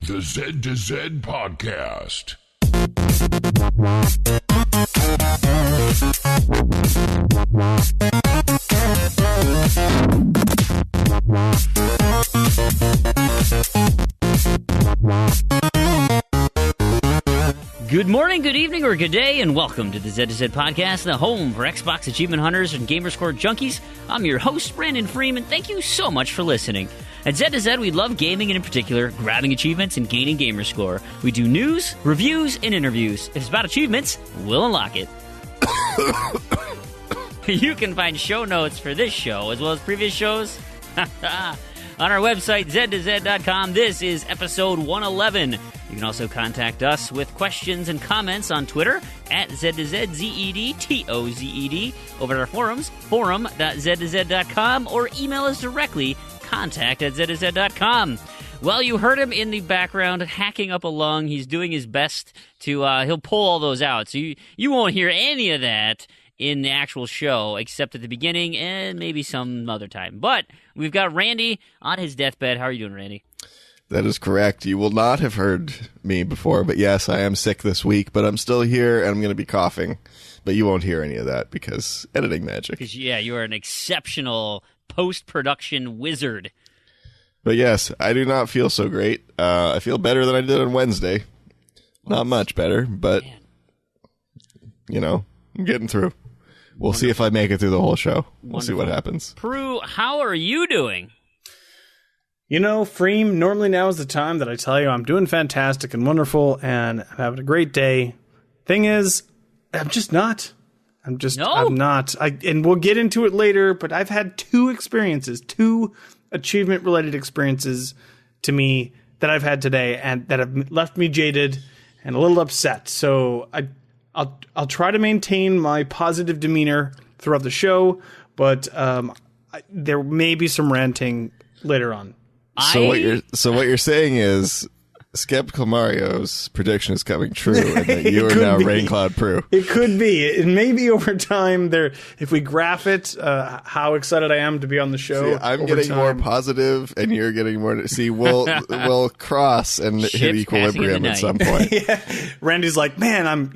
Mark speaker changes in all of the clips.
Speaker 1: The Z to Z Podcast.
Speaker 2: Good morning, good evening, or good day, and welcome to the Z to Z Podcast, the home for Xbox achievement hunters and Gamerscore junkies. I'm your host, Brandon Freeman. Thank you so much for listening. At Z to Z, we love gaming, and in particular, grabbing achievements and gaining Gamerscore. We do news, reviews, and interviews. If it's about achievements, we'll unlock it. You can find show notes for this show, as well as previous shows, on our website, z2z.com. This is episode 111. You can also contact us with questions and comments on Twitter at Z2ZZEDTOZED, over at our forums, forum.z2z.com, or email us directly, contact@z2z.com. Well, you heard him in the background hacking up a lung. He's doing his best to, he'll pull all those out. So you won't hear any of that in the actual show, except at the beginning and maybe some other time. But we've got Randy on his deathbed. How are you doing, Randy?
Speaker 3: That is correct. You will not have heard me before, but yes, I am sick this week, but I'm still here, and I'm going to be coughing. But you won't hear any of that because editing magic.
Speaker 2: Yeah, you are an exceptional post-production wizard.
Speaker 3: But yes, I do not feel so great. I feel better than I did on Wednesday. Not much better, but, you know, I'm getting through. We'll see if I make it through the whole show. We'll see what happens.
Speaker 2: Proulx, how are you doing?
Speaker 4: You know, Freem, normally now is the time that I tell you I'm doing fantastic and wonderful and I'm having a great day. Thing is, I'm just not. I'm not. And we'll get into it later, but I've had two achievement-related experiences to me that I've had today and that have left me jaded and a little upset. So I'll try to maintain my positive demeanor throughout the show, but there may be some ranting later on.
Speaker 3: So what you're saying is Skeptical Mario's prediction is coming true, and that you are now Raincloud Proulx.
Speaker 4: It could be. It may be over time. If we graph it, how excited I am to be on the show.
Speaker 3: See, I'm getting more positive, and you're getting more. See, we'll cross and hit equilibrium at some point.
Speaker 4: Yeah. Randy's like, man, I'm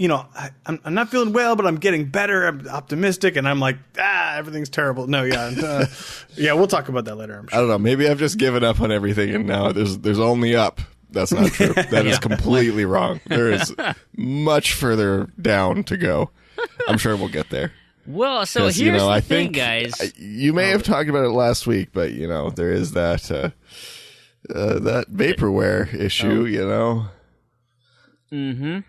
Speaker 4: not feeling well, but I'm getting better. I'm optimistic, and I'm like, everything's terrible. No, yeah, we'll talk about that later. I'm sure.
Speaker 3: I don't know. Maybe I've just given up on everything, and now there's only up. That's not true. That is completely wrong. There is much further down to go. I'm sure we'll get there.
Speaker 2: Well, so here's the thing, guys.
Speaker 3: You may have talked about it last week, but, there is that that vaporware issue,
Speaker 2: Mm-hmm.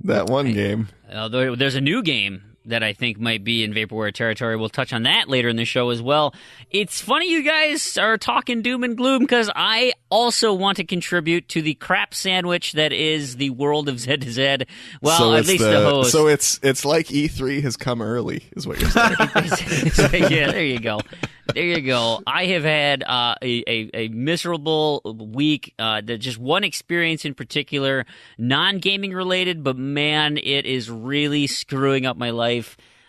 Speaker 3: That one game.
Speaker 2: There's a new game that I think might be in vaporware territory. We'll touch on that later in the show as well. It's funny you guys are talking doom and gloom because I also want to contribute to the crap sandwich that is the world of Z to Z. Well, so at least the host.
Speaker 3: So it's like E3 has come early, is what you're saying.
Speaker 2: Yeah, there you go. There you go. I have had a miserable week. Just one experience in particular, non-gaming related, but man, it is really screwing up my life.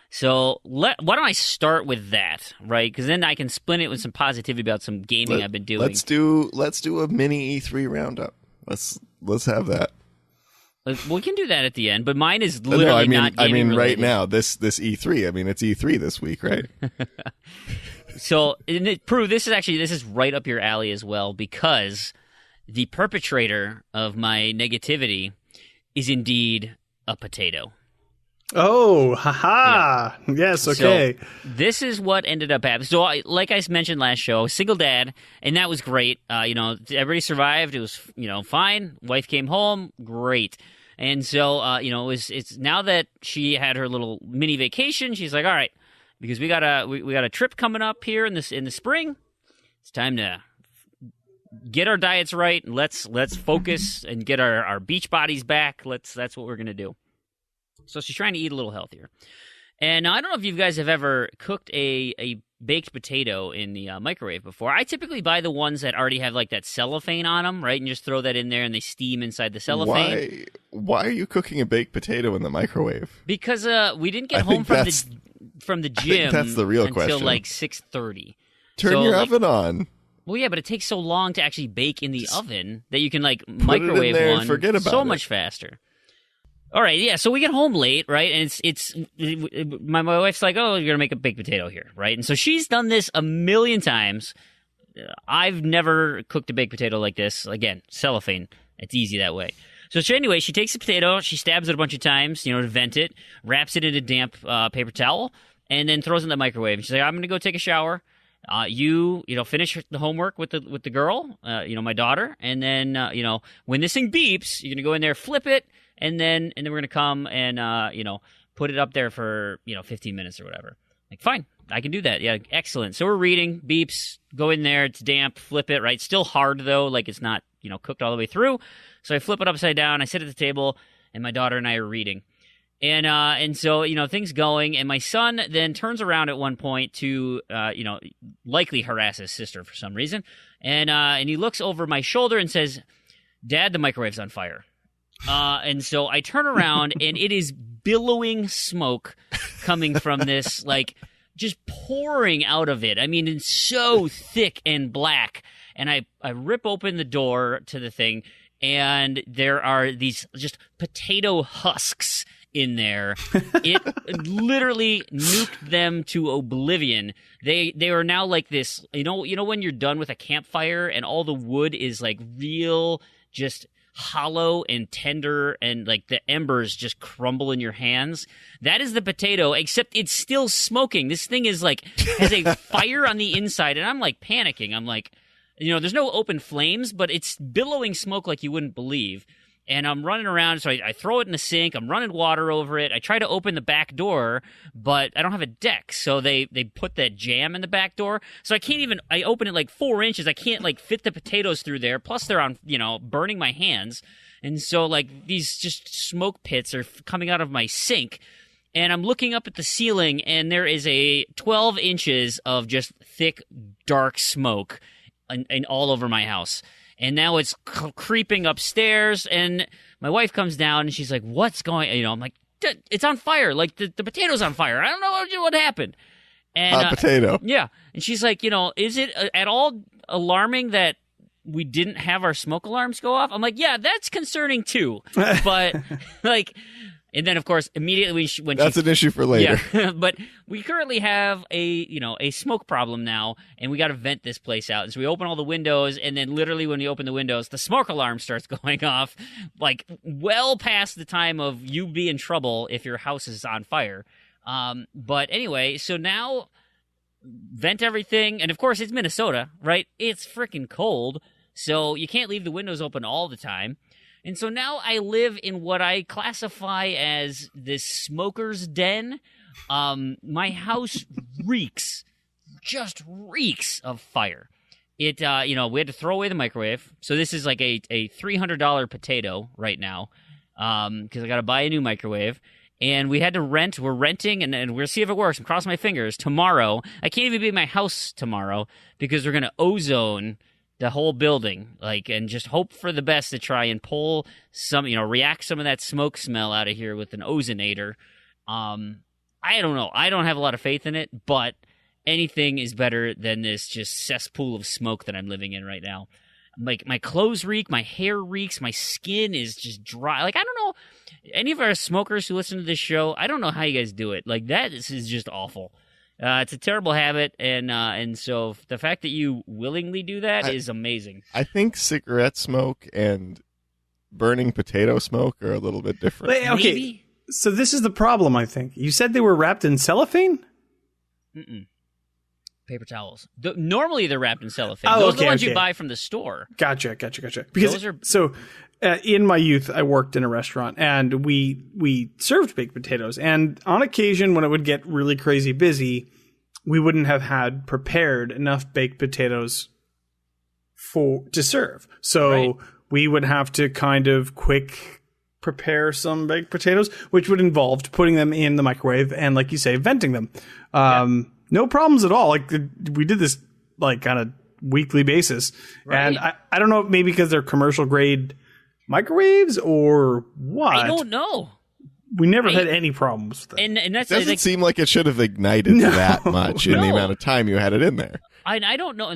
Speaker 2: So why don't I start with that, right? Because then I can split it with some positivity about some gaming I've been doing.
Speaker 3: Let's do a mini E3 roundup. Let's have that.
Speaker 2: We can do that at the end, but mine is literally not gaming related.
Speaker 3: Right now, this E3. I mean, it's E3 this week, right?
Speaker 2: So, Proulx, this is right up your alley as well, because the perpetrator of my negativity is indeed a potato.
Speaker 4: Oh, haha. Yeah. Yes, okay.
Speaker 2: So, this is what ended up happening. So, like I mentioned last show, single dad, and that was great. Everybody survived. It was, fine. Wife came home. Great. And so, it's now that she had her little mini vacation, she's like, all right, because we got a trip coming up here in the spring. It's time to get our diets right. And let's focus and get our beach bodies back. That's what we're gonna do. So she's trying to eat a little healthier. And I don't know if you guys have ever cooked a baked potato in the microwave before. I typically buy the ones that already have like that cellophane on them, right? And just throw that in there and they steam inside the cellophane.
Speaker 3: Why are you cooking a baked potato in the microwave?
Speaker 2: Because we didn't get home from the gym
Speaker 3: that's the real
Speaker 2: until
Speaker 3: question.
Speaker 2: Like 6:30.
Speaker 3: Turn your oven on.
Speaker 2: Well, yeah, but it takes so long to actually bake in the oven that you can like
Speaker 3: put it in
Speaker 2: microwave
Speaker 3: there and
Speaker 2: one
Speaker 3: forget about
Speaker 2: so
Speaker 3: it.
Speaker 2: much faster. All right, yeah. So we get home late, right? And it's my wife's like, "Oh, you're gonna make a baked potato here, right?" And so she's done this a million times. I've never cooked a baked potato like this. Again, cellophane. It's easy that way. So anyway, she takes the potato, she stabs it a bunch of times, to vent it, wraps it in a damp paper towel, and then throws it in the microwave. She's like, "I'm gonna go take a shower. You finish the homework with the girl, my daughter, and then when this thing beeps, you're gonna go in there, flip it, and then we're gonna come and put it up there for 15 minutes or whatever." Like, fine, I can do that. Yeah, excellent. So we're reading, beeps, go in there, it's damp, flip it, right? Still hard though, like it's not cooked all the way through. So I flip it upside down, I sit at the table, and my daughter and I are reading. And so, things going, and my son then turns around at one point to, likely harass his sister for some reason, and he looks over my shoulder and says, "Dad, the microwave's on fire." And so I turn around, and it is billowing smoke coming from this, like, just pouring out of it. I mean, it's so thick and black, and I rip open the door to the thing, and there are these just potato husks in there. It literally nuked them to oblivion. They are now like this, when you're done with a campfire and all the wood is like real just hollow and tender and like the embers just crumble in your hands. That is the potato, except it's still smoking. This thing is like has a fire on the inside, and I'm like panicking. I'm like, there's no open flames, but it's billowing smoke like you wouldn't believe. And I'm running around, so I throw it in the sink. I'm running water over it. I try to open the back door, but I don't have a deck, so they put that jam in the back door. So I can't even. I open it like 4 inches. I can't like fit the potatoes through there. Plus, they're on burning my hands, and so like these just smoke pits are coming out of my sink. And I'm looking up at the ceiling, and there is a 12 inches of just thick, dark smoke, and all over my house. And now it's creeping upstairs, and my wife comes down, and she's like, "What's going?" I'm like, "It's on fire! Like the potato's on fire! I don't know what happened." And
Speaker 3: hot potato.
Speaker 2: Yeah, and she's like, "Is it at all alarming that we didn't have our smoke alarms go off?" I'm like, "Yeah, that's concerning too." But like, and then of course immediately when
Speaker 3: that's an issue for later.
Speaker 2: Yeah, but we currently have a smoke problem now, and we got to vent this place out. And so we open all the windows, and then literally when we open the windows, the smoke alarm starts going off, like well past the time of you be in trouble if your house is on fire. But anyway, so now vent everything, and of course it's Minnesota, right? It's freaking cold, so you can't leave the windows open all the time. And so now I live in what I classify as this smoker's den. My house just reeks of fire. It, we had to throw away the microwave. So this is like a $300 potato right now, because I got to buy a new microwave. And we had to rent. We're renting, and we'll see if it works. I'm crossing my fingers. Tomorrow, I can't even be in my house tomorrow because we're going to ozone the whole building, and just hope for the best to try and pull some, react some of that smoke smell out of here with an ozonator. I don't know. I don't have a lot of faith in it, but anything is better than this just cesspool of smoke that I'm living in right now. Like, my clothes reek, my hair reeks, my skin is just dry. Like, I don't know, any of our smokers who listen to this show, I don't know how you guys do it. Like, this is just awful. It's a terrible habit, and so the fact that you willingly do that is amazing.
Speaker 3: I think cigarette smoke and burning potato smoke are a little bit different.
Speaker 4: Wait, okay,
Speaker 2: Maybe?
Speaker 4: So this is the problem, I think. You said they were wrapped in cellophane?
Speaker 2: Mm-mm. Paper towels. Normally they're wrapped in cellophane.
Speaker 4: Oh,
Speaker 2: Those are the
Speaker 4: okay,
Speaker 2: ones
Speaker 4: okay.
Speaker 2: you buy from the store.
Speaker 4: Gotcha. Because in my youth, I worked in a restaurant, and we served baked potatoes. And on occasion, when it would get really crazy busy, we wouldn't have had prepared enough baked potatoes to serve. So we would have to kind of quick prepare some baked potatoes, which would involve putting them in the microwave and, like you say, venting them. No problems at all. Like, we did this like on a weekly basis. Right. And I don't know, maybe because they're commercial grade microwaves or what.
Speaker 2: I don't know.
Speaker 4: We never had any problems with that.
Speaker 2: And that's
Speaker 3: doesn't seem like it should have ignited that much in the amount of time you had it in there.
Speaker 2: I don't know,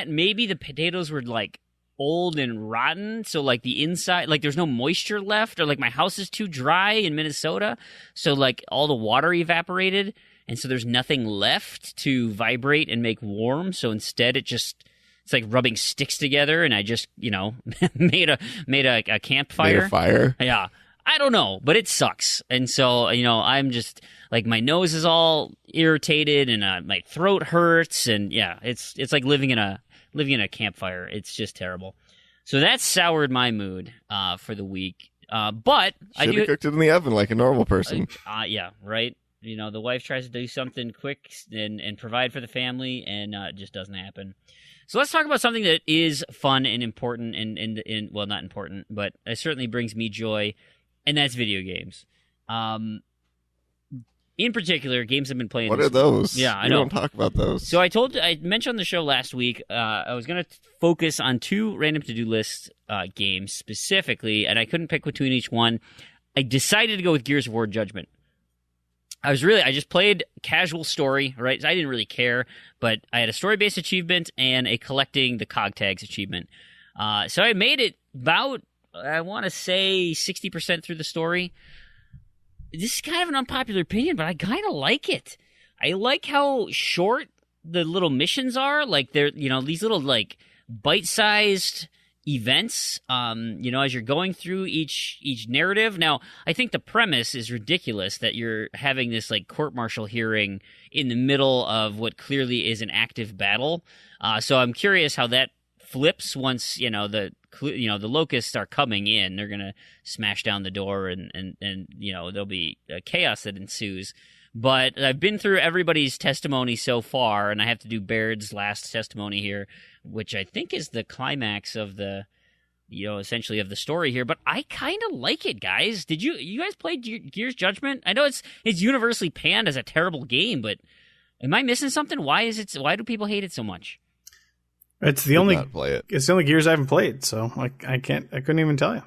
Speaker 2: maybe the potatoes were like old and rotten, so like the inside, like there's no moisture left, or like my house is too dry in Minnesota, so like all the water evaporated, and so there's nothing left to vibrate and make warm. So instead, it's like rubbing sticks together, and I just made a campfire.
Speaker 3: Made a fire.
Speaker 2: Yeah. I don't know, but it sucks. And so, I'm just like, my nose is all irritated and my throat hurts, and yeah, it's like living in a campfire. It's just terrible. So that soured my mood for the week. But I
Speaker 3: should have cooked it in the oven like a normal person.
Speaker 2: Yeah, right. The wife tries to do something quick and provide for the family, and it just doesn't happen. So let's talk about something that is fun and important, and well, not important, but it certainly brings me joy. And that's video games. In particular, games I've been playing.
Speaker 3: What are those?
Speaker 2: Yeah, I know.
Speaker 3: Don't talk about those.
Speaker 2: So I mentioned on the show last week, I was going to focus on 2 random to-do list games specifically, and I couldn't pick between each one. I decided to go with Gears of War Judgment. I just played casual story, right? I didn't really care, but I had a story-based achievement and a collecting the cog tags achievement. So I made it about, I want to say 60% through the story. This is kind of an unpopular opinion, but I kind of like it. I like how short the little missions are. Like they're, these little like bite-sized events, as you're going through each narrative. Now, I think the premise is ridiculous that you're having this like court-martial hearing in the middle of what clearly is an active battle. So I'm curious how that flips once the locusts are coming in. They're gonna smash down the door, and there'll be chaos that ensues. But I've been through everybody's testimony so far, and I have to do Baird's last testimony here, which I think is the climax of the essentially of the story here. But I kind of like it, guys. Did you guys play Gears Judgment? I know it's universally panned as a terrible game, but am I missing something? Why do people hate it so much?
Speaker 4: It's the only Gears I haven't played, so I couldn't even tell you.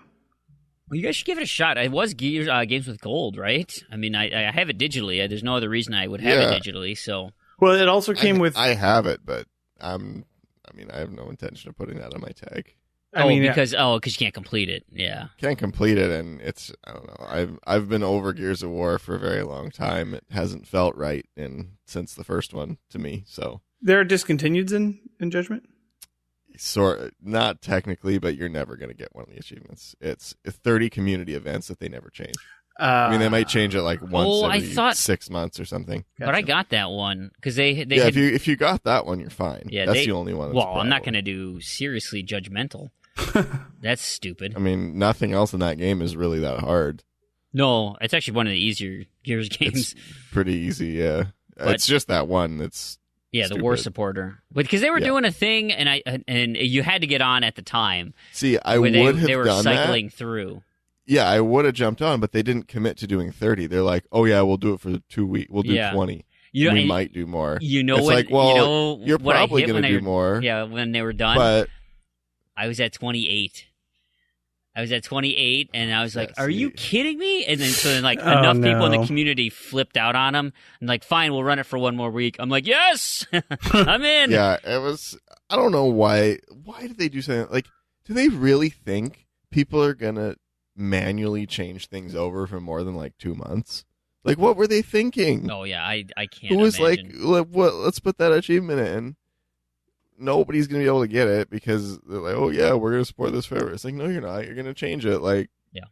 Speaker 2: Well, you guys should give it a shot. It was Gears Games with Gold, right? I mean, I have it digitally. There's no other reason I would have it digitally. So,
Speaker 4: well, it also came with.
Speaker 3: I have it, but I have no intention of putting that on my tag.
Speaker 2: Because you can't complete it. Yeah,
Speaker 3: can't complete it, and I don't know. I've been over Gears of War for a very long time. It hasn't felt right since the first one to me. So
Speaker 4: there are discontinueds in Judgment.
Speaker 3: Not technically, but you're never going to get one of the achievements. It's 30 community events that they never change. They might change it like once every 6 months or something.
Speaker 2: Gotcha. But I got that one because they
Speaker 3: if you got that one, you're fine.
Speaker 2: Yeah,
Speaker 3: that's the only one.
Speaker 2: Well, I'm not going to do seriously judgmental. That's stupid.
Speaker 3: I mean, nothing else in that game is really that hard.
Speaker 2: No, it's actually one of the easier Gears games.
Speaker 3: It's pretty easy, yeah. But it's just that one that's.
Speaker 2: Yeah,
Speaker 3: stupid.
Speaker 2: The war supporter, because they were doing a thing, and you had to get on at the time.
Speaker 3: See, I would have done that.
Speaker 2: They were cycling through.
Speaker 3: Yeah, I would have jumped on, but they didn't commit to doing 30. They're like, "Oh yeah, we'll do it for 2 weeks. We'll do 20. We might do more."
Speaker 2: You're
Speaker 3: probably going to do more.
Speaker 2: Yeah, when they were done,
Speaker 3: but
Speaker 2: I was at 28. And I was like, "Are you kidding me?" And then enough people in the community flipped out on him, and like, "Fine, we'll run it for one more week." I'm like, "Yes, I'm in."
Speaker 3: Yeah, it was. I don't know why. Why did they do something like? Do they really think people are gonna manually change things over for more than like 2 months? Like, what were they thinking?
Speaker 2: Oh yeah, I can't.
Speaker 3: It was
Speaker 2: imagine.
Speaker 3: like, what? Let's put that achievement in. Nobody's going to be able to get it because they're like, oh, yeah, we're going to support this forever. It's like, no, you're not. You're going to change it. Like,
Speaker 2: yeah,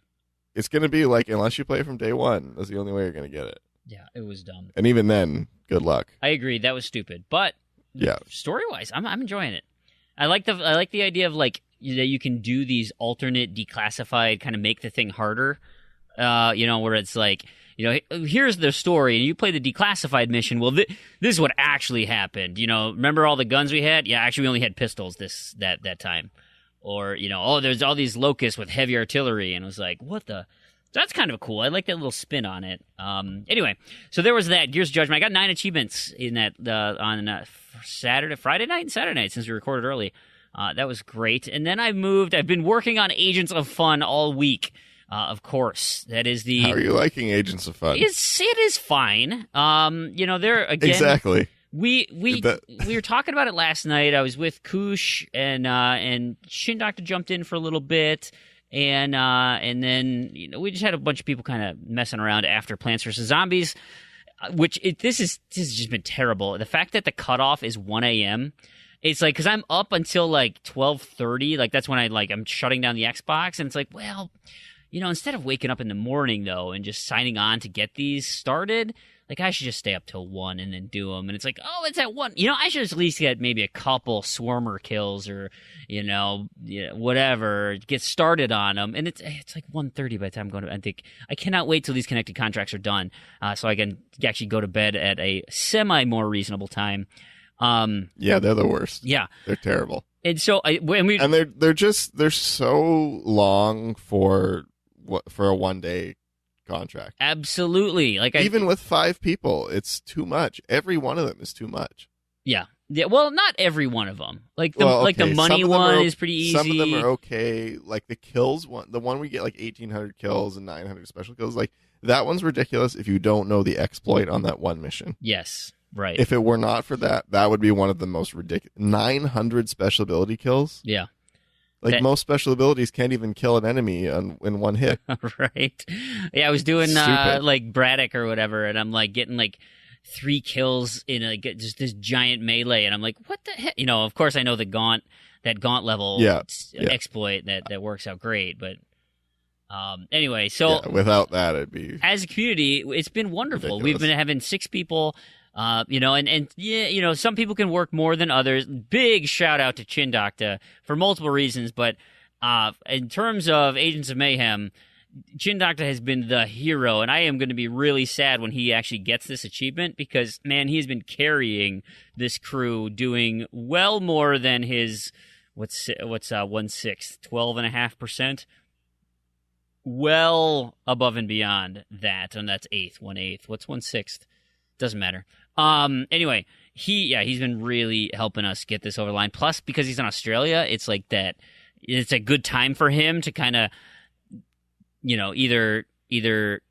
Speaker 3: it's going to be like, unless you play from day one, that's the only way you're going to get it.
Speaker 2: Yeah, it was dumb.
Speaker 3: And even then, good luck.
Speaker 2: I agree. That was stupid. But
Speaker 3: yeah,
Speaker 2: story-wise, I'm enjoying it. I like the idea of like that you can do these alternate declassified, kind of make the thing harder. Where it's like, here's the story, and you play the declassified mission. Well, this is what actually happened. Remember all the guns we had? Yeah, actually, we only had pistols that time. Or, there's all these locusts with heavy artillery, and it was like, what the? That's kind of cool. I like that little spin on it. Anyway, so there was that Gears Judgment. I got 9 achievements in that on Friday night and Saturday night since we recorded early. That was great. And then I've been working on Agents of Fun all week. Of course, that is the.
Speaker 3: How are you liking Agents of Fun?
Speaker 2: It is fine. They're again
Speaker 3: exactly.
Speaker 2: We were talking about it last night. I was with Koosh and Shin Doctor jumped in for a little bit, and then we just had a bunch of people kind of messing around after Plants vs Zombies, this has just been terrible. The fact that the cutoff is 1 a.m. It's like because I'm up until like 12:30, like that's when I'm shutting down the Xbox, and it's like, well, instead of waking up in the morning though and just signing on to get these started. Like, I should just stay up till 1 and then do them. And it's like, oh, it's at 1. I should at least get maybe a couple swarmer kills or, whatever. Get started on them. And it's like 1:30 by the time I'm going to. I think I cannot wait till these connected contracts are done so I can actually go to bed at a more reasonable time.
Speaker 3: Yeah, they're the worst.
Speaker 2: Yeah.
Speaker 3: They're terrible.
Speaker 2: And so,
Speaker 3: they're so long for a 1 day contract.
Speaker 2: Absolutely.
Speaker 3: Even with 5 people, it's too much. Every one of them is too much.
Speaker 2: Yeah. Yeah. Well, not every one of them. The money one is pretty easy.
Speaker 3: Some of them are okay. Like the kills one, the one we get like 1,800 kills and 900 special kills. Like that one's ridiculous if you don't know the exploit on that one mission.
Speaker 2: Yes. Right.
Speaker 3: If it were not for that, that would be one of the most ridiculous. 900 special ability kills.
Speaker 2: Yeah.
Speaker 3: Most special abilities can't even kill an enemy in one hit. Right.
Speaker 2: Yeah, I was doing Braddock or whatever, and I'm getting 3 kills in just this giant melee, and I'm like, what the heck? Of course I know that gaunt level exploit that works out great, but anyway, so
Speaker 3: without that, it'd be
Speaker 2: as a community, it's been wonderful.
Speaker 3: Ridiculous.
Speaker 2: We've been having 6 people. Some people can work more than others. Big shout out to Chin Doctor for multiple reasons, but in terms of Agents of Mayhem, Chin Doctor has been the hero, and I am going to be really sad when he actually gets this achievement because, man, he's been carrying this crew, doing well more than his what's 1/6, 12.5%. Well above and beyond that, and that's 1/8. What's 1/6? Doesn't matter. Anyway, he's been really helping us get this over the line. Plus, because he's in Australia, it's like that. It's a good time for him to kind of, either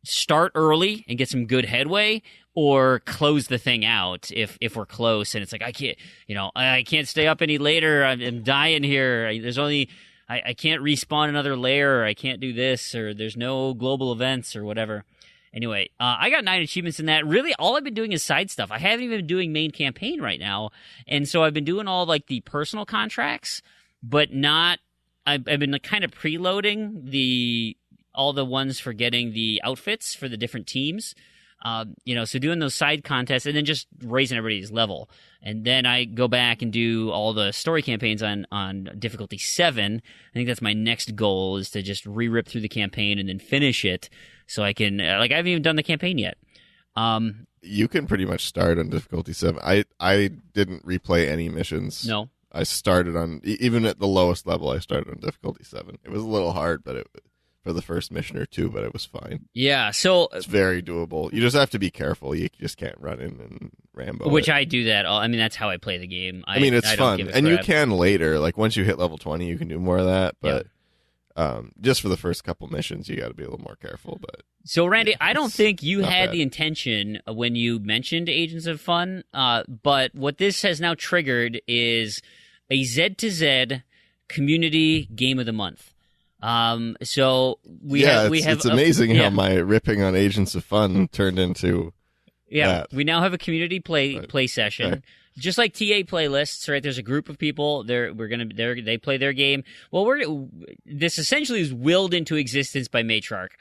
Speaker 2: start early and get some good headway, or close the thing out if we're close. And it's like I can't stay up any later. I'm dying here. I can't respawn another layer. Or I can't do this, or there's no global events or whatever. Anyway, I got 9 achievements in that. Really, all I've been doing is side stuff. I haven't even been doing main campaign right now. And so I've been doing all the personal contracts, but not I've been kind of preloading all the ones for getting the outfits for the different teams. So doing those side contests and then just raising everybody's level. And then I go back and do all the story campaigns on difficulty 7. I think that's my next goal, is to just re-rip through the campaign and then finish it so I can, I haven't even done the campaign yet.
Speaker 3: You can pretty much start on difficulty 7. I didn't replay any missions.
Speaker 2: No.
Speaker 3: I started on, even at the lowest level, I started on difficulty 7. It was a little hard, but for the first mission or 2, but it was fine.
Speaker 2: Yeah, so
Speaker 3: it's very doable. You just have to be careful. You just can't run in and Rambo.
Speaker 2: Which I do that. That's how I play the game.
Speaker 3: It's fun, and you can later. Once you hit level 20, you can do more of that. But just for the first couple missions, you got to be a little more careful. But
Speaker 2: so, Randy, I don't think you had the intention when you mentioned Agents of Fun. But what this has now triggered is a Z to Z community game of the month. So we have.
Speaker 3: It's amazing how my ripping on Agents of Fun turned into.
Speaker 2: Yeah,
Speaker 3: that.
Speaker 2: We now have a community play session. Okay. Just like TA playlists, right? There's a group of people. They play their game. Well, this essentially is willed into existence by Matriarch.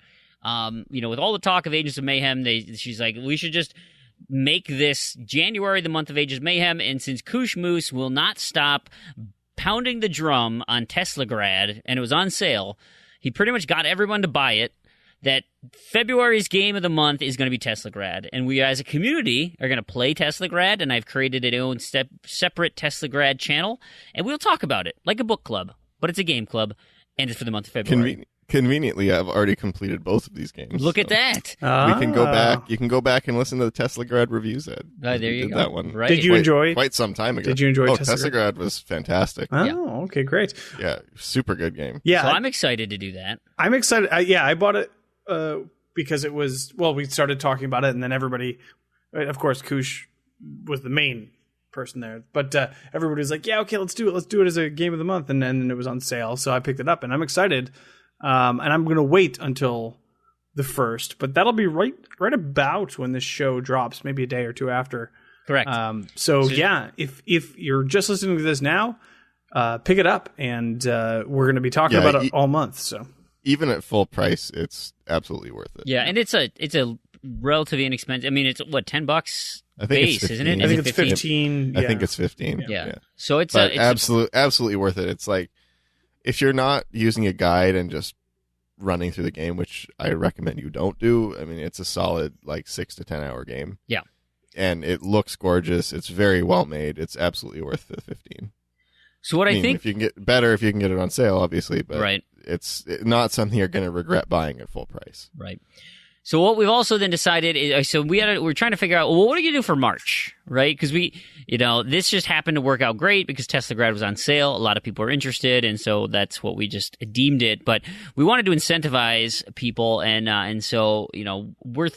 Speaker 2: With all the talk of Agents of Mayhem, she's like, we should just make this January the month of Agents of Mayhem. And since Koosh Moose will not stop pounding the drum on Teslagrad, and it was on sale, he pretty much got everyone to buy it, that February's game of the month is going to be Teslagrad. And we as a community are going to play Teslagrad, and I've created an own separate Teslagrad channel, and we'll talk about it like a book club, but it's a game club, and it's for the month of February.
Speaker 3: Conveniently, I've already completed both of these games.
Speaker 2: Look at that.
Speaker 3: We can go back. You can go back and listen to the Teslagrad reviews, Ed.
Speaker 2: There you go.
Speaker 3: That one.
Speaker 2: Right.
Speaker 4: Did you enjoy?
Speaker 3: Quite some time ago.
Speaker 4: Did you enjoy
Speaker 3: Teslagrad was fantastic.
Speaker 4: Oh, okay, great.
Speaker 3: Yeah, super good game.
Speaker 4: Yeah,
Speaker 2: so I'm excited to do that.
Speaker 4: I'm excited. I bought it because it was, we started talking about it, and then everybody, of course, Koosh was the main person there. But everybody was like, yeah, okay, let's do it. Let's do it as a game of the month. And then it was on sale. So I picked it up and I'm excited. And I'm going to wait until the 1st, but that'll be right about when this show drops, maybe a day or two after.
Speaker 2: Correct.
Speaker 4: So yeah, if you're just listening to this now, pick it up, and we're going to be talking about it all month. So
Speaker 3: even at full price, it's absolutely worth it.
Speaker 2: Yeah, and it's a relatively inexpensive. I mean, it's what, $10
Speaker 3: I think
Speaker 2: base,
Speaker 3: it's 15.
Speaker 2: isn't it?
Speaker 4: I think it's 15.
Speaker 3: I think it's 15.
Speaker 2: Yeah. So it's
Speaker 3: absolutely worth it. It's like, if you're not using a guide and just running through the game, which I recommend you don't do, I mean, it's a solid like 6 to 10 hour game.
Speaker 2: Yeah.
Speaker 3: And it looks gorgeous. It's very well made. It's absolutely worth the 15.
Speaker 2: So what I think,
Speaker 3: if you can get it on sale, obviously, but
Speaker 2: right.
Speaker 3: It's not something you're going to regret buying at full price.
Speaker 2: Right. So what we've also then decided is, we're trying to figure out, well, what are you going to do for March, right? Because this just happened to work out great because Tesla Grad was on sale. A lot of people are interested, and so that's what we just deemed it. But we wanted to incentivize people, and so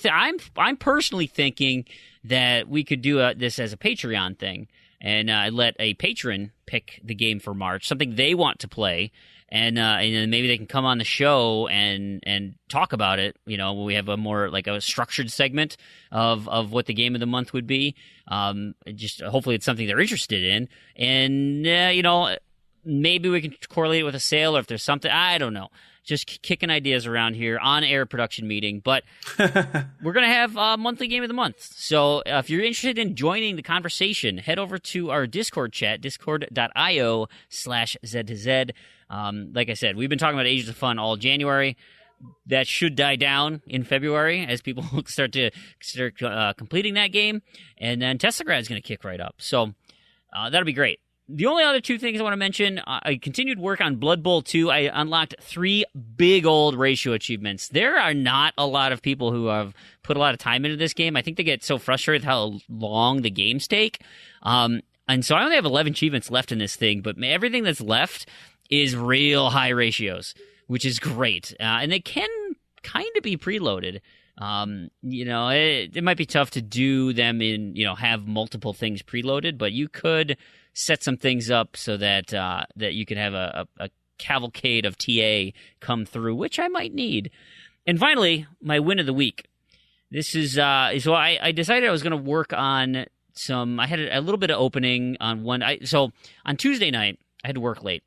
Speaker 2: I'm personally thinking that we could do this as a Patreon thing, and let a patron pick the game for March, something they want to play. And then maybe they can come on the show and talk about it. When we have a more like a structured segment of what the game of the month would be. Just hopefully it's something they're interested in, and maybe we can correlate it with a sale, or if there's something, I don't know. Just kicking ideas around here on air production meeting, but we're gonna have a monthly game of the month. So if you're interested in joining the conversation, head over to our Discord chat, discord.io/Z2Z. Like I said, we've been talking about Ages of Fun all January. That should die down in February as people start completing that game, and then Tesla Grad is going to kick right up. So that'll be great. The only other two things I want to mention, I continued work on Blood Bowl 2. I unlocked 3 big old ratio achievements. There are not a lot of people who have put a lot of time into this game. I think they get so frustrated how long the games take. And so I only have 11 achievements left in this thing, but everything that's left is real high ratios, which is great. And they can kind of be preloaded. It might be tough to do them in, have multiple things preloaded, but you could set some things up so that that you can have a cavalcade of TA come through, which I might need. And finally, my win of the week. This is so I decided I was going to work on some. I had a little bit of opening on one. So on Tuesday night, I had to work late.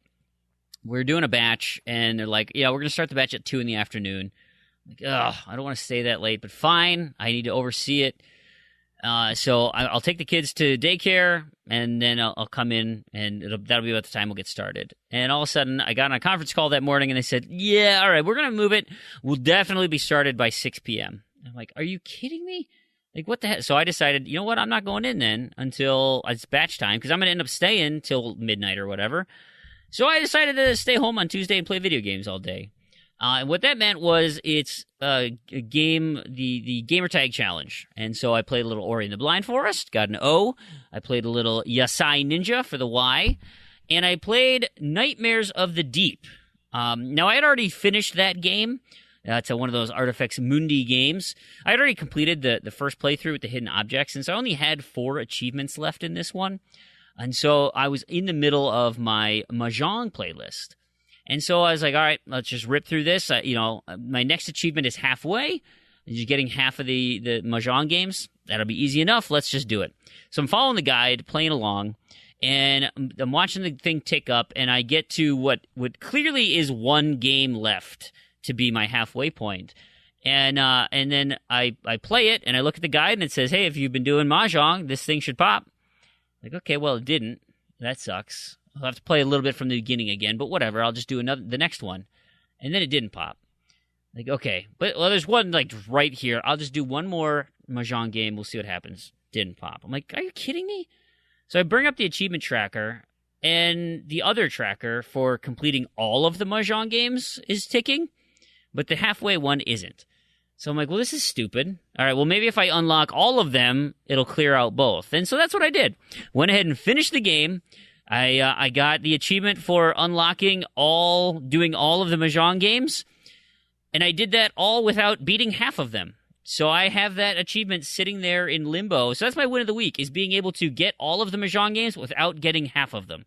Speaker 2: We're doing a batch, and they're like, "Yeah, we're going to start the batch at 2 in the afternoon." Like, I don't want to stay that late, but fine. I need to oversee it. So I'll take the kids to daycare, and then I'll come in, and that'll be about the time we'll get started. And all of a sudden, I got on a conference call that morning, and they said, yeah, all right, we're going to move it. We'll definitely be started by 6 p.m. I'm like, are you kidding me? Like, what the heck? So I decided, you know what? I'm not going in then until it's batch time, because I'm going to end up staying till midnight or whatever. So I decided to stay home on Tuesday and play video games all day. And what that meant was it's a game, the Gamertag Challenge. And so I played a little Ori and the Blind Forest, got an O. I played a little Yasai Ninja for the Y. And I played Nightmares of the Deep. Now, I had already finished that game. It's one of those Artifex Mundi games. I had already completed the first playthrough with the hidden objects, and so I only had 4 achievements left in this one. And so I was in the middle of my Mahjong playlist. And so I was like, all right, let's just rip through this. My next achievement is halfway. You're getting half of the Mahjong games. That'll be easy enough. Let's just do it. So I'm following the guide, playing along, and I'm watching the thing tick up, and I get to what clearly is 1 game left to be my halfway point. And then I play it, and I look at the guide, and it says, hey, if you've been doing Mahjong, this thing should pop. Like, okay, well, it didn't. That sucks. I'll have to play a little bit from the beginning again, but whatever. I'll just do the next one. And then it didn't pop. Like, okay. But, there's one, like, right here. I'll just do one more Mahjong game. We'll see what happens. Didn't pop. I'm like, are you kidding me? So I bring up the achievement tracker, and the other tracker for completing all of the Mahjong games is ticking, but the halfway one isn't. So I'm like, well, this is stupid. All right, well, maybe if I unlock all of them, it'll clear out both. And so that's what I did. Went ahead and finished the game. I got the achievement for doing all of the Mahjong games, and I did that all without beating half of them. So I have that achievement sitting there in limbo. So that's my win of the week, is being able to get all of the Mahjong games without getting half of them.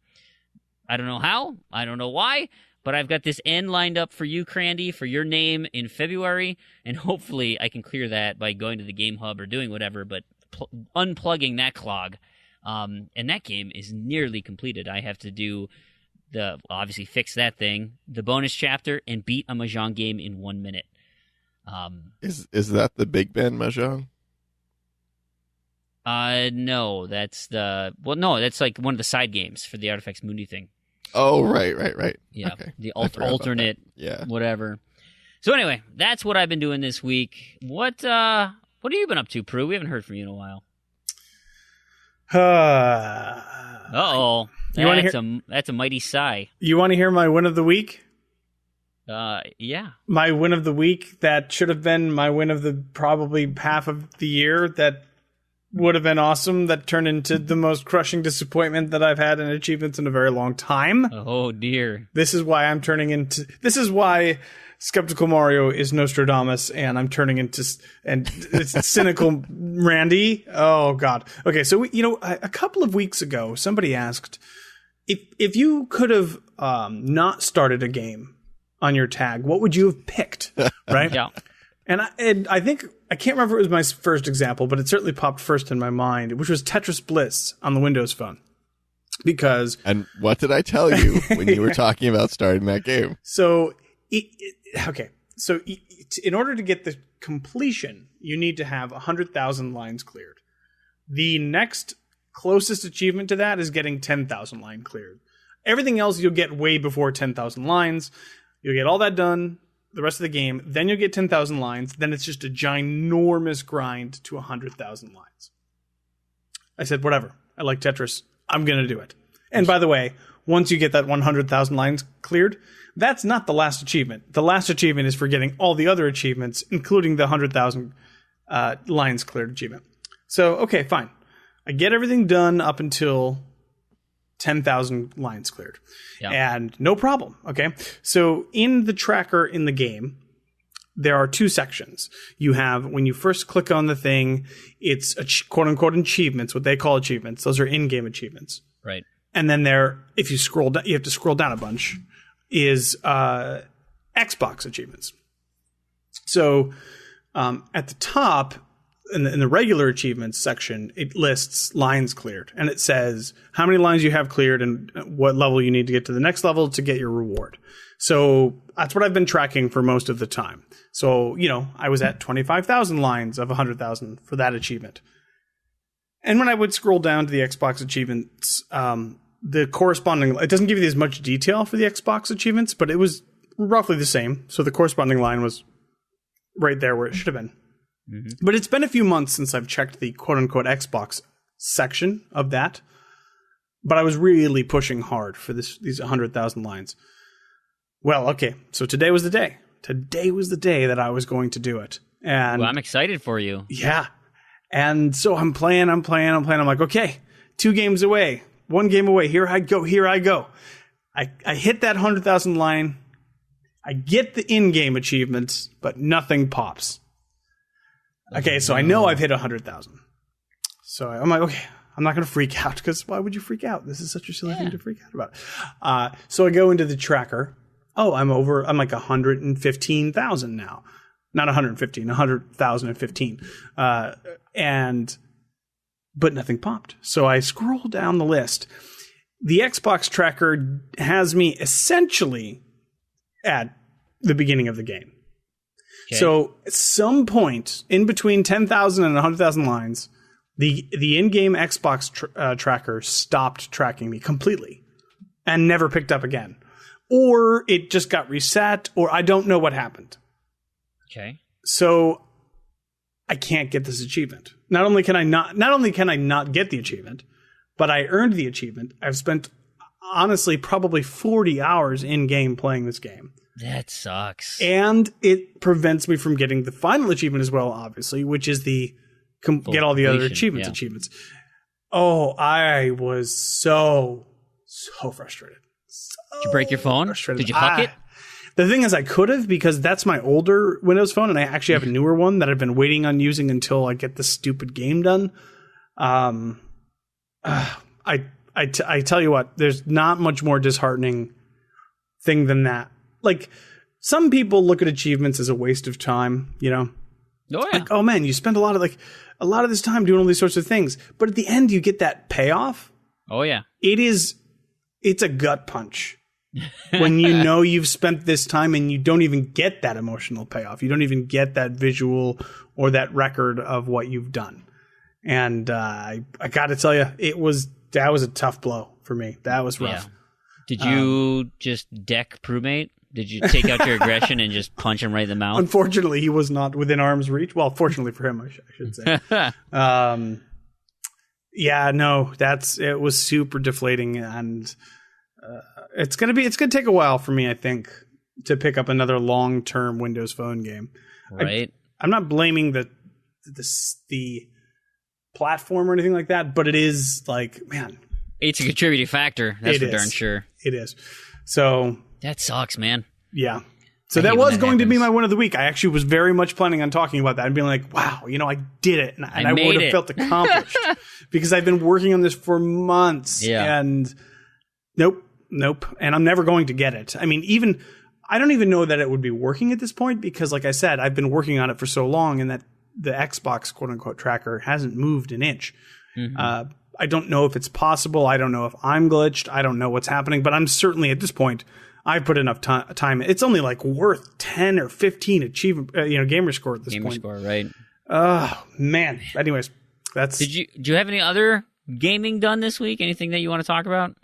Speaker 2: I don't know how. I don't know why. But I've got this N lined up for you, Crandy, for your name in February. And hopefully I can clear that by going to the Game Hub or doing whatever, but unplugging that clog. And that game is nearly completed. I have to do obviously fix that thing, the bonus chapter, and beat a Mahjong game in 1 minute.
Speaker 3: Is that the Big Ben Mahjong?
Speaker 2: No, that's that's like one of the side games for the Artifacts Mundi thing.
Speaker 3: Oh, right.
Speaker 2: Yeah,
Speaker 3: okay.
Speaker 2: The alternate, whatever. So anyway, that's what I've been doing this week. What have you been up to, Proulx? We haven't heard from you in a while. Uh-oh. That's a mighty sigh.
Speaker 4: You want to hear my win of the week?
Speaker 2: Yeah.
Speaker 4: My win of the week that should have been my win of the probably half of the year that would have been awesome, that turned into the most crushing disappointment that I've had in achievements in a very long time.
Speaker 2: Oh, dear.
Speaker 4: This is why Skeptical Mario is Nostradamus, and I'm turning into it's cynical Randy. Oh God. Okay, so a couple of weeks ago, somebody asked if you could have not started a game on your tag, what would you have picked? Right?
Speaker 2: Yeah.
Speaker 4: And I think I can't remember if it was my first example, but it certainly popped first in my mind, which was Tetris Bliss on the Windows Phone.
Speaker 3: And what did I tell you when you were talking about starting that game?
Speaker 4: So. So in order to get the completion, you need to have 100,000 lines cleared. The next closest achievement to that is getting 10,000 lines cleared. Everything else you'll get way before 10,000 lines. You'll get all that done the rest of the game. Then you'll get 10,000 lines. Then it's just a ginormous grind to 100,000 lines. I said, whatever. I like Tetris. I'm going to do it. And by the way, once you get that 100,000 lines cleared, that's not the last achievement. The last achievement is for getting all the other achievements, including the 100,000 lines cleared achievement. So, okay, fine. I get everything done up until 10,000 lines cleared. Yeah. And no problem, okay? So in the tracker in the game, there are two sections. You have, when you first click on the thing, it's quote-unquote achievements, what they call achievements. Those are in-game achievements.
Speaker 2: Right.
Speaker 4: And then if you scroll down, you have to scroll down a bunch, is Xbox achievements. So at the top, in the regular achievements section, it lists lines cleared. And it says how many lines you have cleared and what level you need to get to the next level to get your reward. So that's what I've been tracking for most of the time. So, I was at 25,000 lines of 100,000 for that achievement. And when I would scroll down to the Xbox achievements, the corresponding, it doesn't give you as much detail for the Xbox achievements, but it was roughly the same. So the corresponding line was right there where it should have been. Mm-hmm. But it's been a few months since I've checked the quote-unquote Xbox section of that. But I was really pushing hard for these 100,000 lines. Well, okay, so today was the day. Today was the day that I was going to do it. And
Speaker 2: I'm excited for you.
Speaker 4: Yeah. And so I'm playing. I'm like, okay, 2 games away, 1 game away. Here I go. I hit that 100,000 line. I get the in-game achievements, but nothing pops. Okay, so I know I've hit 100,000. So I'm like, okay, I'm not going to freak out, because why would you freak out? This is such a silly thing to freak out about. So I go into the tracker. Oh, I'm like 115,000 now. Not 115, 100,015. But nothing popped. So I scroll down the list. The Xbox tracker has me essentially at the beginning of the game. Okay. So at some point in between 10,000 and 100,000 lines, the in-game Xbox tracker stopped tracking me completely and never picked up again. Or it just got reset, or I don't know what happened.
Speaker 2: Okay.
Speaker 4: So I can't get this achievement. Not only can I not get the achievement, but I earned the achievement. I've spent, honestly, probably 40 hours in game playing this game.
Speaker 2: That sucks.
Speaker 4: And it prevents me from getting the final achievement as well, obviously, which is the get all the other achievements. Oh, I was so frustrated.
Speaker 2: Did you break your phone? Did you huck it?
Speaker 4: The thing is, I could have, because that's my older Windows phone, and I actually have a newer one that I've been waiting on using until I get this stupid game done. I tell you what, there's not much more disheartening thing than that. Like, some people look at achievements as a waste of time, you know?
Speaker 2: Oh, yeah.
Speaker 4: Like, oh man, you spend a lot of this time doing all these sorts of things, but at the end you get that payoff.
Speaker 2: Oh, yeah.
Speaker 4: It's a gut punch when you know you've spent this time and you don't even get that emotional payoff. You don't even get that visual or that record of what you've done. And I got to tell you, that was a tough blow for me. That was rough.
Speaker 2: Yeah. Did you just deck Proulx? Did you take out your aggression and just punch him right in the mouth?
Speaker 4: Unfortunately, he was not within arm's reach. Well, fortunately for him, I should say. Yeah, no, it was super deflating, and it's gonna take a while for me, I think, to pick up another long-term Windows Phone game.
Speaker 2: Right.
Speaker 4: I'm not blaming the platform or anything like that, but it is like, man,
Speaker 2: it's a contributing factor. That's for darn sure.
Speaker 4: It is. So
Speaker 2: that sucks, man.
Speaker 4: Yeah. So that was going to be my win of the week. I actually was very much planning on talking about that and being like, wow, I did it. And I would have felt accomplished because I've been working on this for months.
Speaker 2: Yeah.
Speaker 4: And nope. And I'm never going to get it. I mean, I don't even know that it would be working at this point because, like I said, I've been working on it for so long and that the Xbox quote unquote tracker hasn't moved an inch. Mm-hmm. I don't know if it's possible. I don't know if I'm glitched. I don't know what's happening, but I'm certainly at this point, I've put enough time. It's only like worth 10 or 15 achievement, Gamerscore at this point.
Speaker 2: Gamerscore, right?
Speaker 4: Oh man. Anyways, that's.
Speaker 2: Do you have any other gaming done this week? Anything that you want to talk about?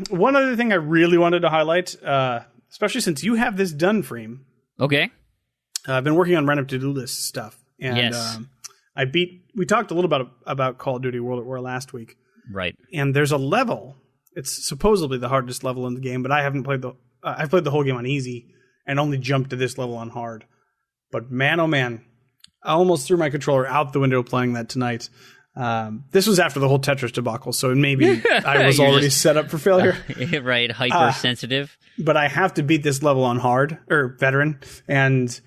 Speaker 4: One other thing I really wanted to highlight, especially since you have this done, Freem.
Speaker 2: Okay.
Speaker 4: I've been working on random to-do list stuff, and
Speaker 2: yes.
Speaker 4: We talked a little about Call of Duty World at War last week,
Speaker 2: right?
Speaker 4: And there's a level. It's supposedly the hardest level in the game, but I haven't played I've played the whole game on easy and only jumped to this level on hard. But man, oh man, I almost threw my controller out the window playing that tonight. This was after the whole Tetris debacle, so maybe I was already set up for failure.
Speaker 2: Right, hypersensitive.
Speaker 4: But I have to beat this level on hard or veteran, and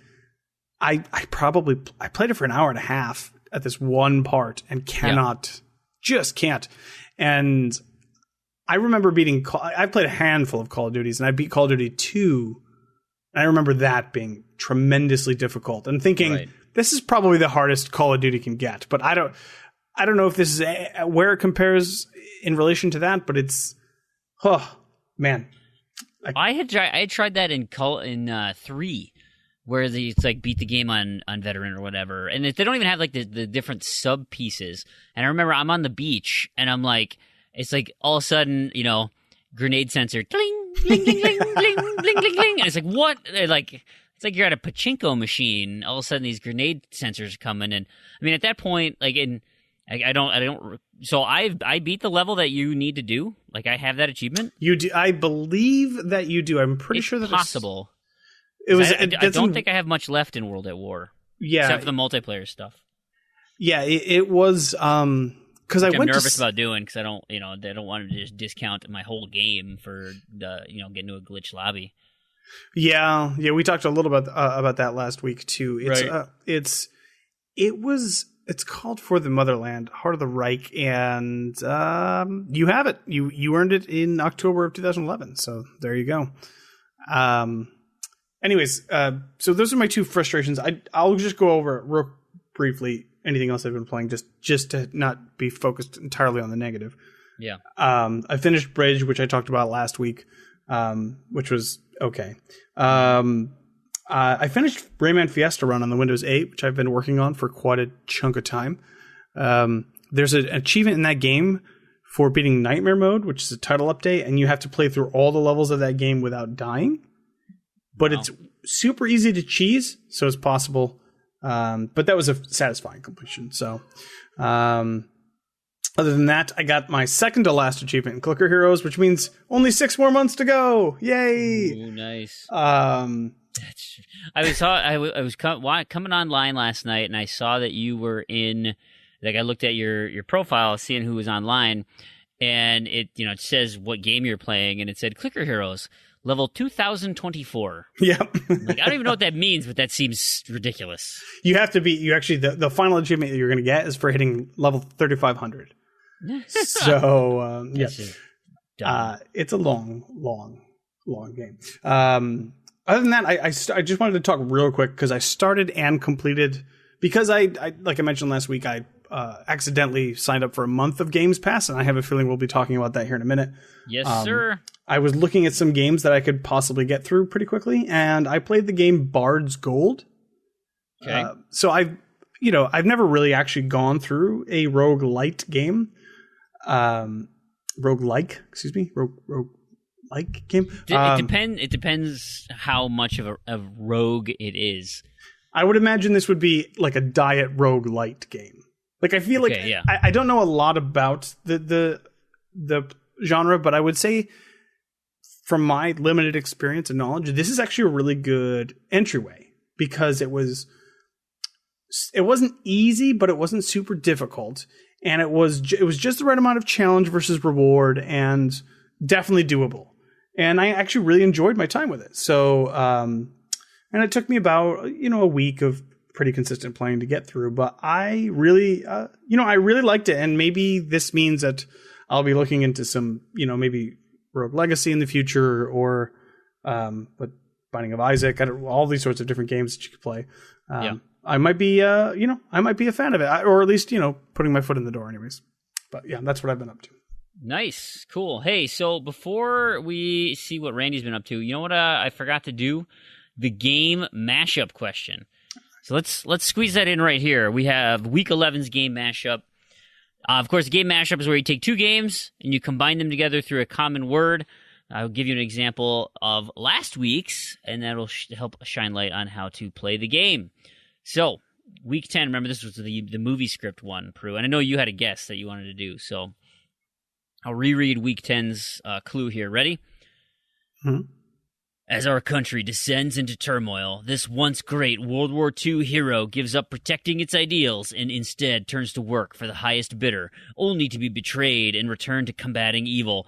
Speaker 4: I played it for an hour and a half at this one part and just can't. And I remember I played a handful of Call of Duties, and I beat Call of Duty 2, and I remember that being tremendously difficult and thinking, this is probably the hardest Call of Duty can get. But I don't know if this is where it compares in relation to that, but it's, man.
Speaker 2: I had tried that in 3, where it's like beat the game on veteran or whatever, and they don't even have like the different sub pieces. And I remember I'm on the beach, and I'm like, it's like all of a sudden, grenade sensor, cling, bling, bling, bling, bling, bling, bling, bling, and it's like what? It's like you're at a pachinko machine. All of a sudden, these grenade sensors are coming, and I mean, at that point, like I don't. So I beat the level that you need to do. Like I have that achievement.
Speaker 4: You do. I believe that you do. I'm pretty sure that
Speaker 2: possible. I don't think I have much left in World at War.
Speaker 4: Yeah,
Speaker 2: except for the multiplayer stuff.
Speaker 4: Yeah, it was. Because I'm
Speaker 2: nervous about doing because I don't want to just discount my whole game for getting to a glitch lobby.
Speaker 4: Yeah, we talked a little about that last week too. It's it's called For the Motherland, Heart of the Reich, and you have it. You earned it in October of 2011. So there you go. Anyways, so those are my two frustrations. I'll just go over it real briefly. Anything else I've been playing, just to not be focused entirely on the negative.
Speaker 2: Yeah.
Speaker 4: I finished Bridge, which I talked about last week, which was okay. I finished Rayman Fiesta Run on the Windows 8, which I've been working on for quite a chunk of time. There's an achievement in that game for beating Nightmare Mode, which is a title update, and you have to play through all the levels of that game without dying. But it's super easy to cheese, so it's possible. But that was a satisfying completion. So, other than that, I got my second to last achievement in Clicker Heroes, which means only 6 more months to go. Yay!
Speaker 2: Ooh, nice. I was coming online last night, and I saw that you were in. Like I looked at your profile, seeing who was online, and it says what game you're playing, and it said Clicker Heroes. level 2024.
Speaker 4: Yep.
Speaker 2: Like, I don't even know what that means, but that seems ridiculous.
Speaker 4: You have to be, the final achievement that you're going to get is for hitting level 3,500. So, yes. It's a long game. Other than that, I just wanted to talk real quick because I started and completed, because I like I mentioned last week, I accidentally signed up for a month of Games Pass, and I have a feeling we'll be talking about that here in a minute.
Speaker 2: Yes, sir.
Speaker 4: I was looking at some games that I could possibly get through pretty quickly, and I played the game Bard's Gold.
Speaker 2: Okay.
Speaker 4: So I've never really actually gone through a roguelite game. Roguelike game.
Speaker 2: It depends how much of a rogue it is.
Speaker 4: I would imagine this would be like a diet roguelite game. Like, I feel I don't know a lot about the genre, but I would say from my limited experience and knowledge, this is actually a really good entryway because it wasn't easy, but it wasn't super difficult, and it was just the right amount of challenge versus reward, and definitely doable. And I actually really enjoyed my time with it. So, and it took me about a week of pretty consistent playing to get through, but I really liked it, and maybe this means that I'll be looking into some maybe Rogue Legacy in the future, or with Binding of Isaac, all these sorts of different games that you could play. I might be a fan of it, or at least putting my foot in the door anyways. But yeah, that's what I've been up to.
Speaker 2: Nice, cool. Hey, so before we see what Randy's been up to, you know what I forgot to do? The game mashup question. So let's squeeze that in right here. We have Week 11's game mashup. Of course, the game mashup is where you take two games and you combine them together through a common word. I'll give you an example of last week's, and that'll help shine light on how to play the game. So, Week 10, remember this was the movie script one, Proulx, and I know you had a guess that you wanted to do, so I'll reread Week 10's clue here. Ready?
Speaker 4: Mm-hmm.
Speaker 2: As our country descends into turmoil, this once great World War II hero gives up protecting its ideals and instead turns to work for the highest bidder, only to be betrayed and return to combating evil,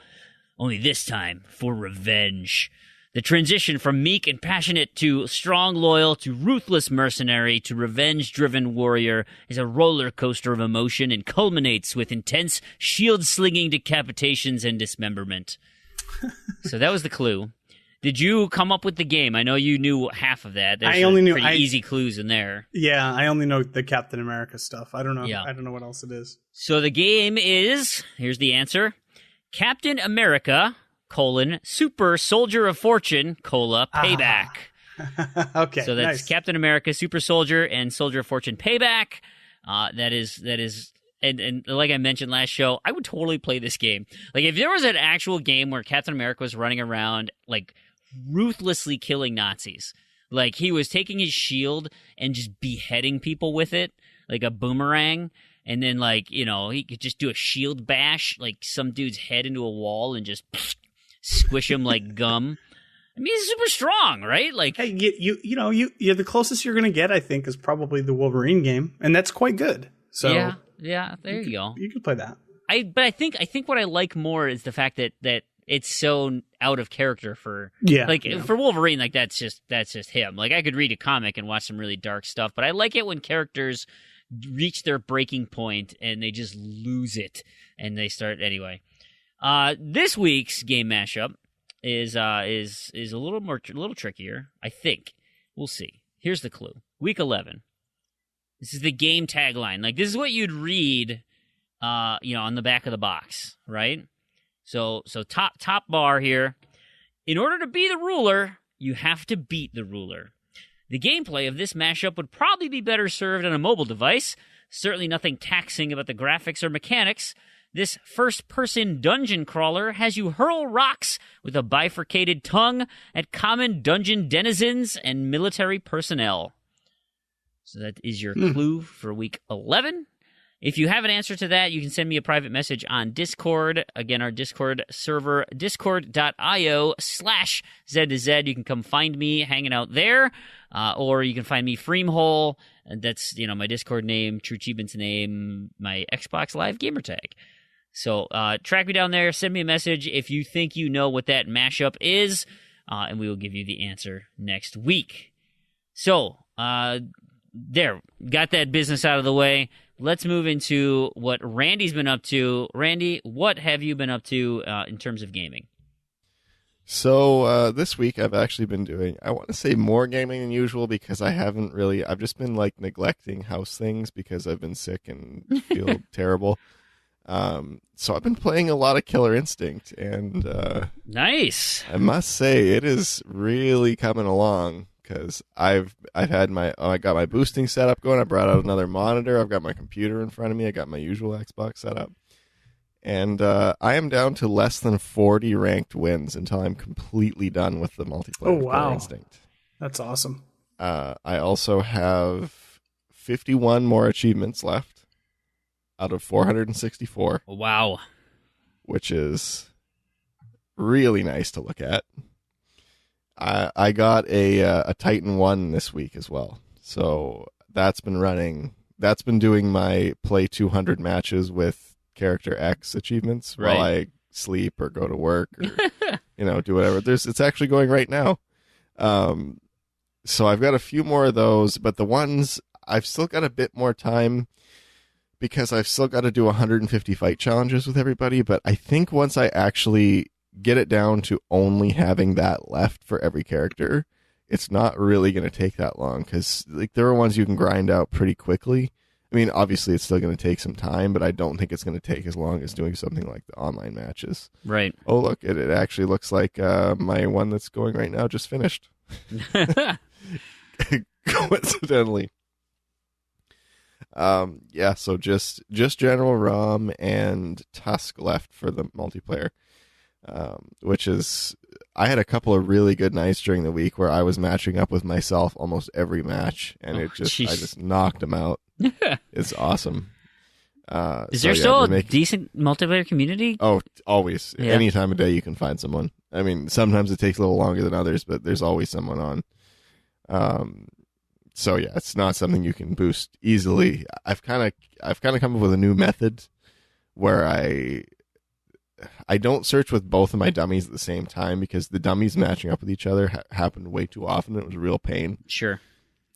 Speaker 2: only this time for revenge. The transition from meek and passionate to strong, loyal, to ruthless mercenary, to revenge-driven warrior is a roller coaster of emotion and culminates with intense shield-slinging decapitations and dismemberment. So that was the clue. Did you come up with the game? I know you knew half of that. There's pretty easy clues in there.
Speaker 4: Yeah, I only know the Captain America stuff. I don't know. Yeah. I don't know what else it is.
Speaker 2: So the game is, here's the answer, Captain America, Super Soldier of Fortune, Payback.
Speaker 4: Okay,
Speaker 2: so that's
Speaker 4: nice.
Speaker 2: Captain America, Super Soldier, and Soldier of Fortune Payback. That is, and like I mentioned last show, I would totally play this game. Like, if there was an actual game where Captain America was running around, like, ruthlessly killing Nazis. Like, he was taking his shield and just beheading people with it, like a boomerang. And then, like, he could just do a shield bash, like some dude's head into a wall and just squish him like gum. I mean, he's super strong, right? Like,
Speaker 4: hey, you're the closest you're going to get, I think, is probably the Wolverine game. And that's quite good. So
Speaker 2: yeah, there you go.
Speaker 4: You could play that.
Speaker 2: But I think what I like more is the fact that it's so out of character for for Wolverine. Like, that's just him. Like, I could read a comic and watch some really dark stuff, but I like it when characters reach their breaking point and they just lose it and they start anyway. This week's game mashup is a little trickier, I think. We'll see. Here's the clue. Week 11. This is the game tagline. Like, this is what you'd read on the back of the box, right? So top bar here. In order to be the ruler, you have to beat the ruler. The gameplay of this mashup would probably be better served on a mobile device. Certainly nothing taxing about the graphics or mechanics. This first-person dungeon crawler has you hurl rocks with a bifurcated tongue at common dungeon denizens and military personnel. So that is your clue for week 11. If you have an answer to that, you can send me a private message on Discord. Again, our Discord server, discord.io/Z2Z. You can come find me hanging out there, or you can find me Freemhole. And that's, my Discord name, True Achievements name, my Xbox Live gamertag. So track me down there, send me a message if you think you know what that mashup is. and we will give you the answer next week. So, there, got that business out of the way. Let's move into what Randy's been up to. Randy, what have you been up to in terms of gaming?
Speaker 3: So this week I've actually been doing, I want to say more gaming than usual because I've just been like neglecting house things because I've been sick and feel terrible. So I've been playing a lot of Killer Instinct, and
Speaker 2: nice.
Speaker 3: I must say it is really coming along because I got my boosting setup going. I brought out another monitor. I've got my computer in front of me. I got my usual Xbox setup. And I am down to less than 40 ranked wins until I'm completely done with the multiplayer.
Speaker 4: Oh, wow.
Speaker 3: Killer Instinct.
Speaker 4: That's awesome.
Speaker 3: I also have 51 more achievements left out of 464.
Speaker 2: Wow.
Speaker 3: Which is really nice to look at. I got a Titan 1 this week as well. So that's been doing my play 200 matches with character X achievements while I sleep or go to work or do whatever. It's actually going right now. So I've got a few more of those, but the ones I've still got a bit more time because I've still got to do 150 fight challenges with everybody. But I think once I actually get it down to only having that left for every character, it's not really going to take that long because there are ones you can grind out pretty quickly. I mean, obviously, it's still going to take some time, but I don't think it's going to take as long as doing something like the online matches.
Speaker 2: Right.
Speaker 3: Oh, look, it actually looks like my one that's going right now just finished. Coincidentally. Yeah, so just General Rom and Tusk left for the multiplayer, which is... I had a couple of really good nights during the week where I was matching up with myself almost every match, and I just knocked them out. It's awesome.
Speaker 2: Is there still a decent multiplayer community?
Speaker 3: Oh, always.
Speaker 2: Yeah.
Speaker 3: Any time of day you can find someone. I mean, sometimes it takes a little longer than others, but there's always someone on. So yeah, it's not something you can boost easily. I've kind of come up with a new method where I don't search with both of my dummies at the same time because the dummies matching up with each other happened way too often. It was a real pain.
Speaker 2: Sure.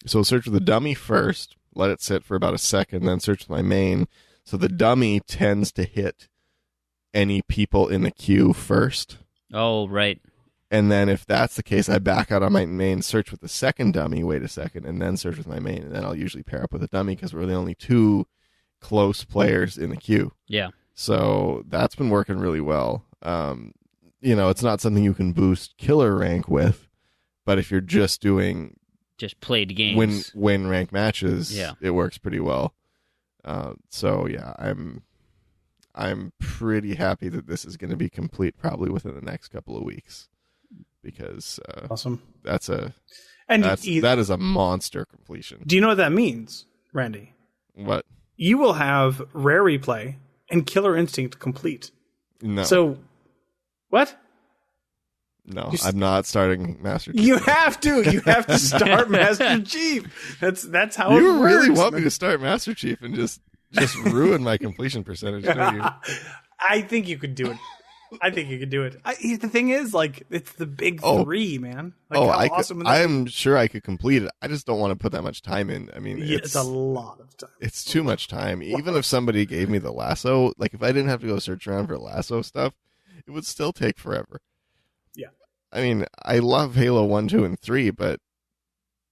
Speaker 3: So I'll search with the dummy first, let it sit for about a second, then search with my main. So the dummy tends to hit any people in the queue first.
Speaker 2: Oh, right.
Speaker 3: And then if that's the case, I back out on my main, search with the second dummy, wait a second, and then search with my main. And then I'll usually pair up with a dummy because we're the only two close players in the queue.
Speaker 2: Yeah.
Speaker 3: So that's been working really well. It's not something you can boost killer rank with, but if you're just doing
Speaker 2: played games,
Speaker 3: win rank matches,
Speaker 2: yeah,
Speaker 3: it works pretty well. So yeah, I'm pretty happy that this is going to be complete probably within the next couple of weeks because
Speaker 4: awesome.
Speaker 3: That is a monster completion.
Speaker 4: Do you know what that means, Randy?
Speaker 3: What? You
Speaker 4: will have Rare Replay and Killer Instinct complete.
Speaker 3: No.
Speaker 4: So, what?
Speaker 3: No, I'm not starting Master Chief.
Speaker 4: You have to. You have to start Master Chief. That's how it works.
Speaker 3: You really want me to start Master Chief and just ruin my completion percentage, don't you?
Speaker 4: I think you could do it. The thing is, it's the big three, man.
Speaker 3: I'm sure I could complete it. I just don't want to put that much time in. I mean,
Speaker 4: it's a lot of time.
Speaker 3: It's too much time. Even if somebody gave me the lasso, if I didn't have to go search around for lasso stuff, it would still take forever.
Speaker 4: Yeah.
Speaker 3: I mean, I love Halo 1, 2, and 3, but,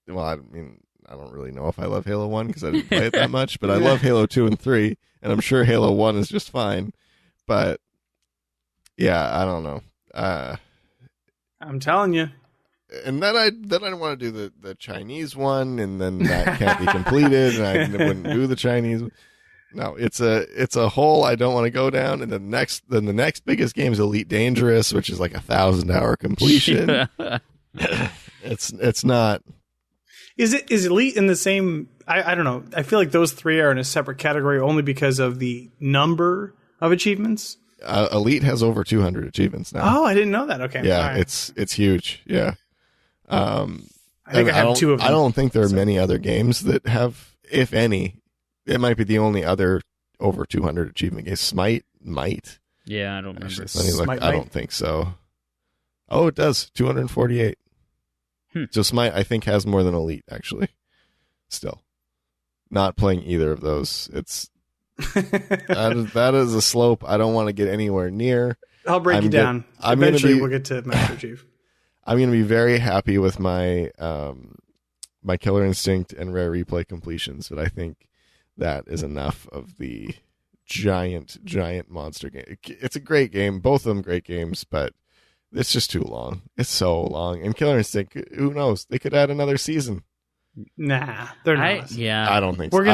Speaker 3: I don't really know if I love Halo 1 because I didn't play it that much, but I love Halo 2 and 3, and I'm sure Halo 1 is just fine. But, yeah, I don't know.
Speaker 4: I'm telling you.
Speaker 3: And then I want to do the Chinese one, and then that can't be completed, and I wouldn't do the Chinese one. No, it's a hole I don't want to go down, and the next biggest game is Elite Dangerous, which is like 1,000-hour completion. It's not.
Speaker 4: Is Elite in the same? I don't know. I feel like those three are in a separate category only because of the number of achievements.
Speaker 3: Elite has over 200 achievements now.
Speaker 4: Oh, I didn't know that. Okay,
Speaker 3: yeah, right. It's huge. Yeah,
Speaker 4: I think I have two of them.
Speaker 3: I don't think there are many other games that have, if any. It might be the only other over 200 achievement game. Smite might.
Speaker 2: Yeah, I don't remember.
Speaker 3: Actually, I don't think so. Oh, it does. 248. So Smite, I think, has more than Elite, actually. Still. Not playing either of those. It's that is a slope I don't want to get anywhere near.
Speaker 4: I'll break you down. Eventually, we'll get to Master Chief.
Speaker 3: I'm going to be very happy with my my Killer Instinct and Rare Replay completions, but I think that is enough of the giant monster game. It's a great game. Both of them great games, but it's just too long. It's so long. And Killer Instinct, who knows? They could add another season.
Speaker 4: Nah, they're not.
Speaker 3: I don't think so.
Speaker 4: We're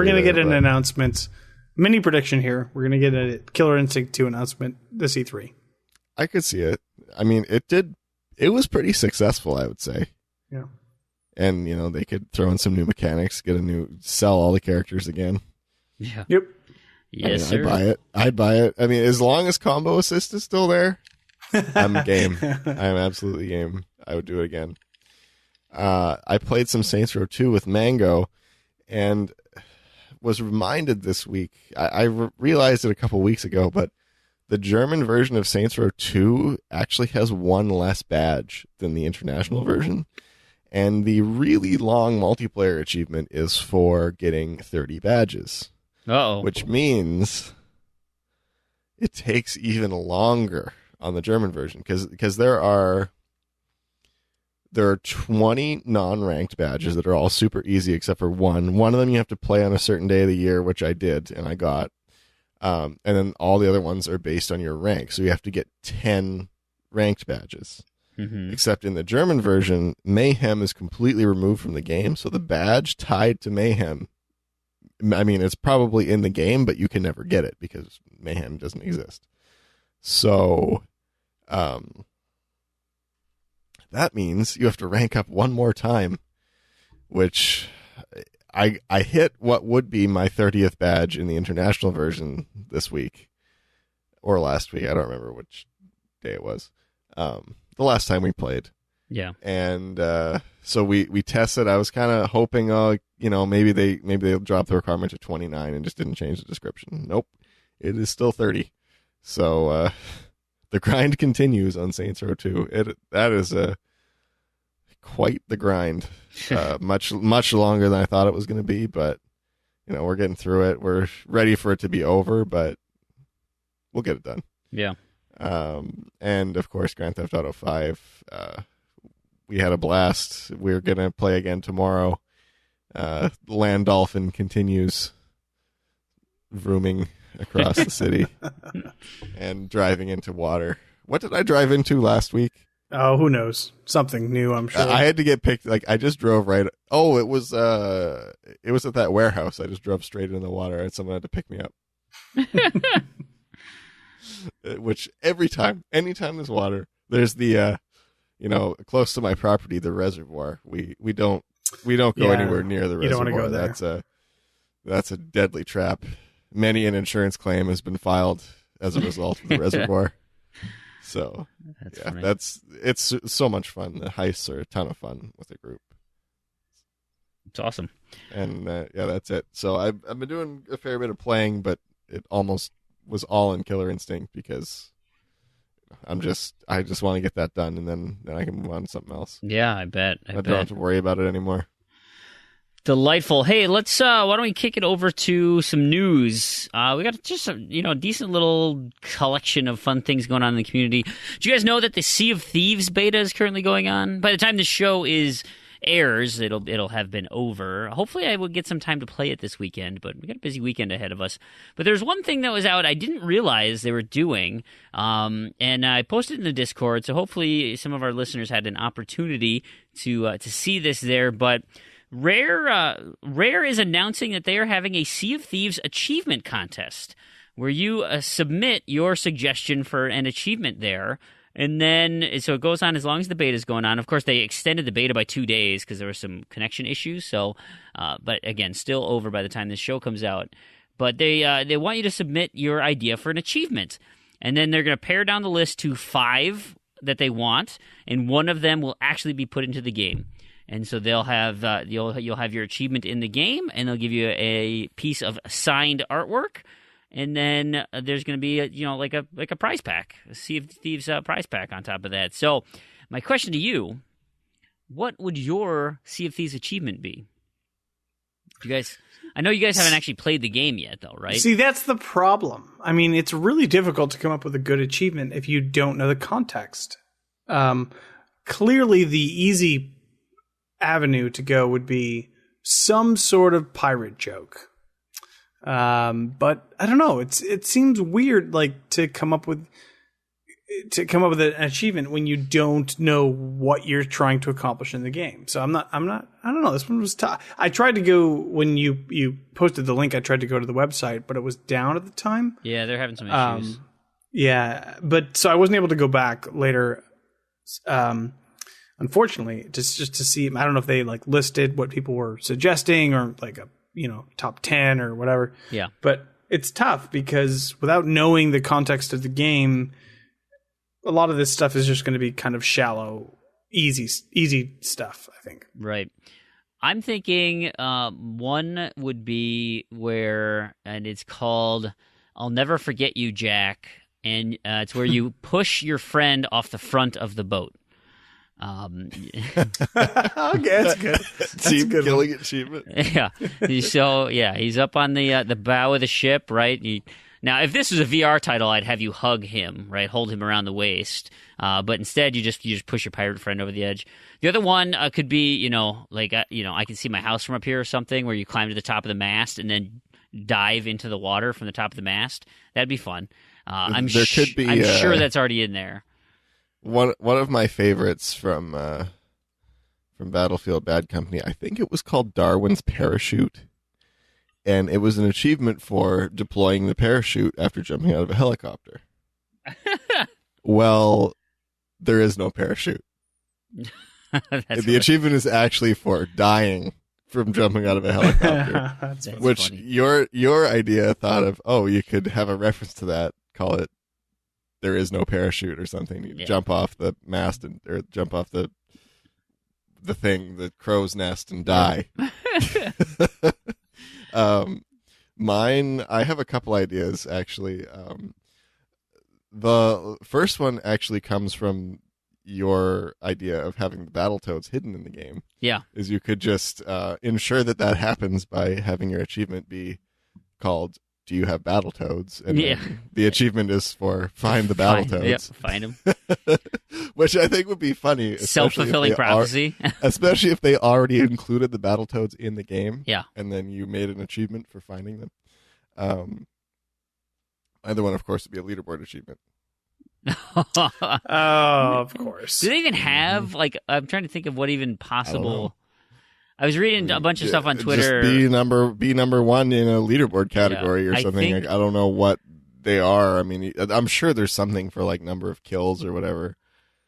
Speaker 4: gonna get an announcement. Mini prediction here. We're gonna get a Killer Instinct 2 announcement this E3.
Speaker 3: I could see it. I mean, it was pretty successful, I would say.
Speaker 4: Yeah.
Speaker 3: And, they could throw in some new mechanics, sell all the characters again.
Speaker 2: Yeah.
Speaker 4: Yep.
Speaker 2: Yes, sir.
Speaker 3: I'd buy it. I mean, as long as combo assist is still there, I'm game. I'm absolutely game. I would do it again. I played some Saints Row 2 with Mango and was reminded this week. I realized it a couple weeks ago, but the German version of Saints Row 2 actually has one less badge than the international version. And the really long multiplayer achievement is for getting 30 badges.
Speaker 2: Uh-oh.
Speaker 3: Which means it takes even longer on the German version because there are 20 non-ranked badges that are all super easy except for one. One of them you have to play on a certain day of the year, which I did and I got. And then all the other ones are based on your rank. So you have to get 10 ranked badges.
Speaker 2: Mm-hmm.
Speaker 3: Except in the German version, Mayhem is completely removed from the game. So the badge tied to Mayhem, I mean, it's probably in the game, but you can never get it because Mayhem doesn't exist. So that means you have to rank up one more time, which I hit what would be my 30th badge in the international version this week or last week. I don't remember which day it was. The last time we played.
Speaker 2: Yeah.
Speaker 3: And so we tested. I was kind of hoping, maybe they'll drop the requirement to 29 and just didn't change the description. Nope. It is still 30. So the grind continues on Saints Row 2. That is quite the grind. Much longer than I thought it was going to be, but we're getting through it. We're ready for it to be over, but we'll get it done.
Speaker 2: Yeah.
Speaker 3: And of course, Grand Theft Auto 5. We had a blast. We're gonna play again tomorrow. Land Dolphin continues vrooming across the city and driving into water. What did I drive into last week?
Speaker 4: Oh, who knows? Something new, I'm sure.
Speaker 3: I had to get picked. I just drove right. Oh, it was at that warehouse. I just drove straight into the water, and someone had to pick me up. Which anytime there's water, there's the close to my property, the reservoir. We don't go anywhere near the reservoir.
Speaker 4: You don't want to go there.
Speaker 3: That's a deadly trap. Many an insurance claim has been filed as a result of the reservoir. So it's so much fun. The heists are a ton of fun with the group.
Speaker 2: It's awesome.
Speaker 3: And that's it. So I've been doing a fair bit of playing, but it almost was all in Killer Instinct because I just want to get that done, and then I can move on to something else.
Speaker 2: Yeah, I bet.
Speaker 3: I don't have to worry about it anymore.
Speaker 2: Delightful. Hey, let's. Why don't we kick it over to some news? We got just a decent little collection of fun things going on in the community. Do you guys know that the Sea of Thieves beta is currently going on? By the time the show airs, it'll have been over. Hopefully I will get some time to play it this weekend, but we got a busy weekend ahead of us. But there's one thing that was out I didn't realize they were doing, and I posted it in the Discord, so hopefully some of our listeners had an opportunity to see this there. But Rare is announcing that they are having a Sea of Thieves achievement contest where you submit your suggestion for an achievement there. And then, so it goes on as long as the beta is going on. Of course, they extended the beta by 2 days because there were some connection issues. So, but again, still over by the time this show comes out. But they want you to submit your idea for an achievement. And then they're going to pare down the list to 5 that they want. And one of them will actually be put into the game. And so they'll have you'll have your achievement in the game, and they'll give you a piece of signed artwork. and then there's going to be like a prize pack, a Sea of Thieves prize pack on top of that. So my question to you: what would your Sea of Thieves achievement be? You guys, I know you guys haven't actually played the game yet, though, right?
Speaker 4: See, that's the problem. I mean, it's really difficult to come up with a good achievement if you don't know the context. Clearly, the easy avenue to go would be some sort of pirate joke. But I don't know. It seems weird, like to come up with an achievement when you don't know what you're trying to accomplish in the game. So I don't know. This one was tough. I tried to go when you posted the link. I tried to go to the website, but it was down at the time.
Speaker 2: Yeah, they're having some issues.
Speaker 4: Yeah, but so I wasn't able to go back later. Unfortunately, just to see. I don't know if they like listed what people were suggesting or like a top 10 or whatever.
Speaker 2: Yeah, but
Speaker 4: it's tough because without knowing the context of the game, a lot of this stuff is just going to be kind of shallow, easy stuff, I think.
Speaker 2: Right. I'm thinking one would be and it's called I'll Never Forget You, Jack, and it's where you push your friend off the front of the boat.
Speaker 4: Okay, that's good.
Speaker 3: Team killing achievement.
Speaker 2: Yeah. He's up on the bow of the ship, right? Now, if this was a VR title, I'd have you hug him, right? Hold him around the waist. But instead, you just push your pirate friend over the edge. The other one could be, I can see my house from up here or something, where you climb to the top of the mast and then dive into the water from the top of the mast. That'd be fun. I'm sure that's already in there.
Speaker 3: One of my favorites from Battlefield Bad Company, I think it was called Darwin's Parachute. And it was an achievement for deploying the parachute after jumping out of a helicopter. Well, there is no parachute. The achievement is actually for dying from jumping out of a helicopter. Which
Speaker 2: funny.
Speaker 3: Your idea thought of, you could have a reference to that, call it There Is No Parachute or something. You jump off the mast or jump off the crow's nest and die. Mine, I have a couple ideas, actually. The first one actually comes from your idea of having the Battletoads hidden in the game.
Speaker 2: Yeah.
Speaker 3: Is you could just ensure that happens by having your achievement be called, Do You Have Battletoads? And the achievement is for Find the Battletoads.
Speaker 2: Find them.
Speaker 3: Which I think would be funny.
Speaker 2: Self-fulfilling prophecy.
Speaker 3: Especially if they already included the Battletoads in the game.
Speaker 2: Yeah.
Speaker 3: And then you made an achievement for finding them. Other one, of course, would be a leaderboard achievement.
Speaker 4: Of course.
Speaker 2: Do they even have, I'm trying to think of what even possible... I was reading a bunch of stuff on Twitter.
Speaker 3: Just be number one in a leaderboard category or something. I don't know what they are. I mean, I'm sure there's something for number of kills or whatever.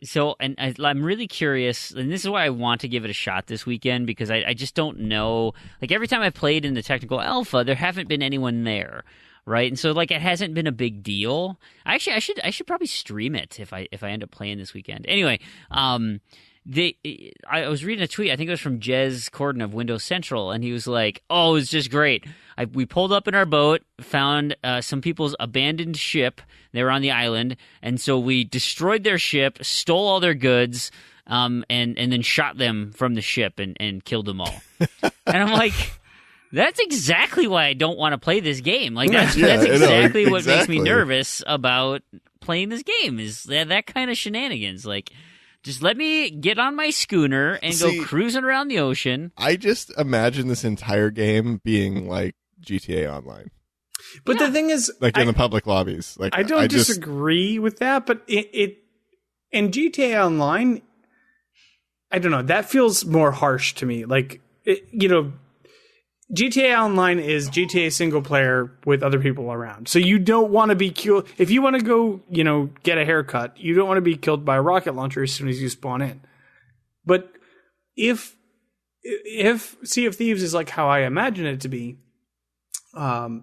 Speaker 2: So, and I'm really curious, and this is why I want to give it a shot this weekend, because I just don't know. Every time I've played in the technical alpha, there haven't been anyone there, right? And so, it hasn't been a big deal. Actually, I should probably stream it if I end up playing this weekend. Anyway, I was reading a tweet, I think it was from Jez Corden of Windows Central, and he was like, "Oh, it was just great. We pulled up in our boat, found some people's abandoned ship. They were on the island, and so we destroyed their ship, stole all their goods, and then shot them from the ship and killed them all." And I'm like, that's exactly why I don't want to play this game. That's exactly what makes me nervous about playing this game, is that kind of shenanigans. Just let me get on my schooner and go cruising around the ocean.
Speaker 3: I just imagine this entire game being like GTA Online.
Speaker 4: But the thing is...
Speaker 3: in the public lobbies.
Speaker 4: I don't disagree with that, but it in GTA Online, I don't know, that feels more harsh to me. GTA Online is GTA single player with other people around. So you don't want to be killed. If you want to go, get a haircut, you don't want to be killed by a rocket launcher as soon as you spawn in. But if Sea of Thieves is how I imagine it to be,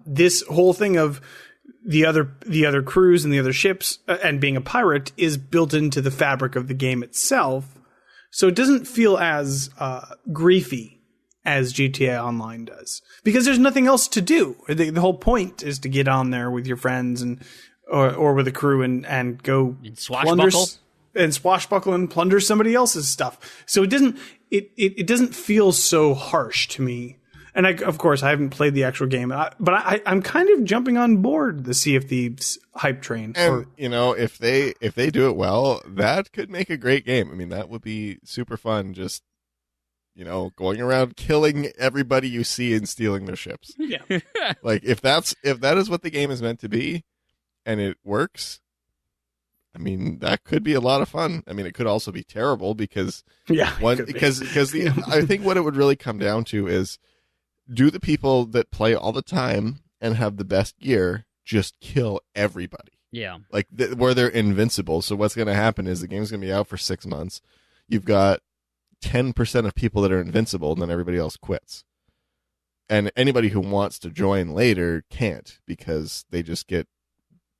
Speaker 4: this whole thing of the other crews and the other ships and being a pirate is built into the fabric of the game itself. So it doesn't feel as griefy as GTA Online does, because there's nothing else to do. The whole point is to get on there with your friends or with a crew and go swashbuckle and plunder somebody else's stuff. So it doesn't feel so harsh to me. And of course, I haven't played the actual game, but I'm kind of jumping on board the Sea of Thieves hype train.
Speaker 3: And if they do it well, that could make a great game. I mean, that would be super fun. Just going around killing everybody you see and stealing their ships.
Speaker 4: Yeah,
Speaker 3: like if that is what the game is meant to be, and it works. I mean, that could be a lot of fun. I mean, it could also be terrible because I think what it would really come down to is, do the people that play all the time and have the best gear just kill everybody?
Speaker 2: Yeah.
Speaker 3: Like where they're invincible. So what's going to happen is the game's going to be out for 6 months. You've got 10% of people that are invincible, and then everybody else quits. And anybody who wants to join later can't, because they just get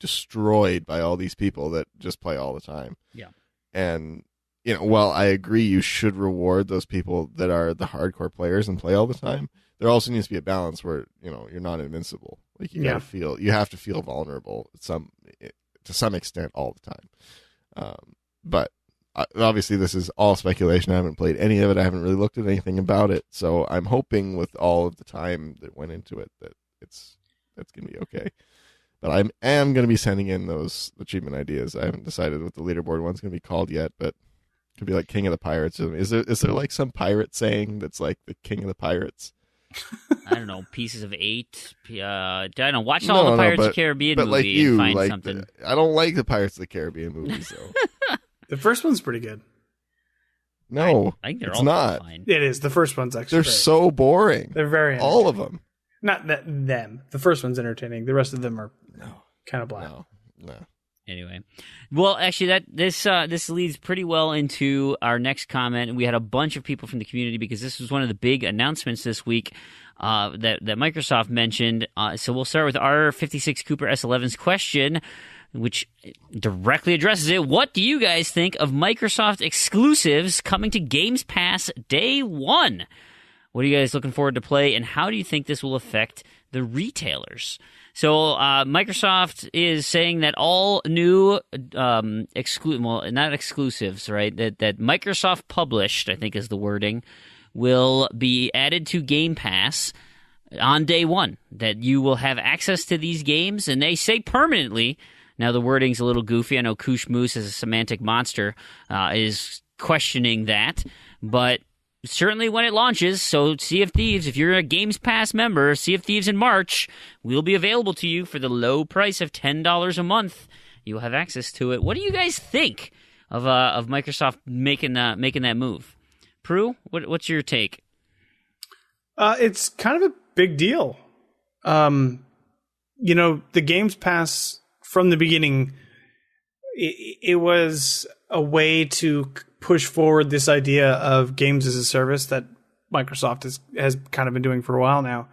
Speaker 3: destroyed by all these people that just play all the time.
Speaker 2: Yeah.
Speaker 3: And while I agree you should reward those people that are the hardcore players and play all the time, there also needs to be a balance where you're not invincible. Like you have to feel vulnerable to some extent all the time. But obviously this is all speculation. I haven't played any of it. I haven't really looked at anything about it. So I'm hoping with all of the time that went into it that that's going to be okay. But I am going to be sending in those achievement ideas. I haven't decided what the leaderboard one's going to be called yet, but it could be like King of the Pirates. Is there like some pirate saying that's like the King of the Pirates?
Speaker 2: I don't know, Pieces of 8. I don't know. Watch all the Pirates of the Caribbean movie and find something.
Speaker 3: I don't like the Pirates of the Caribbean movies, though.
Speaker 4: The first one's pretty good.
Speaker 3: No,
Speaker 2: I think they're
Speaker 3: it's
Speaker 2: all
Speaker 3: not.
Speaker 2: fine.
Speaker 4: It is. The first one's actually
Speaker 3: they're
Speaker 4: great.
Speaker 3: So boring.
Speaker 4: They're very
Speaker 3: all of them.
Speaker 4: Not them. The first one's entertaining. The rest of them are kind of bland.
Speaker 3: No.
Speaker 2: Anyway, well, actually, this leads pretty well into our next comment. We had a bunch of people from the community because this was one of the big announcements this week that Microsoft mentioned. So we'll start with R56 Cooper S11's question, which directly addresses it. What do you guys think of Microsoft exclusives coming to Games Pass Day 1? What are you guys looking forward to play, and how do you think this will affect the retailers? So Microsoft is saying that all new not exclusives, right? That Microsoft published, I think is the wording, will be added to Game Pass on day 1. That you will have access to these games, and they say permanently. Now the wording's a little goofy. I know Koosh Moose as a semantic monster is questioning that, but certainly when it launches. So Sea of Thieves, if you're a Games Pass member, Sea of Thieves in March will be available to you for the low price of $10 a month. You'll have access to it. What do you guys think of Microsoft making that move? Proulx, what's your take?
Speaker 4: It's kind of a big deal. The Games Pass from the beginning, it was a way to push forward this idea of games as a service that Microsoft has kind of been doing for a while now.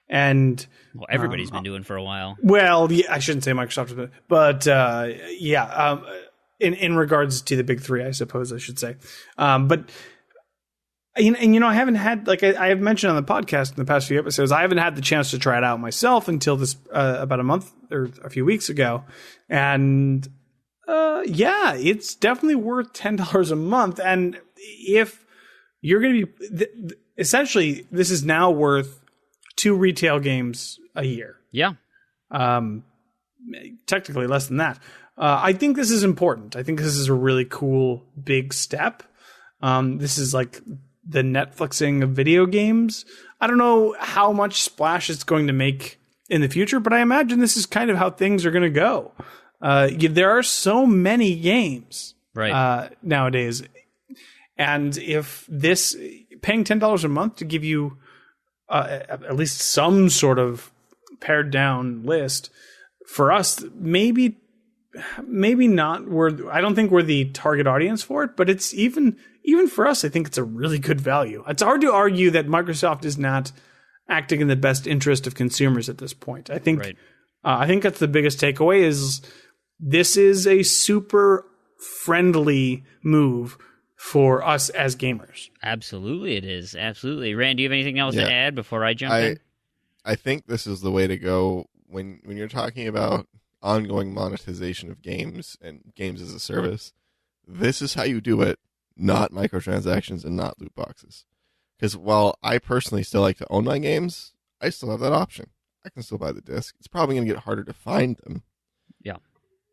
Speaker 4: And
Speaker 2: everybody's been doing for a while.
Speaker 4: Well, yeah, I shouldn't say Microsoft, but in regards to the big three, I suppose I should say. But I haven't had, like I have mentioned on the podcast in the past few episodes, I haven't had the chance to try it out myself until this about a month or a few weeks ago, and it's definitely worth $10 a month. And if you're going to be essentially, this is now worth 2 retail games a year.
Speaker 2: Yeah.
Speaker 4: Technically less than that. I think this is important. I think this is a really cool big step. This is like the Netflixing of video games. I don't know how much splash it's going to make in the future, but I imagine this is kind of how things are going to go. There are so many games nowadays. And if this paying $10 a month to give you at least some sort of pared down list, for us, maybe not. I don't think we're the target audience for it, but it's even for us, I think it's a really good value. It's hard to argue that Microsoft is not acting in the best interest of consumers at this point. I think that's the biggest takeaway is this is a super friendly move for us as gamers.
Speaker 2: Absolutely, it is. Absolutely. Rand, do you have anything else
Speaker 3: Yeah.
Speaker 2: to add before I jump in?
Speaker 3: I think this is the way to go when you're talking about ongoing monetization of games and games as a service. This is how you do it, not microtransactions and not loot boxes. Because while I personally still like to own my games, I still have that option. I can still buy the disc. It's probably going to get harder to find them.
Speaker 2: Yeah.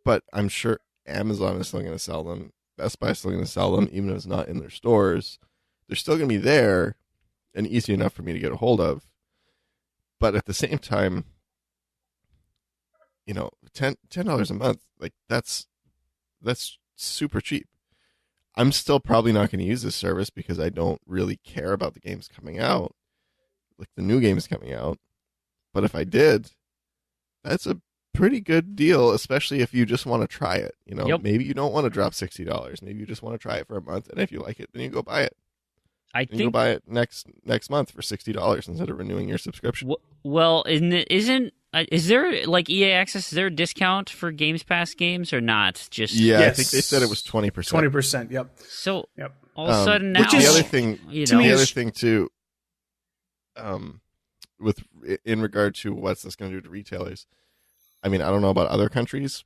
Speaker 3: But I'm sure Amazon is still going to sell them. Best Buy is still going to sell them, even if it's not in their stores. They're still going to be there and easy enough for me to get a hold of. But at the same time, you know, $10 a month, like that's super cheap. I'm still probably not going to use this service because I don't really care about the games coming out, like the new games coming out. But if I did, that's a pretty good deal, especially if you just want to try it. You know,
Speaker 2: Yep.
Speaker 3: Maybe you don't want to drop $60. Maybe you just want to try it for a month, and if you like it, then you go buy it.
Speaker 2: I
Speaker 3: You go
Speaker 2: think.
Speaker 3: buy it next month for $60 instead of renewing your subscription.
Speaker 2: Well, is there like EA Access? Is there a discount for Games Pass games or not? Just
Speaker 3: Yeah, I
Speaker 4: Yes.
Speaker 3: think they said it was 20%.
Speaker 4: 20%. Yep.
Speaker 2: So
Speaker 4: Yep.
Speaker 2: all of a sudden now,
Speaker 4: which is-
Speaker 3: the other thing.
Speaker 2: you
Speaker 4: to
Speaker 2: know,
Speaker 4: me
Speaker 3: The
Speaker 4: is-
Speaker 3: other thing too, with in regard to what's this going to do to retailers. I mean, I don't know about other countries,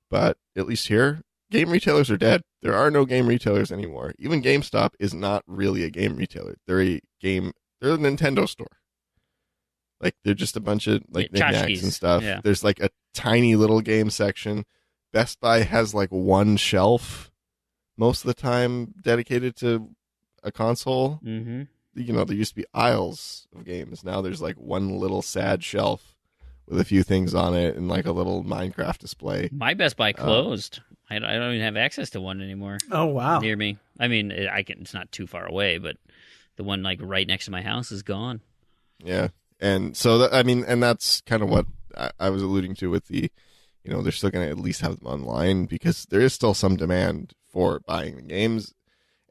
Speaker 3: but at least here, game retailers are dead. There are no game retailers anymore. Even GameStop is not really a game retailer. They're a Nintendo store. Like they're just a bunch of like
Speaker 2: Yeah,
Speaker 3: knickknacks
Speaker 2: tchotchkes.
Speaker 3: and stuff.
Speaker 2: Yeah.
Speaker 3: There's like a tiny little game section. Best Buy has like one shelf most of the time dedicated to a console.
Speaker 2: hmm
Speaker 3: You know, there used to be aisles of games. Now there's like one little sad shelf with a few things on it and like a little Minecraft display.
Speaker 2: my Best Buy closed. I don't even have access to one anymore
Speaker 4: Oh, wow.
Speaker 2: near me. I mean, I can. It's not too far away, but the one like right next to my house is gone.
Speaker 3: Yeah. And so, and that's kind of what I was alluding to with the, you know, they're still going to at least have them online because there is still some demand for buying the games.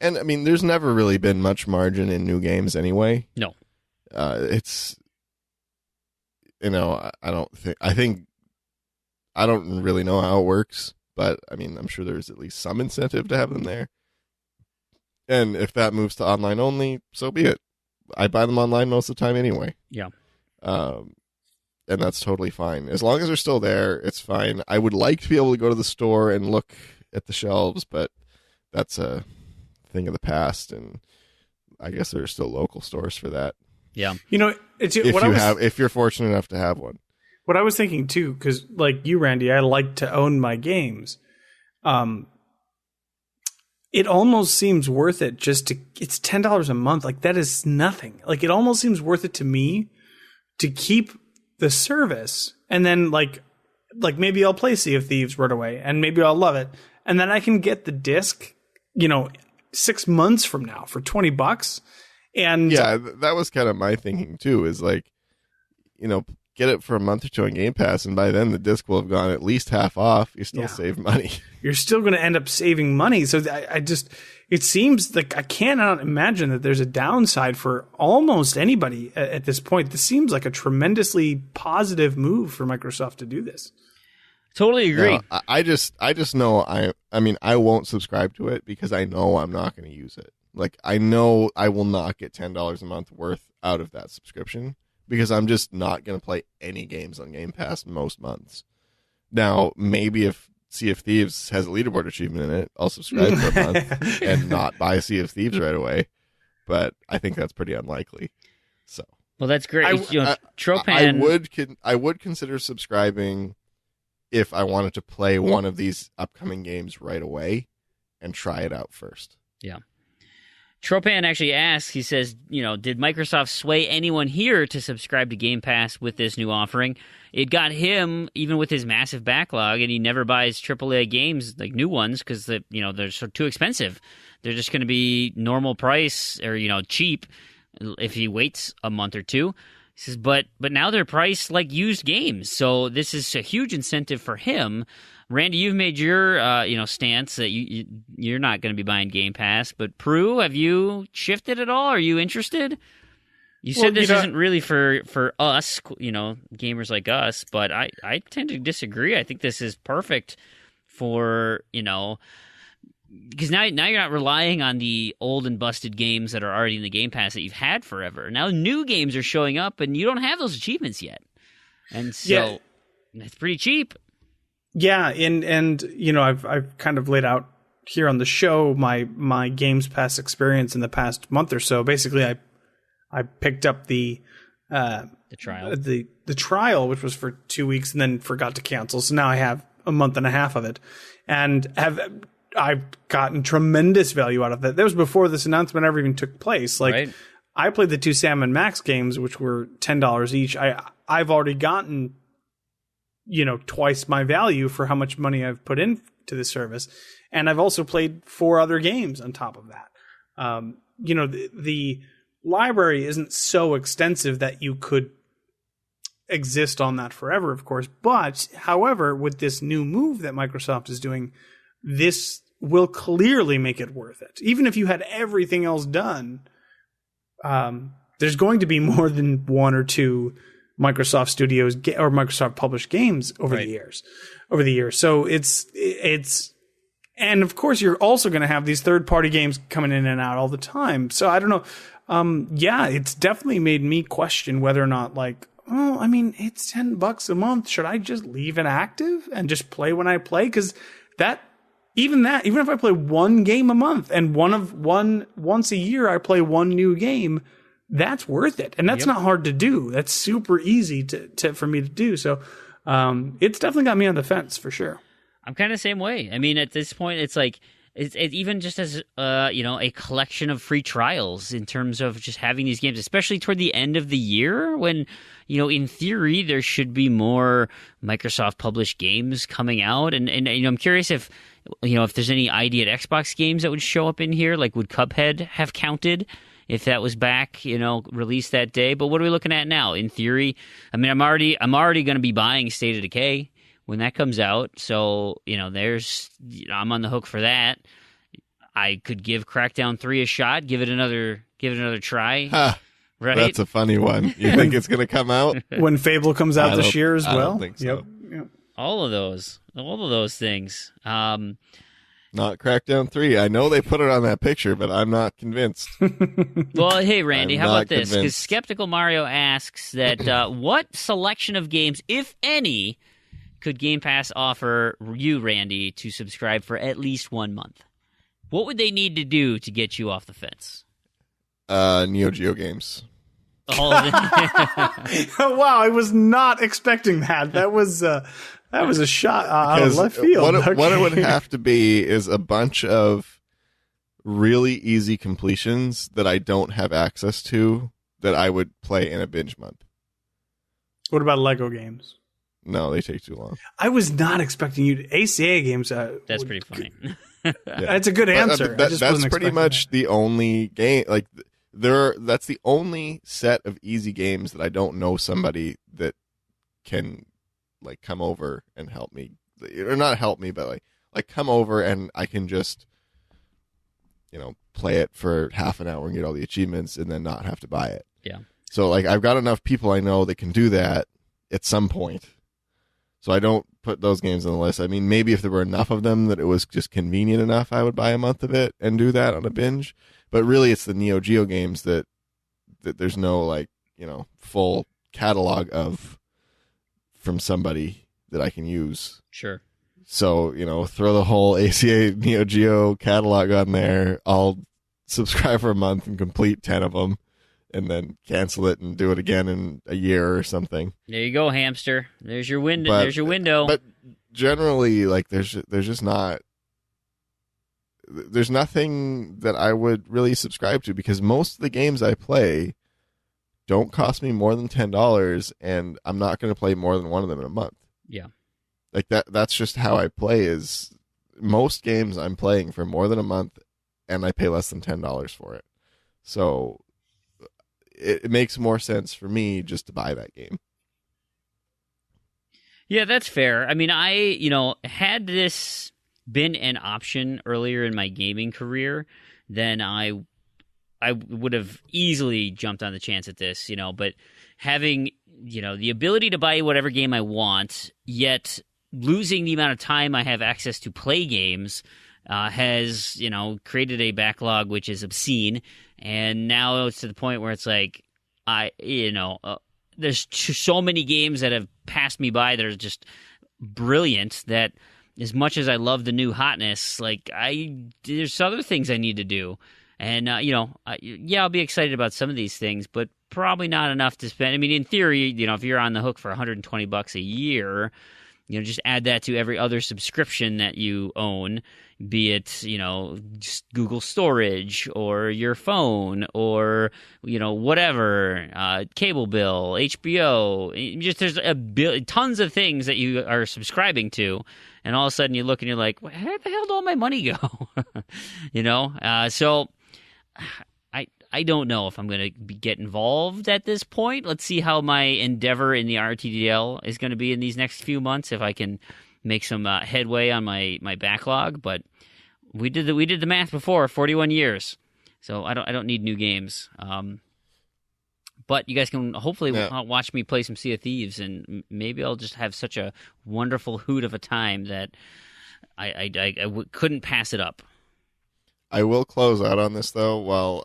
Speaker 3: And I mean, there's never really been much margin in new games anyway.
Speaker 2: No.
Speaker 3: It's, you know, I don't really know how it works, but I mean, I'm sure there's at least some incentive to have them there. And if that moves to online only, so be it. I buy them online most of the time anyway.
Speaker 2: Yeah.
Speaker 3: And that's totally fine. As long as they're still there, it's fine. I would like to be able to go to the store and look at the shelves, but that's a thing of the past, and I guess there are still local stores for that.
Speaker 2: Yeah.
Speaker 4: You know, it's
Speaker 3: If you're fortunate enough to have one.
Speaker 4: what I was thinking too, because like you, Randy, I like to own my games. It almost seems worth it it's $10 a month. Like that is nothing. Like it almost seems worth it to me to keep the service, and then like maybe I'll play Sea of Thieves right away, and maybe I'll love it, and then I can get the disc, 6 months from now for $20. And
Speaker 3: Yeah, that was kind of my thinking too, is like, get it for a month or two on Game Pass, and by then the disc will have gone at least half off. You still
Speaker 4: Yeah.
Speaker 3: save money.
Speaker 4: you're still going to end up saving money. So it seems like I cannot imagine that there's a downside for almost anybody at this point. This seems like a tremendously positive move for Microsoft to do this.
Speaker 2: Totally agree.
Speaker 3: No, I just know I won't subscribe to it because I know I'm not going to use it. Like, I know I will not get $10 a month worth out of that subscription because I'm just not going to play any games on Game Pass most months. Now, maybe if Sea of Thieves has a leaderboard achievement in it, I'll subscribe for a month and not buy Sea of Thieves right away. But I think that's pretty unlikely. So
Speaker 2: Well, that's great.
Speaker 3: Tropan. I would consider subscribing if I wanted to play one of these upcoming games right away and try it out first.
Speaker 2: Yeah. Tropan actually asks, he says, did Microsoft sway anyone here to subscribe to Game Pass with this new offering? It got him, even with his massive backlog, and he never buys AAA games, like new ones, because they're so too expensive. They're just going to be normal price or, cheap if he waits a month or two. He says, but now they're priced like used games, so this is a huge incentive for him. Randy, you've made your stance that you're not going to be buying Game Pass, but Proulx, have you shifted at all? Are you interested? You said this isn't really for us, gamers like us, but I tend to disagree. I think this is perfect for because now you're not relying on the old and busted games that are already in the Game Pass that you've had forever. Now new games are showing up, and you don't have those achievements yet, and so it's pretty cheap.
Speaker 4: Yeah, and you know, I've kind of laid out here on the show my Games Pass experience in the past month or so. Basically, I picked up the
Speaker 2: trial,
Speaker 4: the trial, which was for 2 weeks, and then forgot to cancel. So now I have a month and a half of it, and I've gotten tremendous value out of it. That was before this announcement ever even took place. Like,
Speaker 2: right.
Speaker 4: I played the 2 Sam and Max games, which were $10 each. I've already gotten, you know, twice my value for how much money I've put into the service. And I've also played 4 other games on top of that. You know, the library isn't so extensive that you could exist on that forever, of course. But, however, with this new move that Microsoft is doing, this will clearly make it worth it. Even if you had everything else done, there's going to be more than 1 or 2 Microsoft Studios or Microsoft published games over the years. So it's and of course you're also going to have these third-party games coming in and out all the time. So I don't know. It's definitely made me question whether or not, like, oh, I mean, it's $10 a month. Should I just leave it active and just play when I play? Because even if I play 1 game a month and once a year I play 1 new game, that's worth it. And that's not hard to do. That's super easy for me to do. So it's definitely got me on the fence for sure.
Speaker 2: I'm kind of the same way. I mean, at this point, it's like it's even just as you know, a collection of free trials in terms of just having these games, especially toward the end of the year when, you know, in theory there should be more Microsoft published games coming out, and you know, I'm curious if there's any ID at Xbox games that would show up in here. Like, would Cuphead have counted if that was back, you know, released that day? But what are we looking at now? In theory, I mean, I'm already going to be buying State of Decay when that comes out. So, you know, I'm on the hook for that. I could give Crackdown 3 a shot, give it another try. Right? That's
Speaker 3: a funny one. You think it's going to come out
Speaker 4: when Fable comes out this year as well?
Speaker 3: I don't think so.
Speaker 4: Yep.
Speaker 2: All of those things.
Speaker 3: Not Crackdown 3. I know they put it on that picture, but I'm not convinced.
Speaker 2: Well, hey, Randy, how about this? Because
Speaker 3: Convinced.
Speaker 2: Skeptical Mario asks that what selection of games, if any, could Game Pass offer you, Randy, to subscribe for at least 1 month? What would they need to do to get you off the fence?
Speaker 3: Neo Geo games.
Speaker 2: All of it.
Speaker 4: Wow, I was not expecting that. That was a shot out of left field.
Speaker 3: What it would have to be is a bunch of really easy completions that I don't have access to that I would play in a binge month.
Speaker 4: What about Lego games?
Speaker 3: No, they take too long.
Speaker 4: I was not expecting you to ACA games.
Speaker 2: That's pretty funny.
Speaker 4: That's a good answer.
Speaker 3: That's pretty much the only game. Like that's the only set of easy games that I don't know somebody that can like come over and help me, or not help me, but like come over and I can just, you know, play it for half an hour and get all the achievements and then not have to buy it.
Speaker 2: Yeah.
Speaker 3: So like I've got enough people I know that can do that at some point. So I don't put those games on the list. I mean, maybe if there were enough of them that it was just convenient enough, I would buy a month of it and do that on a binge. But really, it's the Neo Geo games that there's no, like, you know, full catalog of from somebody that I can use.
Speaker 2: Sure.
Speaker 3: So, you know, throw the whole ACA Neo Geo catalog on there. I'll subscribe for a month and complete 10 of them. And then cancel it and do it again in a year or something.
Speaker 2: There you go, hamster. There's your window. There's your window.
Speaker 3: But generally, like, there's just not. There's nothing that I would really subscribe to because most of the games I play don't cost me more than $10, and I'm not going to play more than one of them in a month.
Speaker 2: Yeah,
Speaker 3: like that's just how I play. Is most games I'm playing for more than a month, and I pay less than $10 for it. So it makes more sense for me just to buy that game.
Speaker 2: Yeah, that's fair. I mean, had this been an option earlier in my gaming career, then I would have easily jumped on the chance at this, but having, the ability to buy whatever game I want, yet losing the amount of time I have access to play games, has, created a backlog which is obscene, and now it's to the point where it's like, there's so many games that have passed me by that are just brilliant that as much as I love the new hotness, like there's other things I need to do. And, I'll be excited about some of these things, but probably not enough to spend. I mean, in theory, if you're on the hook for $120 a year, just add that to every other subscription that you own, be it, just Google storage or your phone or, whatever, cable bill, HBO, just there's tons of things that you are subscribing to. And all of a sudden you look and you're like, where the hell did all my money go? So I don't know if I'm going to get involved at this point. Let's see how my endeavor in the RTDL is going to be in these next few months, if I can make some headway on my backlog. But we did the math before, 41 years. So I don't need new games. But you guys can hopefully watch me play some Sea of Thieves, and maybe I'll just have such a wonderful hoot of a time that I couldn't pass it up.
Speaker 3: I will close out on this, though.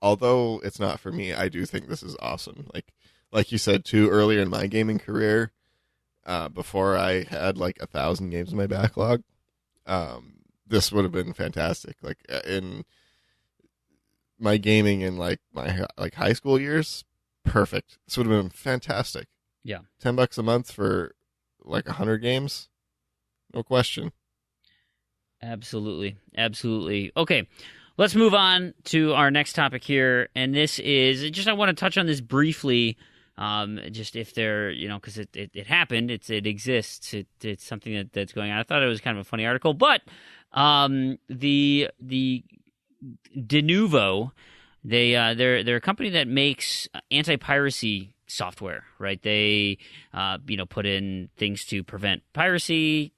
Speaker 3: Although it's not for me, I do think this is awesome. Like you said, too, earlier in my gaming career, before I had 1,000 games in my backlog, this would have been fantastic. Like in my gaming in my high school years, perfect. This would have been fantastic.
Speaker 2: Yeah,
Speaker 3: $10 a month for 100 games, no question.
Speaker 2: Absolutely. Okay, let's move on to our next topic here, and this is just, I want to touch on this briefly, just if there, because it happened, it exists, it's something that's going on. I thought it was kind of a funny article, but the Denuvo, they're a company that makes anti-piracy software, right? They put in things to prevent piracy,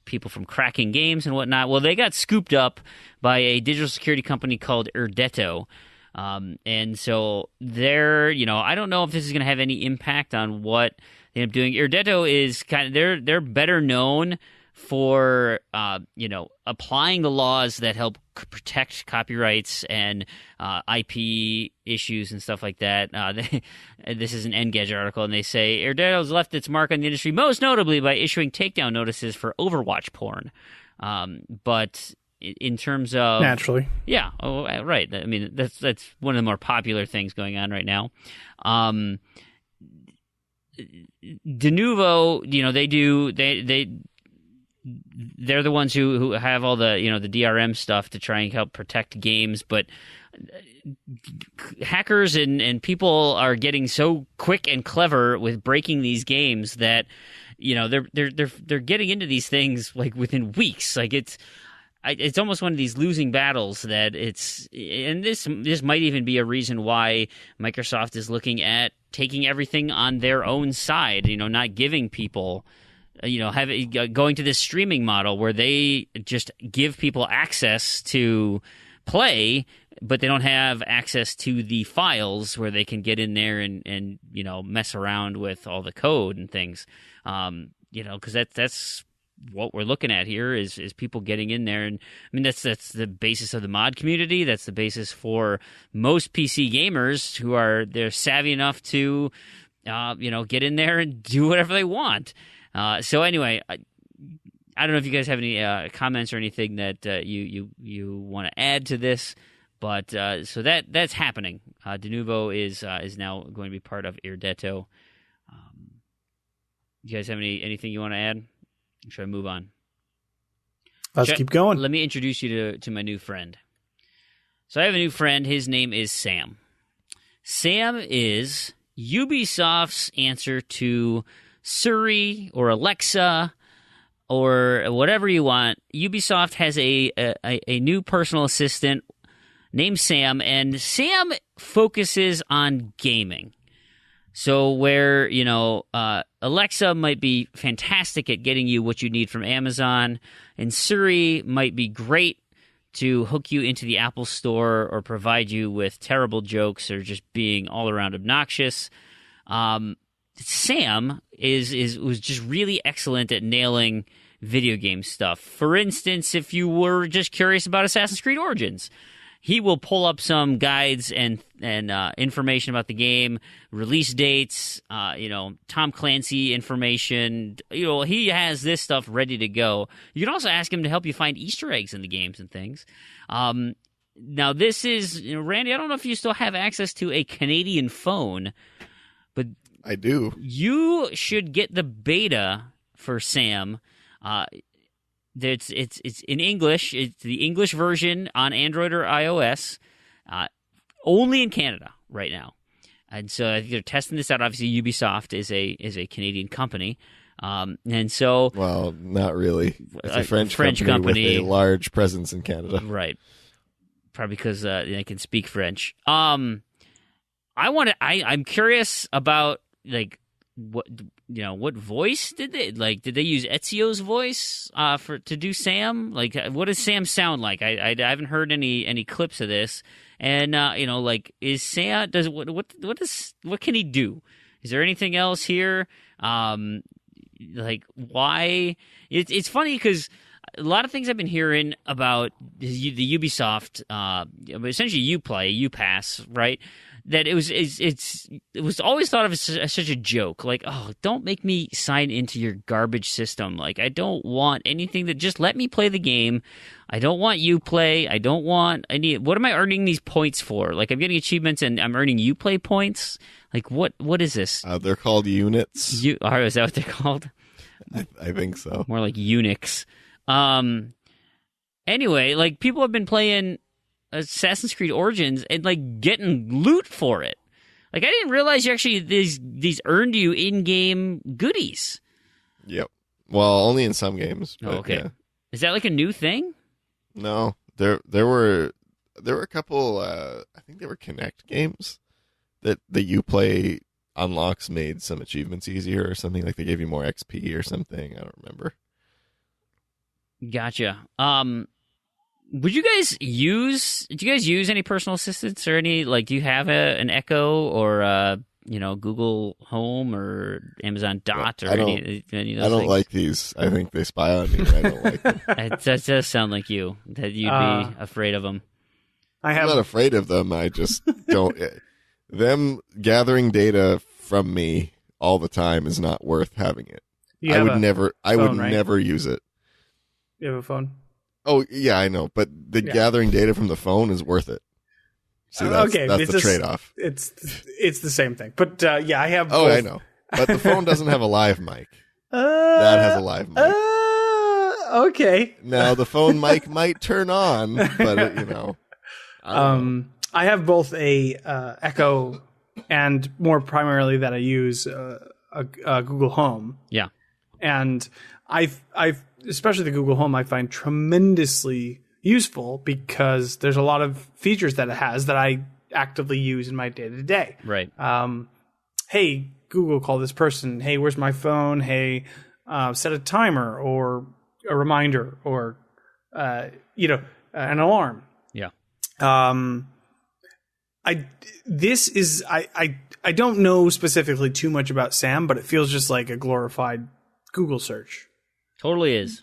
Speaker 2: people from cracking games and whatnot. Well, they got scooped up by a digital security company called Erdetto. And so I don't know if this is going to have any impact on what they end up doing. Erdetto is they're better known for, applying the laws that help protect copyrights and IP issues and stuff like that. This is an Engadget article, and they say Erdetto's left its mark on the industry most notably by issuing takedown notices for Overwatch porn. But in terms of
Speaker 4: naturally, yeah,
Speaker 2: right. I mean, that's one of the more popular things going on right now. Denuvo, they're the ones who have all the the DRM stuff to try and help protect games, but hackers and people are getting so quick and clever with breaking these games that they're getting into these things within weeks. It's almost one of these losing battles that and this might even be a reason why Microsoft is looking at taking everything on their own side, not giving people going to this streaming model where they just give people access to play, but they don't have access to the files where they can get in there and mess around with all the code and things. Because that's what we're looking at here is people getting in there, and I mean that's the basis of the mod community. That's the basis for most PC gamers they're savvy enough to get in there and do whatever they want. So anyway, I don't know if you guys have any comments or anything that you want to add to this, but so that's happening. Denuvo is now going to be part of Erdetto. You guys have anything you want to add? Should I move on?
Speaker 4: Let's keep going.
Speaker 2: Let me introduce you to my new friend. So I have a new friend. His name is Sam. Sam is Ubisoft's answer to Siri or Alexa or whatever you want. Ubisoft has a new personal assistant named Sam, and Sam focuses on gaming. So where, Alexa might be fantastic at getting you what you need from Amazon, and Siri might be great to hook you into the Apple Store or provide you with terrible jokes or just being all around obnoxious. Sam was just really excellent at nailing video game stuff. For instance, if you were just curious about Assassin's Creed Origins, he will pull up some guides and information about the game, release dates, Tom Clancy information. He has this stuff ready to go. You can also ask him to help you find Easter eggs in the games and things. Now, this is, Randy, I don't know if you still have access to a Canadian phone, but
Speaker 3: I do.
Speaker 2: You should get the beta for Sam. It's in English. It's the English version on Android or iOS, only in Canada right now. And so I think they're testing this out. Obviously, Ubisoft is a Canadian company, and so
Speaker 3: not really. It's a French company with a large presence in Canada,
Speaker 2: right? Probably because they can speak French. I'm curious about what voice did they did they use Ezio's voice to do Sam? What does Sam sound like? I haven't heard any clips of this. And is Sam what can he do? Is there anything else here? Why? It's funny because a lot of things I've been hearing about the Ubisoft, essentially Upass, right? That it was always thought of as such a joke. Don't make me sign into your garbage system. I don't want anything just let me play the game. I don't want Uplay. I don't want any. What am I earning these points for? I'm getting achievements and I'm earning Uplay points. What is this?
Speaker 3: They're called units.
Speaker 2: Is that what they're called?
Speaker 3: I think so.
Speaker 2: More like Unix. Anyway, people have been playing Assassin's Creed Origins and getting loot for it. I didn't realize you actually these earned you in-game goodies.
Speaker 3: Yep. Well, only in some games. But
Speaker 2: okay.
Speaker 3: Yeah.
Speaker 2: Is that a new thing?
Speaker 3: No, there were a couple. I think they were Kinect games that the Uplay unlocks made some achievements easier or something. They gave you more XP or something. I don't remember.
Speaker 2: Gotcha. Did you guys use any personal assistants or any, do you have an Echo or, Google Home or Amazon Dot or any of those things?
Speaker 3: I don't like these. I think they spy on me and I don't like them.
Speaker 2: That does sound like you, that you'd be afraid of them.
Speaker 3: I'm not afraid of them. I just don't. Them gathering data from me all the time is not worth having it. I would never use it.
Speaker 4: You have a phone?
Speaker 3: Oh, yeah, I know. But gathering data from the phone is worth it. See, that's the trade-off.
Speaker 4: It's the same thing. But, I have both.
Speaker 3: Oh, I know. But the phone doesn't have a live mic. That has a live mic.
Speaker 4: Okay.
Speaker 3: Now, the phone mic might turn on, but,
Speaker 4: I have both a Echo and more primarily that I use a Google Home.
Speaker 2: Yeah.
Speaker 4: And I've especially the Google Home, I find tremendously useful because there's a lot of features that it has that I actively use in my day-to-day.
Speaker 2: Right.
Speaker 4: Hey, Google, call this person. Hey, where's my phone? Hey, set a timer or a reminder or, an alarm.
Speaker 2: Yeah.
Speaker 4: I don't know specifically too much about Sam, but it feels just like a glorified Google search.
Speaker 2: Totally is.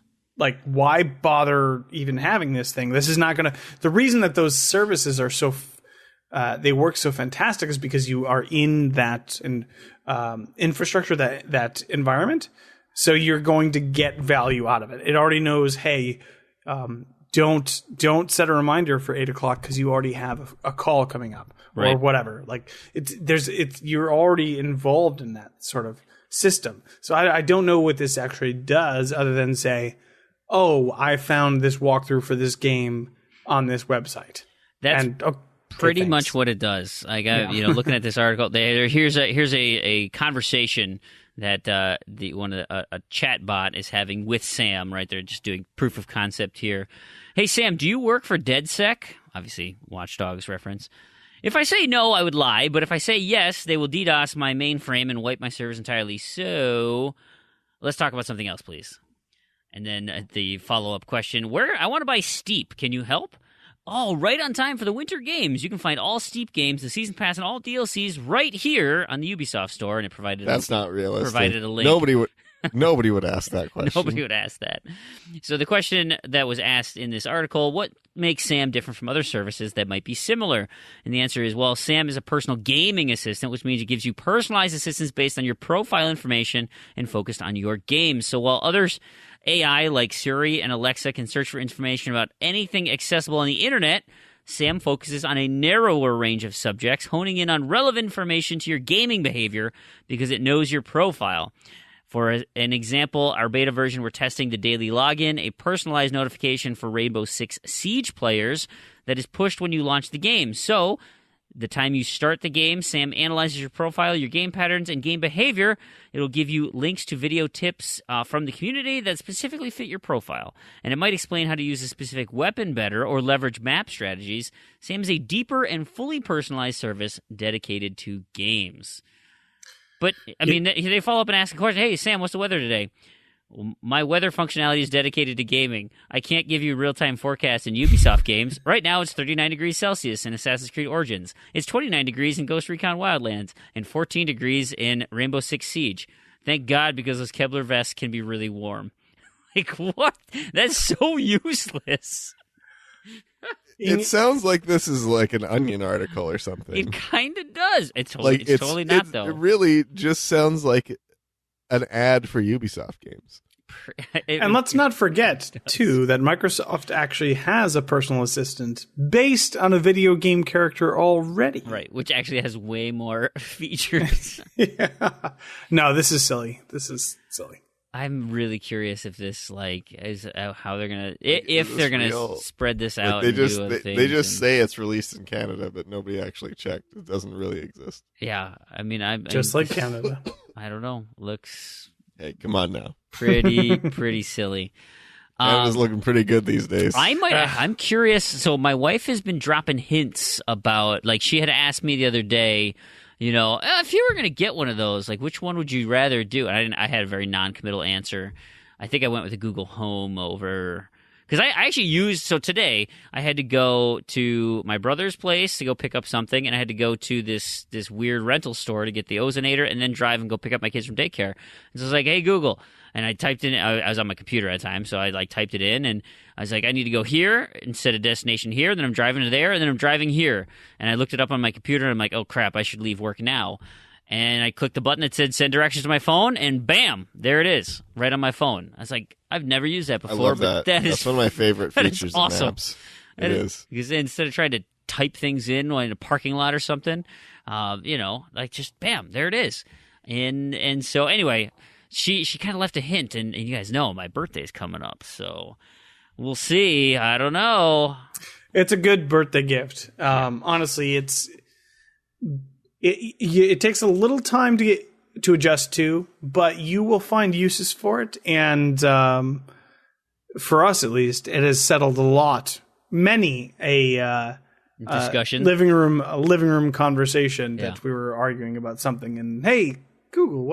Speaker 4: Why bother even having this thing? This is not going to... The reason that those services are so... they work so fantastic is because you are in that infrastructure, that environment. So you're going to get value out of it. It already knows, hey, don't set a reminder for 8 o'clock because you already have a call coming up or whatever. You're already involved in that sort of system. So I don't know what this actually does other than say, oh, I found this walkthrough for this game on this website.
Speaker 2: That's pretty much what it does. Looking at this article, here's a conversation that a chat bot is having with Sam. Right, they're just doing proof of concept here. Hey Sam, do you work for DedSec? Obviously, Watch Dogs reference. If I say no, I would lie, but if I say yes, they will DDoS my mainframe and wipe my servers entirely. So, let's talk about something else, please. And then the follow-up question, I want to buy Steep. Can you help? Oh, right on time for the winter games. You can find all Steep games, the season pass, and all DLCs right here on the Ubisoft store, and it provided
Speaker 3: That's not realistic.
Speaker 2: Provided a link.
Speaker 3: Nobody would ask that question.
Speaker 2: Nobody would ask that. So the question that was asked in this article, what makes Sam different from other services that might be similar? And the answer is, well, Sam is a personal gaming assistant, which means it gives you personalized assistance based on your profile information and focused on your games. So while others, AI like Siri and Alexa, can search for information about anything accessible on the internet, Sam focuses on a narrower range of subjects, honing in on relevant information to your gaming behavior because it knows your profile. For an example, our beta version, we're testing the daily login, a personalized notification for Rainbow Six Siege players that is pushed when you launch the game. So, the time you start the game, Sam analyzes your profile, your game patterns, and game behavior. It'll give you links to video tips from the community that specifically fit your profile. And it might explain how to use a specific weapon better or leverage map strategies. Sam is a deeper and fully personalized service dedicated to games. But, I mean, they follow up and ask a question, hey, Sam, what's the weather today? Well, my weather functionality is dedicated to gaming. I can't give you real-time forecasts in Ubisoft games. Right now, it's 39 degrees Celsius in Assassin's Creed Origins. It's 29 degrees in Ghost Recon Wildlands and 14 degrees in Rainbow Six Siege. Thank God, because those Kevlar vests can be really warm. Like, what? That's so useless.
Speaker 3: It sounds like this is like an Onion article or something.
Speaker 2: It kind of does. It's totally not, though.
Speaker 3: It really just sounds like an ad for Ubisoft games.
Speaker 4: And let's not forget, too, that Microsoft actually has a personal assistant based on a video game character already.
Speaker 2: Right, which actually has way more features.
Speaker 4: Yeah. No, this is silly. This is silly.
Speaker 2: I'm really curious if this is how they're gonna if they're gonna spread this out.
Speaker 3: They just say it's released in Canada, but nobody actually checked. It doesn't really exist.
Speaker 2: Yeah, I mean, I'm
Speaker 4: like Canada.
Speaker 2: I don't know. Looks.
Speaker 3: Hey, come on now.
Speaker 2: Pretty silly.
Speaker 3: Canada's looking pretty good these days.
Speaker 2: I'm curious. So my wife has been dropping hints about, like, she had asked me the other day, you know, if you were going to get one of those, like, which one would you rather do? And I had a very non-committal answer. I think I went with the Google Home over, because I actually used, so today I had to go to my brother's place to go pick up something, and I had to go to this weird rental store to get the Ozonator and then drive and go pick up my kids from daycare. And so I was like, hey, Google. And I typed in, I was on my computer at the time, so I typed it in, and I was like, I need to go here instead of destination here, then I'm driving to there, and then I'm driving here. And I looked it up on my computer, and I'm like, oh crap, I should leave work now. And I clicked the button that said send directions to my phone, and bam, there it is, right on my phone. I was like, I've never used that before.
Speaker 3: I love
Speaker 2: but
Speaker 3: that. That's one of my favorite features
Speaker 2: awesome.
Speaker 3: in maps. It is.
Speaker 2: Because instead of trying to type things in a parking lot or something, like just bam, there it is. And so anyway, she kind of left a hint, and you guys know my birthday's coming up, so we'll see. I don't know.
Speaker 4: It's a good birthday gift. Honestly, it takes a little time to adjust to, but you will find uses for it. And for us, at least, it has settled many a
Speaker 2: discussion,
Speaker 4: living room conversation that we were arguing about something. And hey, Google,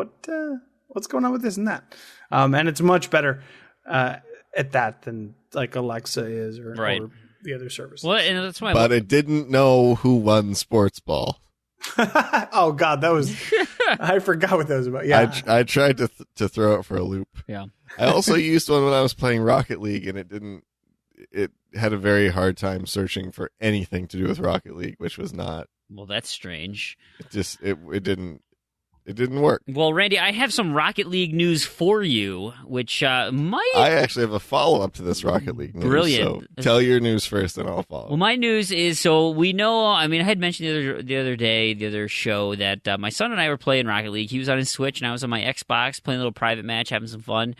Speaker 4: what's going on with this and that? And it's much better at that than like Alexa is or the other services.
Speaker 2: Well, and that's why.
Speaker 3: But it didn't know who won sports ball.
Speaker 4: Oh God, that was I forgot what that was about. Yeah,
Speaker 3: I tried to throw it for a loop.
Speaker 2: Yeah,
Speaker 3: I also used one when I was playing Rocket League, and it had a very hard time searching for anything to do with Rocket League, which was not.
Speaker 2: Well, that's strange.
Speaker 3: It didn't work.
Speaker 2: Well, Randy, I have some Rocket League news for you, which might.
Speaker 3: I actually have a follow-up to this Rocket League news.
Speaker 2: Brilliant.
Speaker 3: So tell your news first, and I'll follow.
Speaker 2: Well, my news is, so we know, I mean, I had mentioned the other show, that my son and I were playing Rocket League. He was on his Switch, and I was on my Xbox, playing a little private match, having some fun.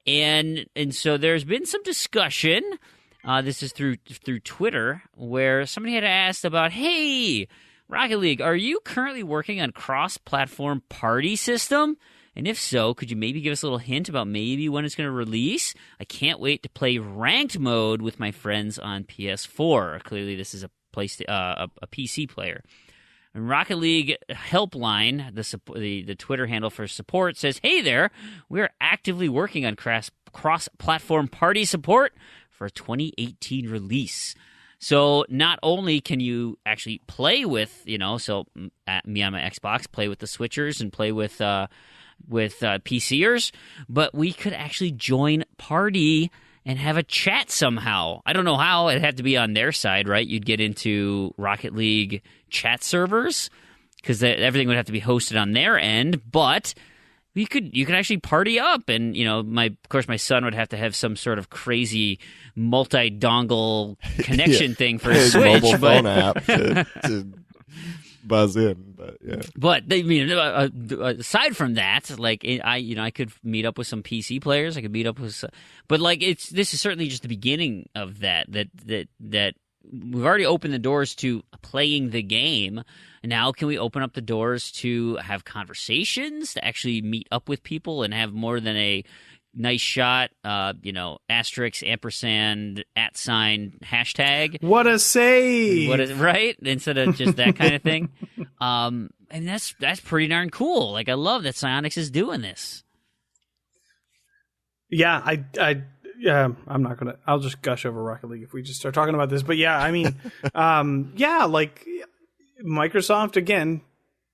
Speaker 2: And so there's been some discussion, this is through Twitter, where somebody had asked about, hey, Rocket League, are you currently working on cross-platform party system? And if so, could you maybe give us a little hint about maybe when it's going to release? I can't wait to play ranked mode with my friends on PS4. Clearly, this is a PC player. And Rocket League Helpline, the Twitter handle for support, says, hey there, we're actively working on cross-platform party support for a 2018 release. So not only can you actually play with, me on my Xbox, play with the switchers and play with, PCers, but we could actually join party and have a chat somehow. I don't know how. It'd have to be on their side, right? You'd get into Rocket League chat servers because everything would have to be hosted on their end, but you could actually party up, and of course my son would have to have some sort of crazy multi-dongle connection thing for his Switch,
Speaker 3: mobile phone app to buzz in. But yeah,
Speaker 2: but aside from that, like I could meet up with some PC players. I could meet up with, but like this is certainly just the beginning of that we've already opened the doors to playing the game. Now can we open up the doors to have conversations, to actually meet up with people and have more than a nice shot, asterisk, ampersand, @ hashtag.
Speaker 4: What a save!
Speaker 2: Right? Instead of just that kind of thing. And that's pretty darn cool. Like, I love that Psyonix is doing this.
Speaker 4: Yeah, I'm not gonna. I'll just gush over Rocket League if we just start talking about this. But yeah, I mean, like Microsoft again.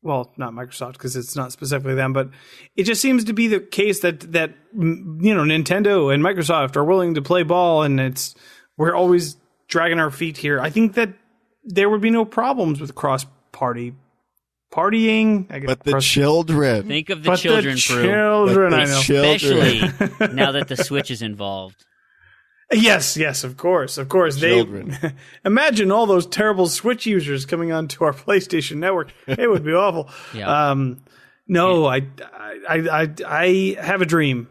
Speaker 4: Well, not Microsoft because it's not specifically them, but it just seems to be the case that Nintendo and Microsoft are willing to play ball, and we're always dragging our feet here. I think that there would be no problems with cross-party partying.
Speaker 3: But the children.
Speaker 2: Think of the children,
Speaker 4: children, I know.
Speaker 2: Especially now that the Switch is involved.
Speaker 4: Yes, of course.
Speaker 3: Children.
Speaker 4: Imagine all those terrible Switch users coming onto our PlayStation Network. It would be awful.
Speaker 2: Yeah.
Speaker 4: No, I have a dream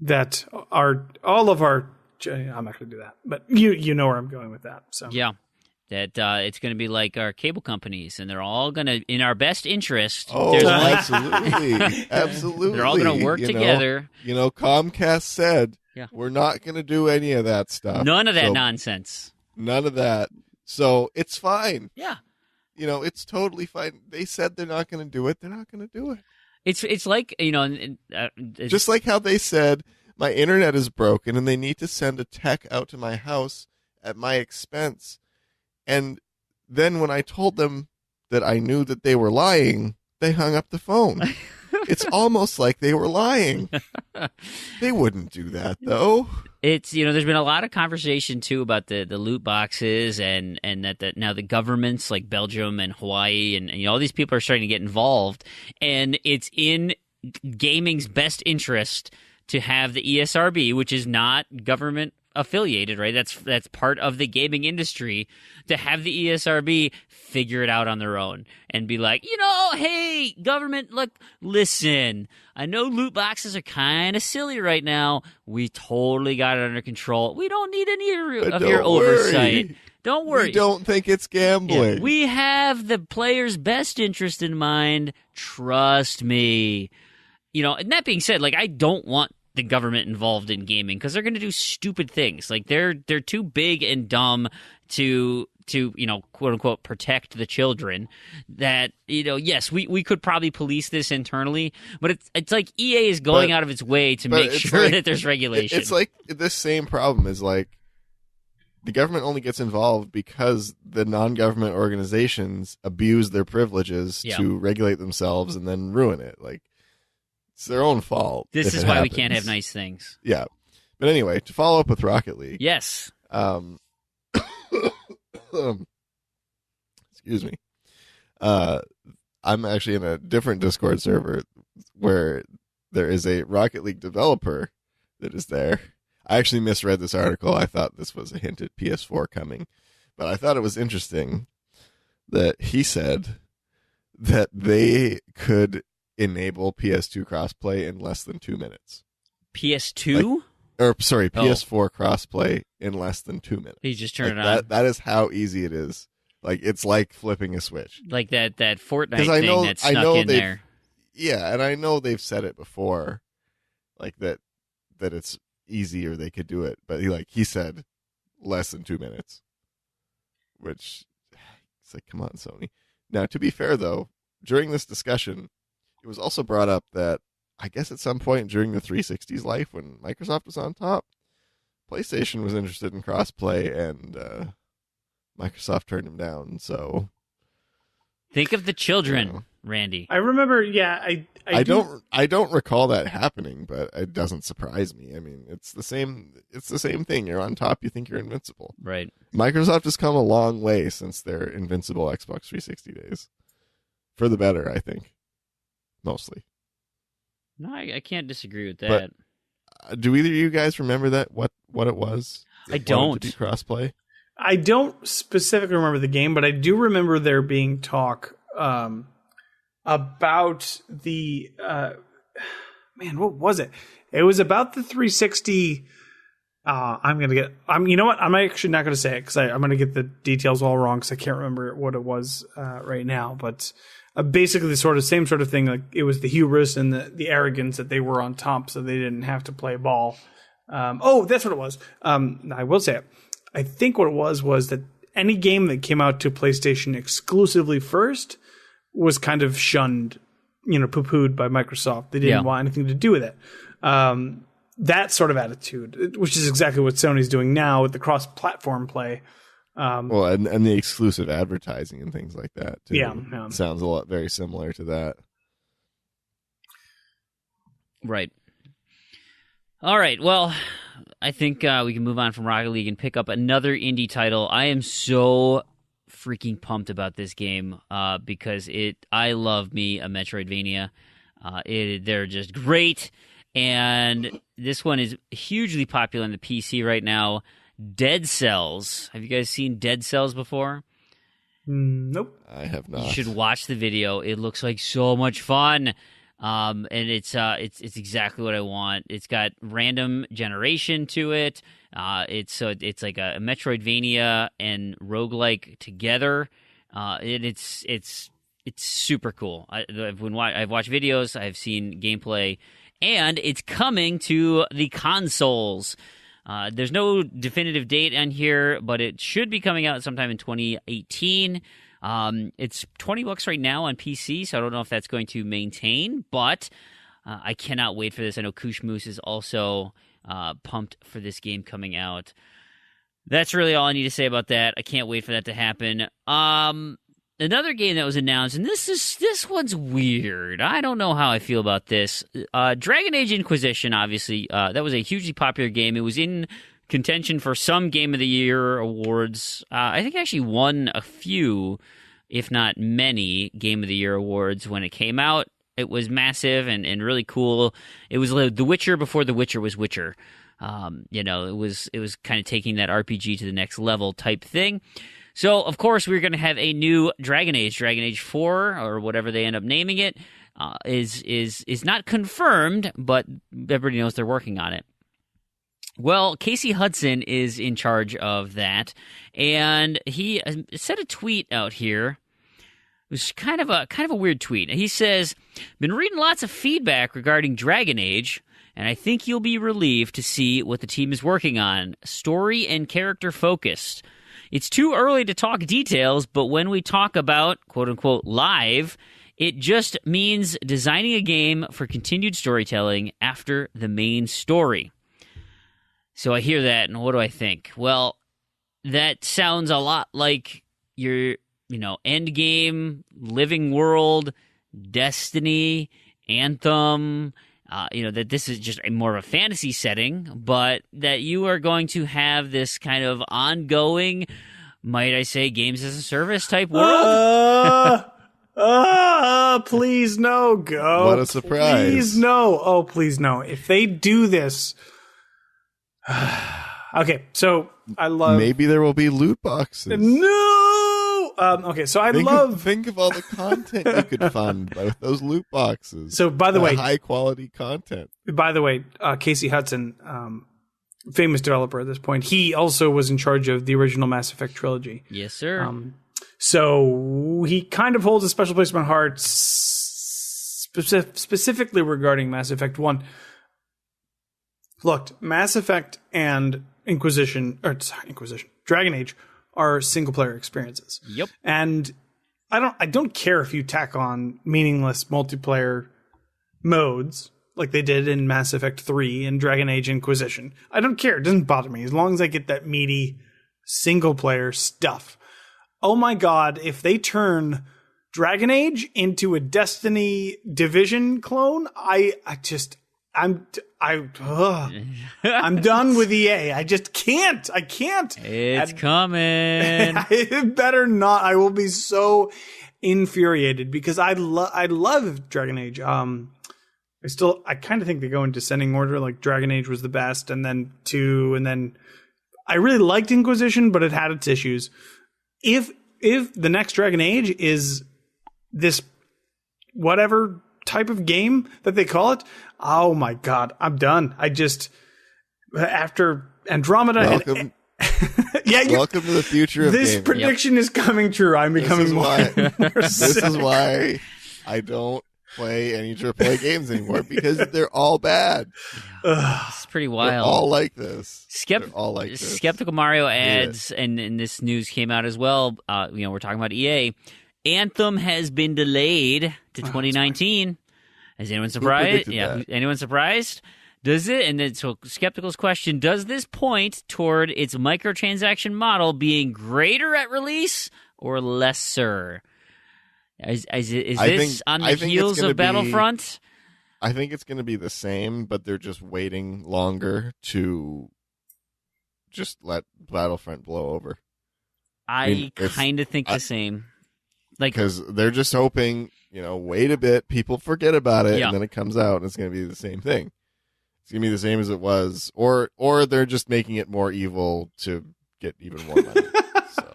Speaker 4: that all of our. I'm not going to do that, but you know where I'm going with that. So
Speaker 2: yeah. That it's going to be like our cable companies, and they're all going to, in our best interest.
Speaker 3: Oh, absolutely.
Speaker 2: They're all going to work together.
Speaker 3: Comcast said, we're not going to do any of that stuff.
Speaker 2: None of that nonsense.
Speaker 3: None of that. So it's fine.
Speaker 2: Yeah.
Speaker 3: It's totally fine. They said they're not going to do it. They're not going to do it.
Speaker 2: It's like,
Speaker 3: just like how they said, my internet is broken and they need to send a tech out to my house at my expense. And then when I told them that I knew that they were lying, they hung up the phone. It's almost like they were lying. They wouldn't do that, though.
Speaker 2: It's, there's been a lot of conversation, too, about the loot boxes and that now the governments like Belgium and Hawaii and all these people are starting to get involved. And it's in gaming's best interest to have the ESRB, which is not government affiliated, right? That's part of the gaming industry, to have the ESRB figure it out on their own and be like, hey, government, look, listen, I know loot boxes are kind of silly right now. We totally got it under control. We don't need any of your oversight. Don't worry.
Speaker 3: We don't think it's gambling.
Speaker 2: Yeah, we have the player's best interest in mind. Trust me. And that being said, like, I don't want the government involved in gaming because they're going to do stupid things. Like they're too big and dumb to quote unquote protect the children. That yes, we could probably police this internally, but it's like EA is going out of its way to make sure that there's regulation.
Speaker 3: It's like this same problem is like the government only gets involved because the non-government organizations abuse their privileges to regulate themselves and then ruin it. Like, it's their own fault.
Speaker 2: This is why we can't have nice things.
Speaker 3: Yeah. But anyway, to follow up with Rocket League.
Speaker 2: Yes.
Speaker 3: Excuse me. I'm actually in a different Discord server where there is a Rocket League developer that is there. I actually misread this article. I thought this was a hint at PS4 coming. But I thought it was interesting that he said that they could enable PS2 crossplay in less than 2 minutes.
Speaker 2: PS2?
Speaker 3: PS4 crossplay in less than 2 minutes.
Speaker 2: You just turn it on.
Speaker 3: That is how easy it is. Like, it's like flipping a switch.
Speaker 2: Like that Fortnite thing that snuck in there.
Speaker 3: Yeah, and I know they've said it before, like that it's easy or they could do it, but he said less than 2 minutes, which it's like, come on, Sony. Now, to be fair though, during this discussion, it was also brought up that I guess at some point during the 360's life, when Microsoft was on top, PlayStation was interested in crossplay, and Microsoft turned him down. So
Speaker 2: Think of the children, Randy.
Speaker 4: I remember, I
Speaker 3: don't recall that happening, but it doesn't surprise me. I mean, it's the same thing. You're on top, you think you're invincible.
Speaker 2: Right.
Speaker 3: Microsoft has come a long way since their invincible Xbox 360 days. For the better, I think. Mostly.
Speaker 2: No, I can't disagree with that.
Speaker 3: But, do either of you guys remember that what it was?
Speaker 2: I don't.
Speaker 3: To be crossplay?
Speaker 4: I don't specifically remember the game, but I do remember there being talk about the what was it? It was about the 360. You know what? I'm actually not going to say it because I'm going to get the details all wrong because I can't remember what it was right now. But basically, the same sort of thing. Like it was the hubris and the arrogance that they were on top, so they didn't have to play ball. That's what it was. I will say it. I think what it was that any game that came out to PlayStation exclusively first was kind of shunned, poo-pooed by Microsoft. They didn't want anything to do with it. That sort of attitude, which is exactly what Sony's doing now with the cross-platform play.
Speaker 3: And the exclusive advertising and things like that, too.
Speaker 4: Yeah.
Speaker 3: Sounds very similar to that.
Speaker 2: Right. All right, well, I think we can move on from Rocket League and pick up another indie title. I am so freaking pumped about this game because I love me a Metroidvania. They're just great, and this one is hugely popular on the PC right now. Dead Cells. Have you guys seen Dead Cells before?
Speaker 4: Nope.
Speaker 3: I have not.
Speaker 2: You should watch the video. It looks like so much fun. And it's exactly what I want. It's got random generation to it. It's like a Metroidvania and roguelike together. It's super cool. I've watched videos, I've seen gameplay, and it's coming to the consoles. There's no definitive date on here, but it should be coming out sometime in 2018. It's $20 right now on PC, so I don't know if that's going to maintain, but I cannot wait for this. I know Kush Moose is also pumped for this game coming out. That's really all I need to say about that. I can't wait for that to happen. Another game that was announced, and this one's weird. I don't know how I feel about this. Dragon Age Inquisition, obviously, that was a hugely popular game. It was in contention for some Game of the Year awards. I think it actually won a few, if not many, Game of the Year awards when it came out. It was massive and really cool. It was The Witcher before The Witcher was Witcher. It was kind of taking that RPG to the next level type thing. So, of course, we're going to have a new Dragon Age 4, or whatever they end up naming it, is not confirmed, but everybody knows they're working on it. Well, Casey Hudson is in charge of that, and he sent a tweet out here. It was kind of a weird tweet. He says, "Been reading lots of feedback regarding Dragon Age, and I think you'll be relieved to see what the team is working on. Story and character focused. It's too early to talk details, but when we talk about, quote-unquote, live, it just means designing a game for continued storytelling after the main story." So I hear that, and what do I think? Well, that sounds a lot like your, Endgame, Living World, Destiny, Anthem, that this is just more of a fantasy setting, but that you are going to have this kind of ongoing, might I say, games as a service type world.
Speaker 4: Please no, go.
Speaker 3: What a surprise.
Speaker 4: Please no. Oh, please no. If they do this... Okay, so I love...
Speaker 3: Maybe there will be loot boxes.
Speaker 4: No! Okay, so
Speaker 3: Think of all the content you could fund with those loot boxes.
Speaker 4: So, by the way...
Speaker 3: high-quality content.
Speaker 4: By the way, Casey Hudson, famous developer at this point, he also was in charge of the original Mass Effect trilogy.
Speaker 2: Yes, sir.
Speaker 4: So he kind of holds a special place in my heart, specifically regarding Mass Effect 1. Look, Mass Effect and Dragon Age are single-player experiences.
Speaker 2: Yep.
Speaker 4: And I don't care if you tack on meaningless multiplayer modes like they did in Mass Effect 3 and Dragon Age Inquisition. I don't care. It doesn't bother me as long as I get that meaty single-player stuff. Oh my God, if they turn Dragon Age into a Destiny Division clone, I'm done with EA. I just can't. I can't.
Speaker 2: It's coming.
Speaker 4: It better not. I will be so infuriated because I love Dragon Age. I kind of think they go in descending order. Like Dragon Age was the best, and then 2, and then I really liked Inquisition, but it had its issues. If the next Dragon Age is this whatever type of game that they call it, oh my god, I'm done. I just after Andromeda
Speaker 3: Welcome. Welcome to the future of
Speaker 4: this
Speaker 3: gaming.
Speaker 4: prediction is coming true. I'm becoming more
Speaker 3: This
Speaker 4: sick.
Speaker 3: is why I don't play any AAA games anymore, because they're all bad.
Speaker 2: It's pretty
Speaker 3: They're
Speaker 2: wild.
Speaker 3: all like this. They're all like this.
Speaker 2: Skeptical Mario adds, and this news came out as well. We're talking about EA. Anthem has been delayed to 2019. Is anyone surprised? Yeah, anyone surprised? Does it? And then, so Skeptical's question: does this point toward its microtransaction model being greater at release or lesser? Is this on the heels of Battlefront?
Speaker 3: I think it's going to be the same, but they're just waiting longer to just let Battlefront blow over.
Speaker 2: I kind of think the same.
Speaker 3: Because they're just hoping, wait a bit, people forget about it,
Speaker 2: Yeah.
Speaker 3: and then it comes out, and it's going to be the same thing. It's going to be the same as it was, or they're just making it more evil to get even more money. So.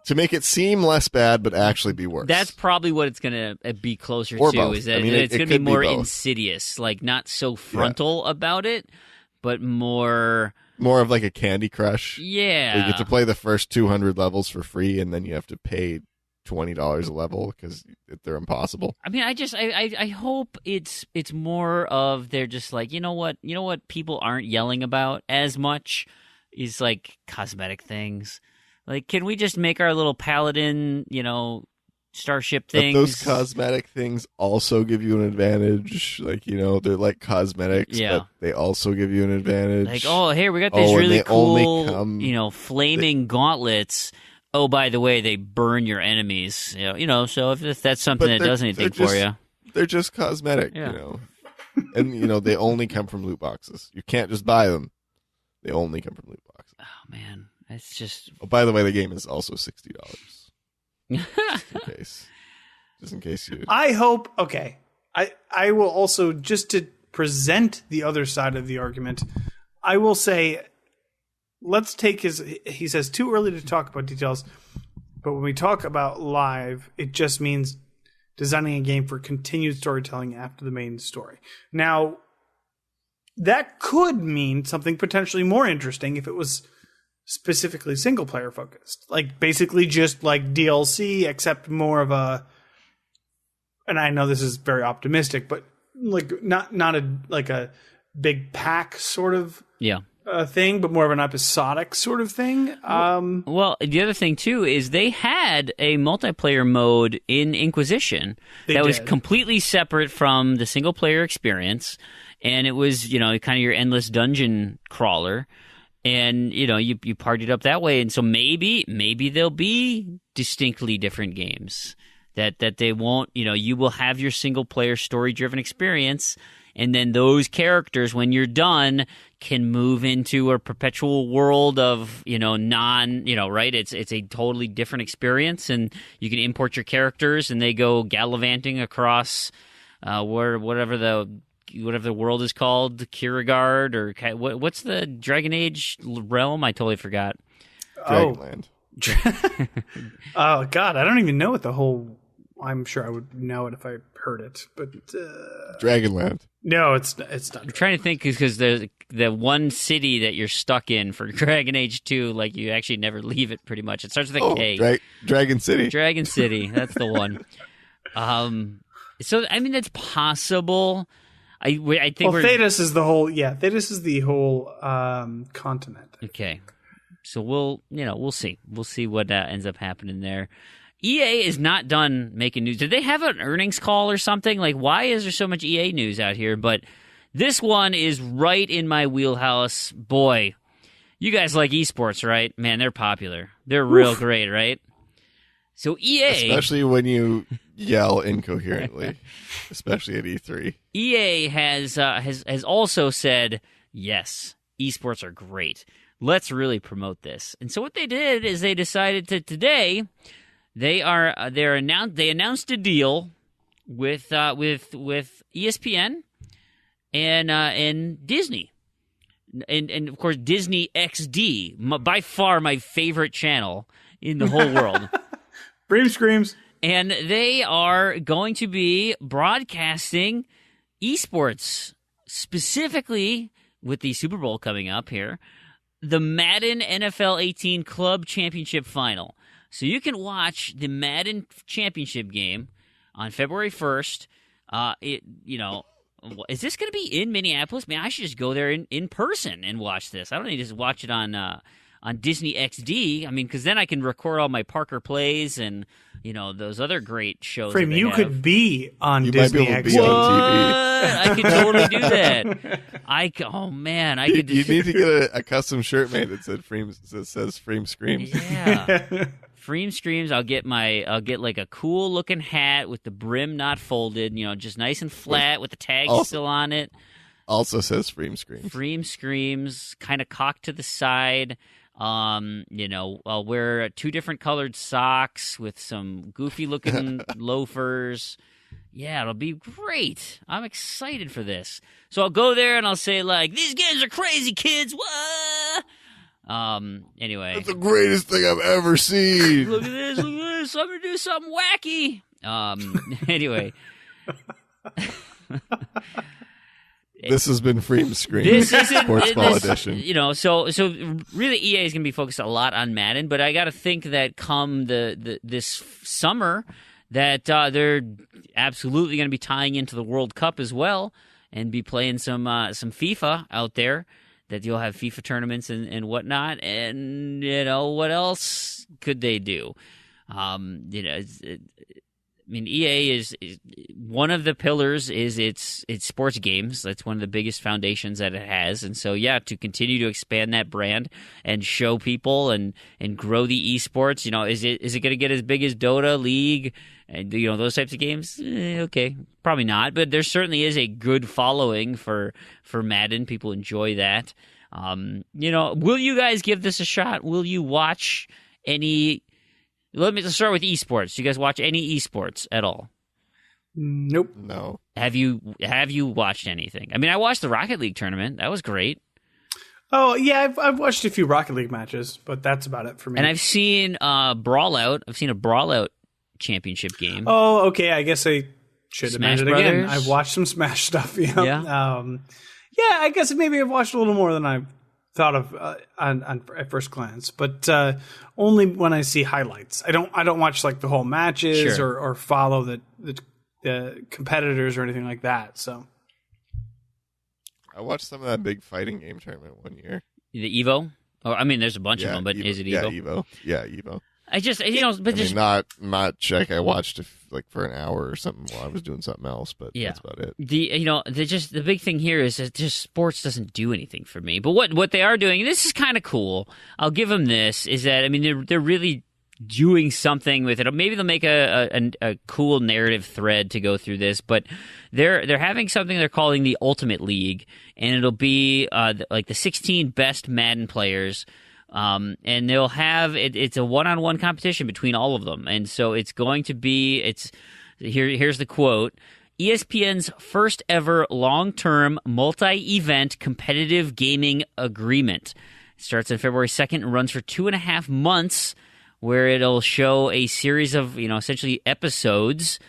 Speaker 3: To make it seem less bad, but actually be worse.
Speaker 2: That's probably what it's going to be closer
Speaker 3: Or
Speaker 2: to.
Speaker 3: both.
Speaker 2: Is that
Speaker 3: I mean,
Speaker 2: it's
Speaker 3: it
Speaker 2: going to be
Speaker 3: could be
Speaker 2: more
Speaker 3: both.
Speaker 2: insidious, like not so frontal about it, but more
Speaker 3: of like a Candy Crush.
Speaker 2: Yeah.
Speaker 3: Where you get to play the first 200 levels for free, and then you have to pay $20 a level because they're impossible.
Speaker 2: I mean, I hope it's more of they're just like, you know what people aren't yelling about as much is like cosmetic things. Like, can we just make our little paladin, starship things?
Speaker 3: But those cosmetic things also give you an advantage. Like, they're like cosmetics, but they also give you an advantage.
Speaker 2: Like, oh, here, we got these really
Speaker 3: and they
Speaker 2: cool,
Speaker 3: only come,
Speaker 2: flaming gauntlets. Oh, by the way, they burn your enemies. So if that's something that does anything for you.
Speaker 3: They're just cosmetic, And, they only come from loot boxes. You can't just buy them. They only come from loot boxes.
Speaker 2: Oh, man. It's just...
Speaker 3: Oh, by the way, the game is also $60. Just in case you...
Speaker 4: I hope... Okay. I will also, just to present the other side of the argument, I will say, let's take his... He says, too early to talk about details, but when we talk about live, it just means designing a game for continued storytelling after the main story. Now, that could mean something potentially more interesting if it was specifically single player focused, like basically just like DLC, except more of a, and I know this is very optimistic, but like not a big pack sort of thing, but more of an episodic sort of thing.
Speaker 2: Well, the other thing too is they had a multiplayer mode in Inquisition that was completely separate from the single player experience, and it was kind of your endless dungeon crawler. And, you partied up that way. And so maybe there'll be distinctly different games that they won't, you will have your single player story driven experience. And then those characters, when you're done, can move into a perpetual world of, right? It's a totally different experience. And you can import your characters and they go gallivanting across whatever the world is called, Kirigard, or what's the Dragon Age realm? I totally forgot.
Speaker 3: Dragonland.
Speaker 4: Oh God, I don't even know what the whole. I'm sure I would know it if I heard it, but
Speaker 3: Dragonland.
Speaker 4: No, it's not.
Speaker 2: I'm trying to think because the one city that you're stuck in for Dragon Age 2, like you actually never leave it. Pretty much, it starts with a K.
Speaker 3: Dragon City.
Speaker 2: Dragon City. That's the one. So I mean, that's possible. I think
Speaker 4: Thetis is the whole. Yeah, Thetis is the whole continent.
Speaker 2: Okay, so we'll see. We'll see what ends up happening there. EA is not done making news. Did they have an earnings call or something? Like, why is there so much EA news out here? But this one is right in my wheelhouse. Boy, you guys like esports, right? Man, they're popular. They're real great, right? So EA,
Speaker 3: especially when you yell incoherently, especially at E3.
Speaker 2: EA has also said, yes, esports are great. Let's really promote this. And so what they did is they decided to today they announced a deal with ESPN and Disney. And of course Disney XD, by far my favorite channel in the whole world.
Speaker 4: Bream screams.
Speaker 2: And they are going to be broadcasting esports, specifically with the Super Bowl coming up here, the Madden NFL 18 Club Championship Final. So you can watch the Madden Championship game on February 1st. Is this going to be in Minneapolis? Man, I should just go there in person and watch this. I don't need to just watch it on Disney XD. I mean, because then I can record all my Parker plays and those other great shows.
Speaker 4: Frame, you could be on Disney
Speaker 3: XD.
Speaker 4: XD.
Speaker 2: I could totally do that. I could.
Speaker 3: You need to get a custom shirt made that says Frame Screams.
Speaker 2: Yeah. Frame Screams. I'll get like a cool looking hat with the brim not folded, just nice and flat with the tag still on it.
Speaker 3: Also says Frame Screams.
Speaker 2: Frame Screams, kind of cocked to the side. I'll wear 2 different colored socks with some goofy looking loafers. Yeah, it'll be great. I'm excited for this. So I'll go there and I'll say like, these games are crazy, kids. What? Anyway.
Speaker 3: That's the greatest thing I've ever seen.
Speaker 2: Look at this. I'm going to do something wacky. Anyway.
Speaker 3: This has been Frame Screams, Sports Ball Edition.
Speaker 2: So really EA is going to be focused a lot on Madden, but I got to think that come this summer that they're absolutely going to be tying into the World Cup as well and be playing some FIFA out there, that you'll have FIFA tournaments and whatnot. And, what else could they do? EA is one of the pillars is its sports games. That's one of the biggest foundations that it has. And so, to continue to expand that brand and show people and grow the esports, is it going to get as big as Dota, League, and those types of games? Okay, probably not. But there certainly is a good following for Madden. People enjoy that. Will you guys give this a shot? Will you watch any? Let's start with esports. Do you guys watch any esports at all?
Speaker 4: Nope.
Speaker 3: No.
Speaker 2: Have you watched anything? I mean, I watched the Rocket League tournament. That was great.
Speaker 4: Oh yeah, I've watched a few Rocket League matches, but that's about it for me.
Speaker 2: And I've seen Brawl Out. I've seen a Brawl Out championship game.
Speaker 4: Oh, okay. I guess I should have
Speaker 2: Smash
Speaker 4: mentioned it again.
Speaker 2: Brothers?
Speaker 4: I've watched some Smash stuff. Yeah.
Speaker 2: Yeah.
Speaker 4: I guess maybe I've watched a little more than I thought of at first glance, but only when I see highlights. I don't watch like the whole matches or follow the competitors or anything like that. So
Speaker 3: I watched some of that big fighting game tournament one year.
Speaker 2: The Evo? There's a bunch of them, but
Speaker 3: Evo.
Speaker 2: is it Evo?
Speaker 3: Yeah, Evo. Yeah, Evo.
Speaker 2: I just,
Speaker 3: not check. I watched it for an hour or something while I was doing something else, but that's about it.
Speaker 2: The big thing here is that just sports doesn't do anything for me. But what they are doing, and this is kind of cool, I'll give them this, is that they're really doing something with it. Maybe they'll make a cool narrative thread to go through this, but they're having something they're calling the Ultimate League, and it'll be like the 16 best Madden players. And they'll have it's a one-on-one competition between all of them, and so it's going to be here's the quote: ESPN's first ever long-term multi-event competitive gaming agreement. It starts on February 2nd and runs for 2.5 months, where it'll show a series of essentially episodes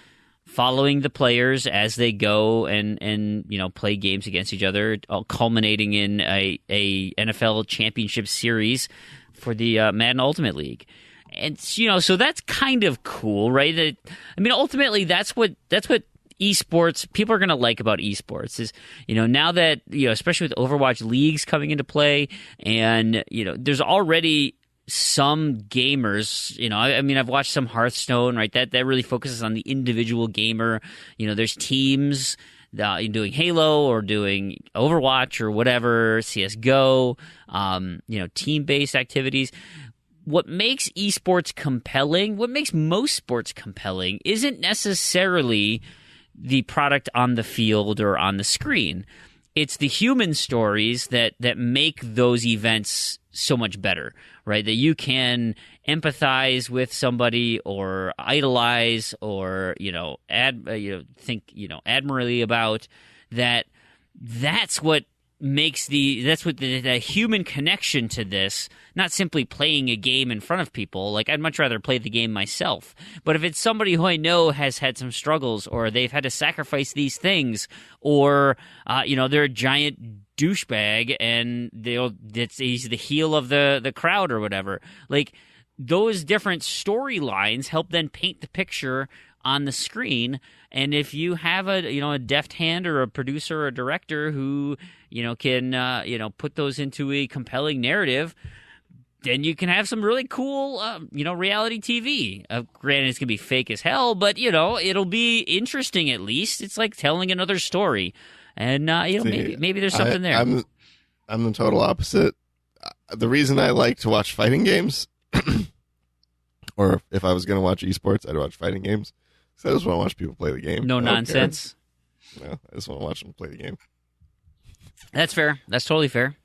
Speaker 2: following the players as they go and play games against each other, all culminating in a NFL championship series for the Madden Ultimate League. And so that's kind of cool, right? Ultimately that's what esports people are going to like about esports is now that especially with Overwatch leagues coming into play, and there's already some gamers, I've watched some Hearthstone, right? That really focuses on the individual gamer. There's teams doing Halo or doing Overwatch or whatever, CS:GO, team-based activities. what makes esports compelling, what makes most sports compelling, isn't necessarily the product on the field or on the screen. It's the human stories that make those events so much better, right? That you can empathize with somebody or idolize or, think, admirably about that. That's what makes the human connection to this, not simply playing a game in front of people. Like, I'd much rather play the game myself. But if it's somebody who I know has had some struggles, or they've had to sacrifice these things, or, they're a giant douchebag and he's the heel of the crowd or whatever. Like, those different storylines help then paint the picture on the screen. And if you have a deft hand or a producer or a director who can put those into a compelling narrative, then you can have some really cool reality TV. Granted, it's gonna be fake as hell, but it'll be interesting. At least it's like telling another story, and maybe there's something there.
Speaker 3: I'm the total opposite. The reason I like to watch fighting games, or if I was gonna watch esports, I'd watch fighting games. So I just want to watch people play the game.
Speaker 2: No nonsense.
Speaker 3: No, I just want to watch them play the game.
Speaker 2: That's fair. That's totally fair.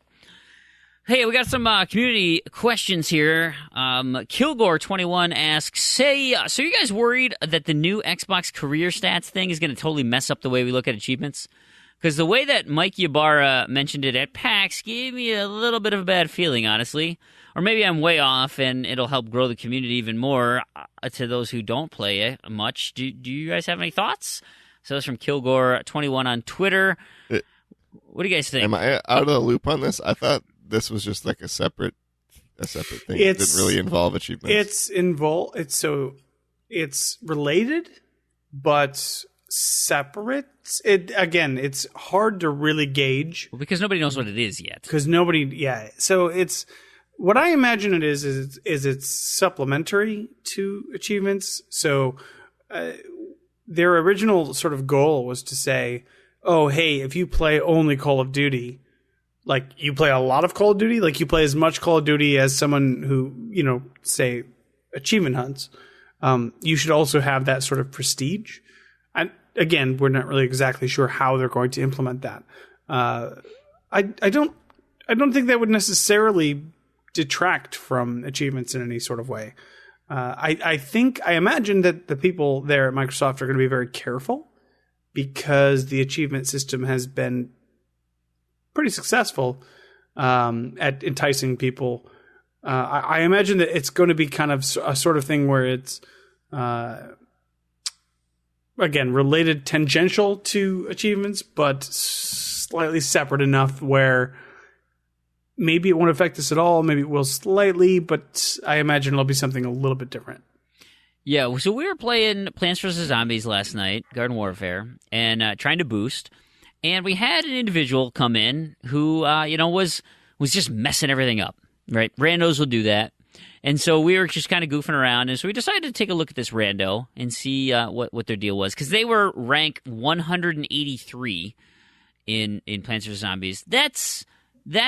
Speaker 2: Hey, we got some community questions here. Kilgore21 asks, so are you guys worried that the new Xbox career stats thing is going to totally mess up the way we look at achievements? Because the way that Mike Ybarra mentioned it at PAX gave me a little bit of a bad feeling, honestly. Or maybe I'm way off, and it'll help grow the community even more to those who don't play it much. Do you guys have any thoughts? So that's from Kilgore21 on Twitter. What do you guys think?
Speaker 3: Am I out of the loop on this? I thought this was just like a separate thing. It didn't really involve achievements.
Speaker 4: It's related, but separate. It's hard to really gauge.
Speaker 2: Well, because nobody knows what it is yet.
Speaker 4: So it's what I imagine it is it's supplementary to achievements. So their original sort of goal was to say, oh, hey, if you play only Call of Duty, like you play a lot of Call of Duty, like you play as much Call of Duty as someone who, say, achievement hunts, you should also have that sort of prestige. And again, we're not really exactly sure how they're going to implement that. I don't think that would necessarily detract from achievements in any sort of way. I imagine that the people there at Microsoft are going to be very careful, because the achievement system has been pretty successful at enticing people. I imagine that it's going to be kind of a sort of thing where it's, again, related tangential to achievements, but slightly separate enough where maybe it won't affect us at all. Maybe it will slightly, but I imagine it'll be something a little bit different.
Speaker 2: Yeah, so we were playing Plants vs. Zombies last night, Garden Warfare, and trying to boost. And we had an individual come in who, was just messing everything up, right? Randos will do that. And so we were just kind of goofing around. And so we decided to take a look at this rando and see what their deal was. Because they were rank 183 in Plants vs. Zombies. That's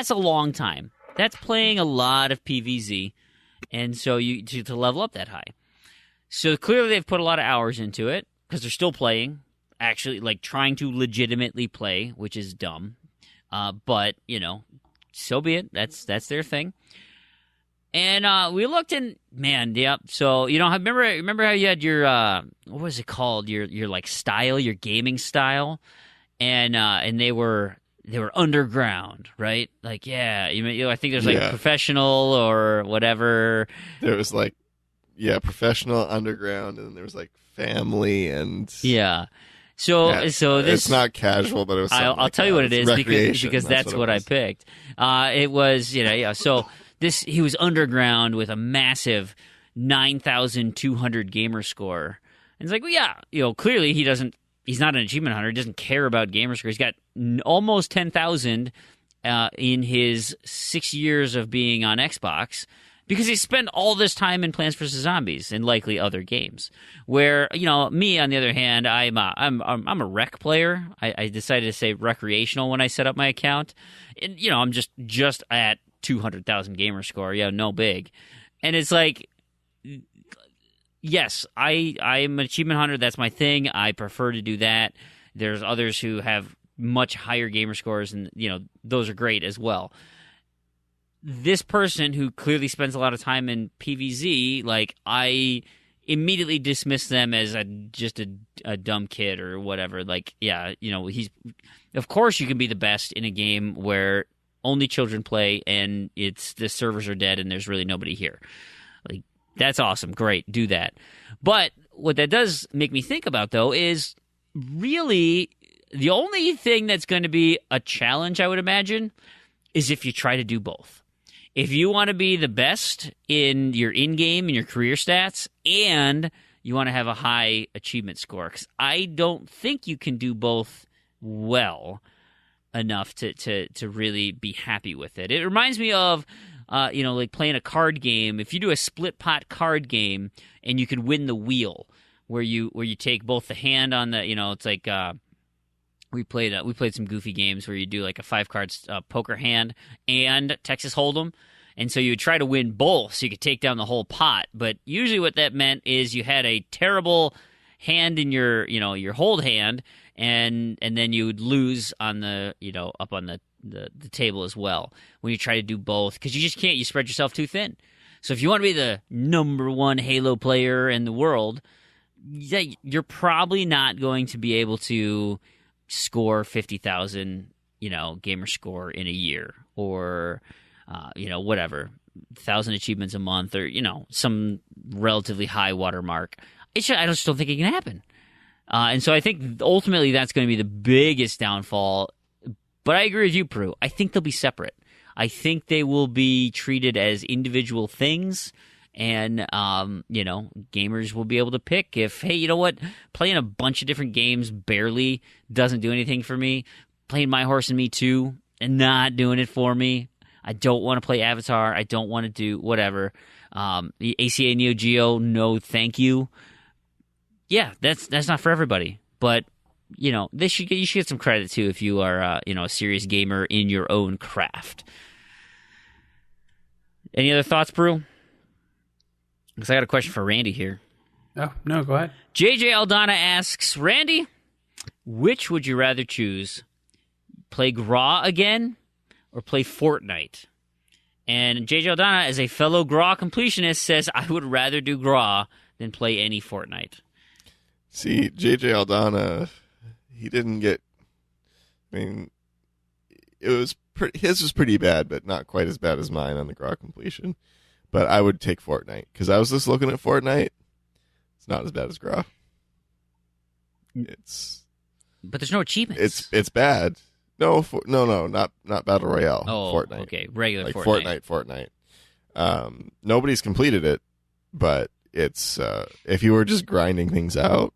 Speaker 2: a long time. That's playing a lot of PvZ. And so to level up that high. So clearly they've put a lot of hours into it, because they're still playing, actually, like trying to legitimately play, which is dumb. But, so be it. That's their thing. And we looked and, man, yep. So, remember how you had your, what was it called? Your like style, your gaming style? And they were underground, right? Like, yeah, I think there's like professional or whatever.
Speaker 3: There was like, professional, underground, and then there was like family and So this, it's not casual, but it was.
Speaker 2: I'll tell you what it is, because that's what I picked. It was So he was underground with a massive 9,200 gamer score. And it's like, well, clearly he's not an achievement hunter. He doesn't care about gamer score. He's got almost 10,000 in his 6 years of being on Xbox, because he spent all this time in Plants vs. Zombies and likely other games. Where, me, on the other hand, I'm a rec player. I decided to say recreational when I set up my account. And, I'm just at 200,000 gamer score. Yeah, no big. And it's like, yes, I'm an achievement hunter. That's my thing. I prefer to do that. There's others who have much higher gamer scores, and those are great as well. This person who clearly spends a lot of time in PvZ, like, I immediately dismiss them as just a dumb kid or whatever. Like, yeah, of course you can be the best in a game where only children play and the servers are dead and there's really nobody here. Like, that's awesome. Great. Do that. But what that does make me think about, though, is really the only thing that's going to be a challenge, I would imagine, is if you try to do both. If you want to be the best in your in-game and your career stats, and you want to have a high achievement score, because I don't think you can do both well enough to really be happy with it. It reminds me of, like playing a card game. If you do a split pot card game and you can win the wheel, where you take both the hand on the, it's like we played some goofy games where you do like a 5-card poker hand and Texas Hold'em. And so you would try to win both so you could take down the whole pot. But usually what that meant is you had a terrible hand in your hold hand, and then you would lose on the, up on the table as well when you try to do both, because you just can't. You spread yourself too thin. So if you want to be the number one Halo player in the world, you're probably not going to be able to score 50,000, gamer score in a year, or whatever, 1,000 achievements a month, or, some relatively high watermark. I just don't think it can happen. And so I think ultimately that's going to be the biggest downfall. But I agree with you, Proulx. I think they'll be separate. I think they will be treated as individual things. And, gamers will be able to pick if, hey, you know what, playing a bunch of different games barely doesn't do anything for me. Playing My Horse and Me 2 and not doing it for me. I don't want to play Avatar. I don't want to do whatever. The ACA Neo Geo, no thank you. Yeah, that's not for everybody. But, you should get some credit, too, if you are, a serious gamer in your own craft. Any other thoughts, Proulx? Because I got a question for Randy here.
Speaker 4: Oh, no, go ahead.
Speaker 2: JJ Aldana asks, Randy, which would you rather choose? Play Graw again or play Fortnite? And JJ Aldana, as a fellow Graw completionist, says, I would rather do Graw than play any Fortnite.
Speaker 3: See, JJ Aldana, he didn't get... I mean, his was pretty bad, but not quite as bad as mine on the Graw completion. But I would take Fortnite, because I was just looking at Fortnite. It's not as bad as Graw.
Speaker 2: But there's no achievements.
Speaker 3: It's bad. No, not Battle Royale.
Speaker 2: Oh,
Speaker 3: Fortnite.
Speaker 2: Okay, regular
Speaker 3: like
Speaker 2: Fortnite.
Speaker 3: Nobody's completed it, but it's if you were just grinding things out,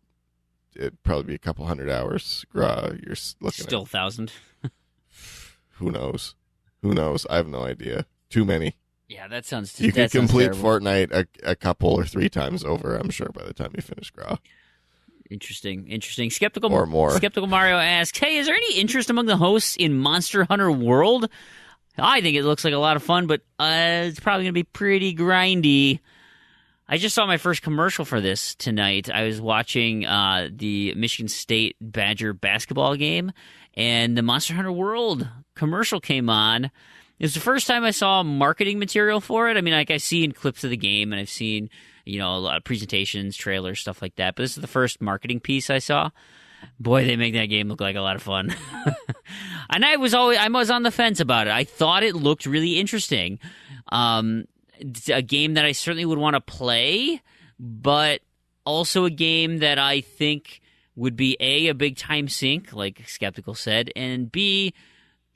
Speaker 3: it'd probably be a couple 100 hours. You're looking
Speaker 2: still
Speaker 3: at
Speaker 2: 1,000.
Speaker 3: Who knows? I have no idea. Too many.
Speaker 2: Yeah, that sounds.
Speaker 3: You could complete
Speaker 2: terrible.
Speaker 3: Fortnite a couple or 3 times over, I'm sure, by the time you finish Graw.
Speaker 2: Interesting. Skeptical
Speaker 3: or more.
Speaker 2: Skeptical Mario asks, hey, is there any interest among the hosts in Monster Hunter World? I think it looks like a lot of fun, but it's probably going to be pretty grindy. I just saw my first commercial for this tonight. I was watching the Michigan State Badger basketball game, and the Monster Hunter World commercial came on. It was the first time I saw marketing material for it. I mean, like, I've seen clips of the game, and I've seen, a lot of presentations, trailers, stuff like that. But this is the first marketing piece I saw. Boy, they make that game look like a lot of fun. And I was on the fence about it. I thought it looked really interesting. A game that I certainly would want to play, but also a game that I think would be a big time sink, like Skeptical said, and B,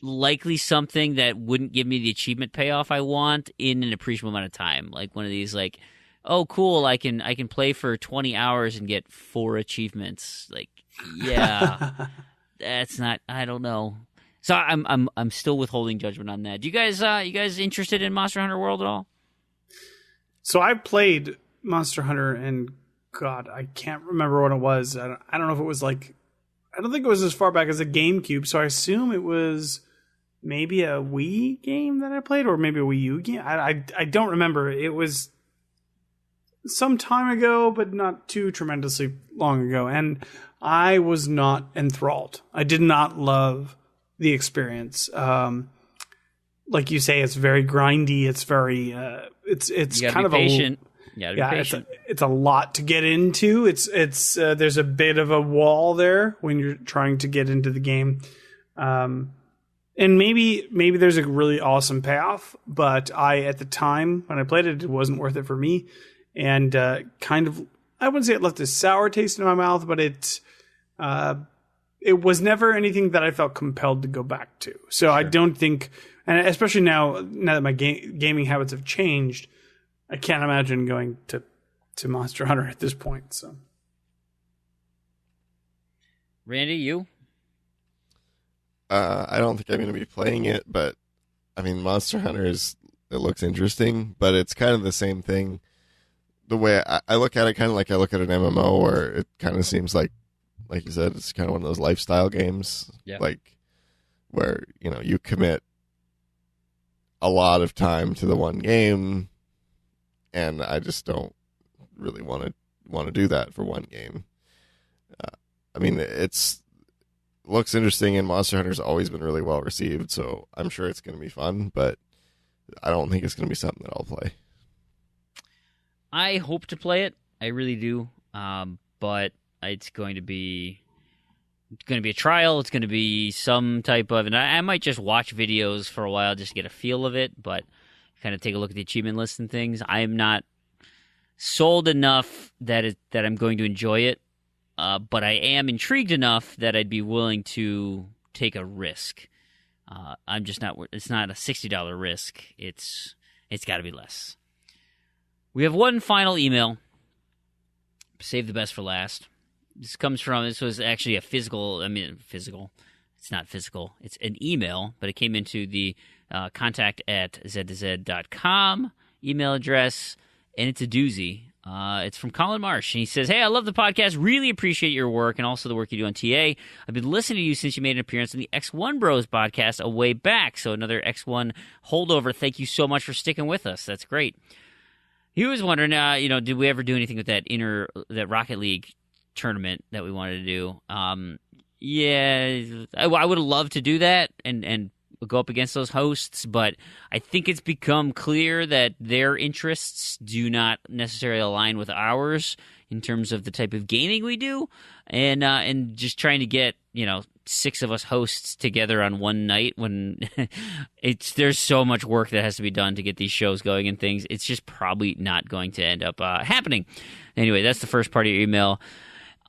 Speaker 2: likely something that wouldn't give me the achievement payoff I want in an appreciable amount of time. Like one of these, like, oh, cool, I can play for 20 hours and get 4 achievements. Like, yeah, that's not. I don't know. So I'm still withholding judgment on that. Do you guys interested in Monster Hunter World at all?
Speaker 4: So I played Monster Hunter, and God, I can't remember what it was. I don't know if it was like, I don't think it was as far back as a GameCube, so I assume it was maybe a Wii game that I played, or maybe a Wii U game. I don't remember. It was some time ago, but not too tremendously long ago, and I was not enthralled. I did not love the experience. Like you say, it's very grindy. It's very it's kind of
Speaker 2: patient.
Speaker 4: It's a lot to get into. It's there's a bit of a wall there when you're trying to get into the game. And maybe there's a really awesome payoff, but at the time when I played it, it wasn't worth it for me. And kind of, I wouldn't say it left a sour taste in my mouth, but it was never anything that I felt compelled to go back to. So sure. I don't think, and especially now that my gaming habits have changed, I can't imagine going to Monster Hunter at this point. So,
Speaker 2: Randy, you?
Speaker 3: I don't think I'm going to be playing it, but I mean, Monster Hunter it looks interesting, but it's kind of the same thing. The way I look at it, kind of like I look at an MMO, where it kind of seems like you said, it's kind of one of those lifestyle games, like where you commit a lot of time to the one game, and I just don't really want to do that for one game. I mean, looks interesting, and Monster Hunter's always been really well received, so I'm sure it's going to be fun, but I don't think it's going to be something that I'll play.
Speaker 2: I hope to play it. I really do. But it's going to be a trial. It's going to be some type of, and I might just watch videos for a while just to get a feel of it, but kind of take a look at the achievement list and things. I'm not sold enough that I'm going to enjoy it. But I am intrigued enough that I'd be willing to take a risk. I'm just not. It's not a $60 risk. It's got to be less. We have one final email. Save the best for last. This was actually a physical. It's not physical. It's an email, but it came into the contact@z2z.com email address, and it's a doozy. It's from Colin Marsh, and he says, "Hey, I love the podcast. Really appreciate your work and also the work you do on TA. I've been listening to you since you made an appearance on the X1 Bros podcast a way back. So another X1 holdover. Thank you so much for sticking with us. That's great." He was wondering, did we ever do anything with that Rocket League tournament that we wanted to do? Yeah, I would have loved to do that and go up against those hosts, but I think it's become clear that their interests do not necessarily align with ours in terms of the type of gaming we do, and just trying to get 6 of us hosts together on one night when there's so much work that has to be done to get these shows going and things. It's just probably not going to end up happening. Anyway, that's the first part of your email.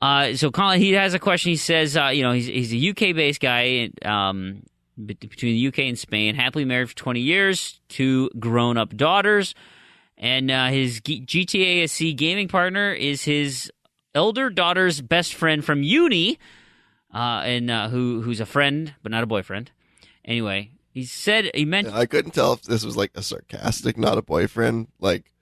Speaker 2: So Colin, he has a question. He says, he's a UK-based guy, between the UK and Spain, happily married for 20 years, 2 grown-up daughters, and his GTA-SC gaming partner is his elder daughter's best friend from uni, and who's a friend but not a boyfriend. Anyway, he mentioned.
Speaker 3: I couldn't tell if this was like a sarcastic, not a boyfriend, like.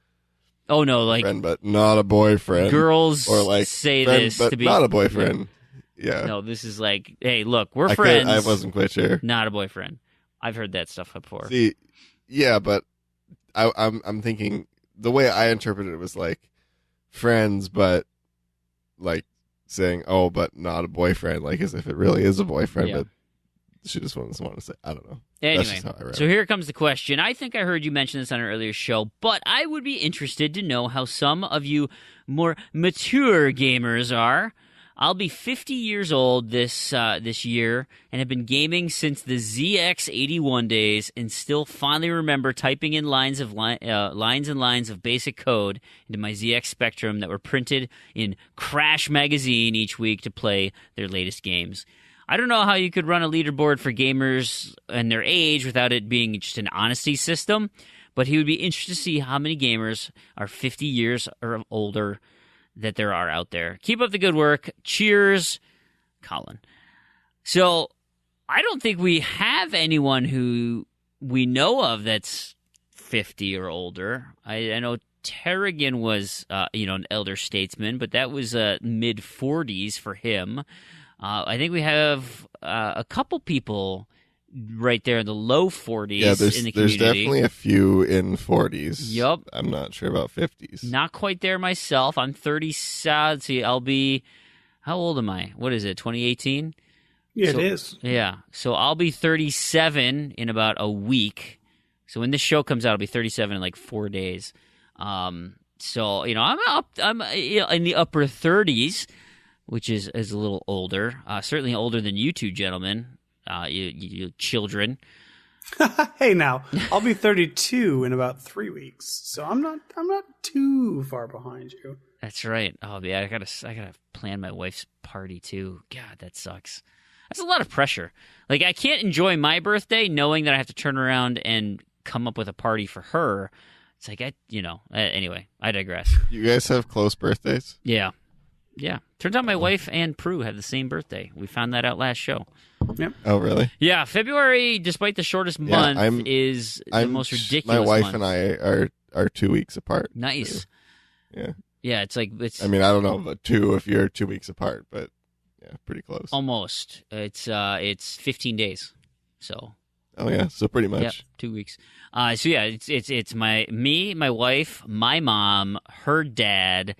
Speaker 2: Oh no, like
Speaker 3: friend but not a boyfriend.
Speaker 2: Girls
Speaker 3: or like
Speaker 2: say
Speaker 3: friend,
Speaker 2: this
Speaker 3: but
Speaker 2: to be
Speaker 3: not a boyfriend. Yeah.
Speaker 2: No, this is like, hey, look, we're friends.
Speaker 3: I wasn't quite sure.
Speaker 2: Not a boyfriend. I've heard that stuff before.
Speaker 3: See, yeah, but I'm thinking the way I interpreted it was like friends, but like saying, oh, but not a boyfriend, like as if it really is a boyfriend, but she just wants to say, I don't know.
Speaker 2: Anyway, so here comes the question. I think I heard you mention this on an earlier show, but I would be interested to know how some of you more mature gamers are. I'll be 50 years old this year and have been gaming since the ZX81 days and still fondly remember typing in lines and lines of basic code into my ZX Spectrum that were printed in Crash magazine each week to play their latest games. I don't know how you could run a leaderboard for gamers and their age without it being just an honesty system, but he would be interested to see how many gamers are 50 years or older that there are out there. Keep up the good work. Cheers, Colin. So I don't think we have anyone who we know of that's 50 or older. I know Tarragon was, an elder statesman, but that was mid-40s for him. I think we have a couple people right there in the low 40s
Speaker 3: Yeah,
Speaker 2: in the community.
Speaker 3: there's definitely a few in 40s.
Speaker 2: Yep.
Speaker 3: I'm not sure about 50s.
Speaker 2: Not quite there myself. I'm 30. Let's see, I'll be. How old am I? What is it? 2018.
Speaker 4: Yeah, it is.
Speaker 2: Yeah. So I'll be 37 in about a week. So when this show comes out, I'll be 37 in like 4 days. So I'm in the upper 30s, which is a little older. Certainly older than you two gentlemen, you children.
Speaker 4: Hey, now I'll be 32 in about 3 weeks, so I'm not too far behind you.
Speaker 2: That's right. Oh yeah, I gotta plan my wife's party too. God, that sucks. That's a lot of pressure. Like I can't enjoy my birthday knowing that I have to turn around and come up with a party for her. It's like anyway, I digress.
Speaker 3: You guys have close birthdays?
Speaker 2: Yeah. Turns out my wife and Proulx have the same birthday. We found that out last show.
Speaker 4: Yep.
Speaker 3: Oh, really?
Speaker 2: Yeah, February, despite the shortest month, is the most ridiculous.
Speaker 3: My wife
Speaker 2: month.
Speaker 3: and I are 2 weeks apart.
Speaker 2: Nice.
Speaker 3: So, yeah.
Speaker 2: Yeah, it's like
Speaker 3: I mean, I don't know about two if you're 2 weeks apart, but yeah, pretty close.
Speaker 2: Almost. It's 15 days. So.
Speaker 3: Oh yeah, so pretty much.
Speaker 2: Yep, 2 weeks. So yeah, it's my wife, my mom, her dad,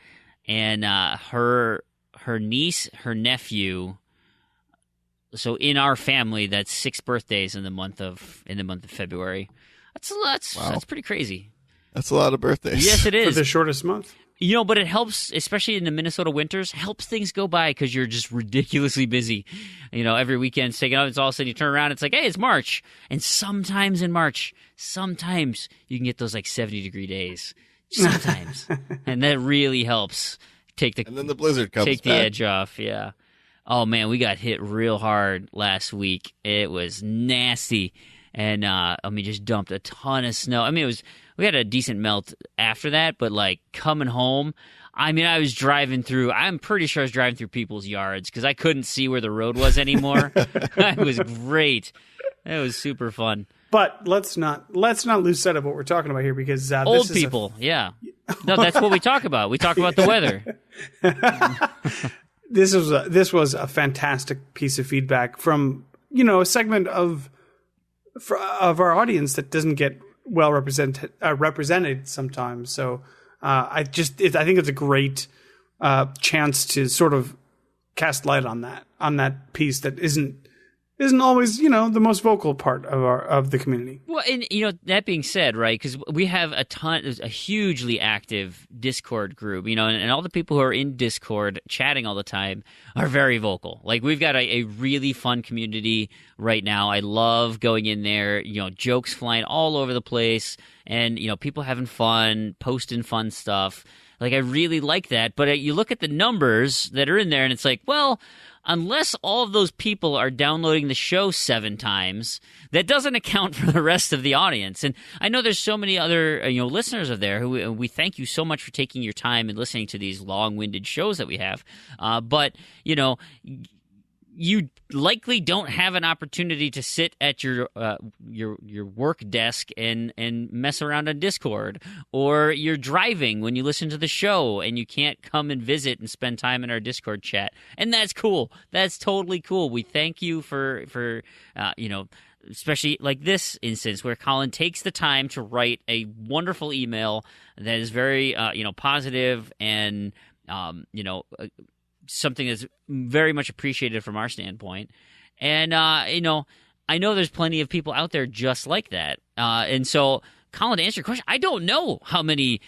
Speaker 2: and her niece, her nephew. So in our family, that's 6 birthdays in the month of February. That's pretty crazy.
Speaker 3: That's a lot of birthdays.
Speaker 2: Yes, it is.
Speaker 4: For the shortest month.
Speaker 2: But it helps, especially in the Minnesota winters, helps things go by because you're just ridiculously busy. Every weekend's taken up. It's all of a sudden you turn around, it's like, hey, it's March. And sometimes in March, you can get those like 70-degree days. Sometimes. And that really helps
Speaker 3: and then the blizzard comes
Speaker 2: take the
Speaker 3: back.
Speaker 2: edge off. Yeah. Oh, man, we got hit real hard last week. It was nasty. And, just dumped a ton of snow. We had a decent melt after that, but, like, coming home, I was driving through, I'm pretty sure I was driving through people's yards because I couldn't see where the road was anymore. It was great. It was super fun.
Speaker 4: But let's not lose sight of what we're talking about here because
Speaker 2: old people, yeah. No, that's what we talk about. We talk about the weather.
Speaker 4: This was a fantastic piece of feedback from a segment of our audience that doesn't get well represented sometimes. So I think it's a great chance to sort of cast light on that piece that isn't always the most vocal part of the community.
Speaker 2: Well, and that being said, right? Because we have a hugely active Discord group, and all the people who are in Discord chatting all the time are very vocal. Like we've got a really fun community right now. I love going in there. Jokes flying all over the place, and people having fun, posting fun stuff. Like I really like that. But you look at the numbers that are in there, and it's like, well, unless all of those people are downloading the show 7 times, that doesn't account for the rest of the audience. And I know there's so many other listeners of there who we thank you so much for taking your time and listening to these long-winded shows that we have. But you likely don't have an opportunity to sit at your work desk and mess around on Discord, or you're driving when you listen to the show and you can't come and visit and spend time in our Discord chat, and that's cool. That's totally cool. We thank you for especially like this instance where Colin takes the time to write a wonderful email that is very positive and something that's very much appreciated from our standpoint. And, I know there's plenty of people out there just like that. And so, Colin, to answer your question, I don't know how many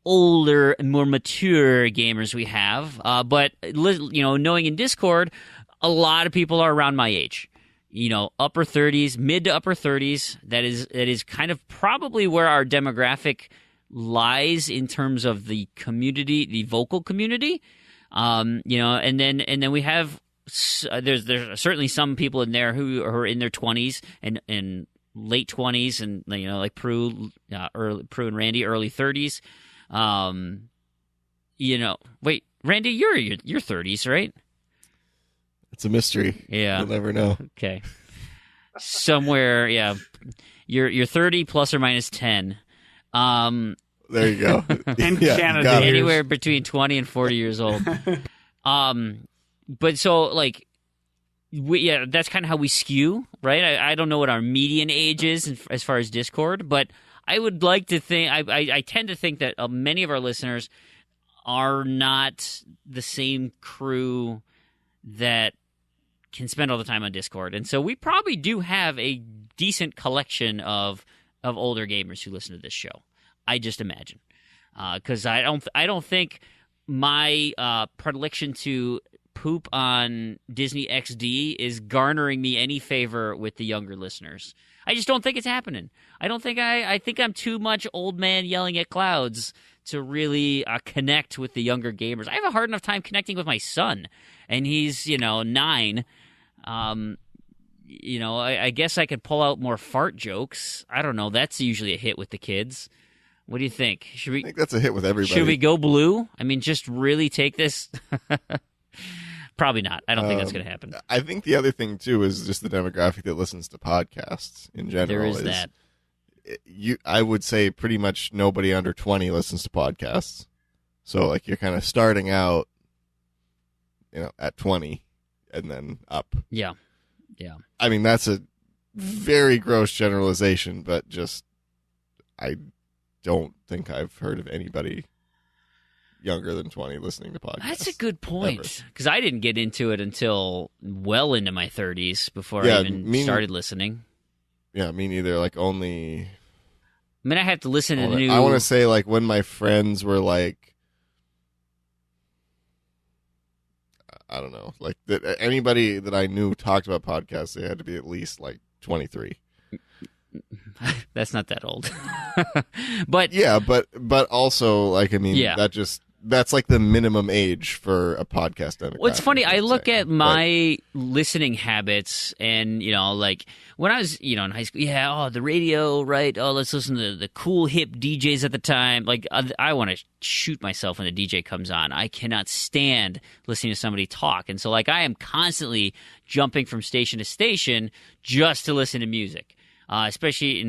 Speaker 2: older and more mature gamers we have. But, knowing in Discord, a lot of people are around my age. Upper 30s, mid to upper 30s. That is kind of probably where our demographic lies in terms of the community, the vocal community. And then we have there's certainly some people in there who are in their 20s and late 20s, and like Proulx and Randy, early 30s. Wait, Randy, you're your 30s, right?
Speaker 3: It's a mystery.
Speaker 2: Yeah,
Speaker 3: you'll never know.
Speaker 2: Okay, somewhere, yeah, you're 30 plus or minus 10.
Speaker 3: There you go.
Speaker 4: And Canada,
Speaker 2: anywhere between 20 and 40 years old. But so like, that's kind of how we skew, right? I don't know what our median age is as far as Discord, but I would like to think I tend to think that many of our listeners are not the same crew that can spend all the time on Discord, and so we probably do have a decent collection of older gamers who listen to this show. I just imagine, because I don't think my predilection to poop on Disney XD is garnering me any favor with the younger listeners. I just don't think it's happening. I think I'm too much old man yelling at clouds to really connect with the younger gamers. I have a hard enough time connecting with my son, and he's 9. I guess I could pull out more fart jokes. I don't know. That's usually a hit with the kids. What do you think?
Speaker 3: I think that's a hit with everybody.
Speaker 2: Should we go blue? I mean, just really take this? Probably not. I don't think that's going to happen.
Speaker 3: I think the other thing, too, is just the demographic that listens to podcasts in general.
Speaker 2: There is that.
Speaker 3: I would say pretty much nobody under 20 listens to podcasts. So, like, you're kind of starting out, at 20 and then up.
Speaker 2: Yeah.
Speaker 3: I mean, that's a very gross generalization, but just I don't think I've heard of anybody younger than 20 listening to podcasts.
Speaker 2: That's a good point, because I didn't get into it until well into my 30s before I even started listening.
Speaker 3: Yeah, me neither. Like, only...
Speaker 2: I mean, I have to listen to new...
Speaker 3: I want to say, like, when my friends were, like... I don't know. Like, anybody that I knew talked about podcasts, they had to be at least, like, 23.
Speaker 2: That's not that old. But...
Speaker 3: Yeah, but also, like, I mean, that's like the minimum age for a podcast demographic.
Speaker 2: Well, it's funny. I look at my listening habits, and like when I was, in high school. The radio, right? Oh, let's listen to the cool hip DJs at the time. Like, I want to shoot myself when the DJ comes on. I cannot stand listening to somebody talk, and so like I am constantly jumping from station to station just to listen to music. Especially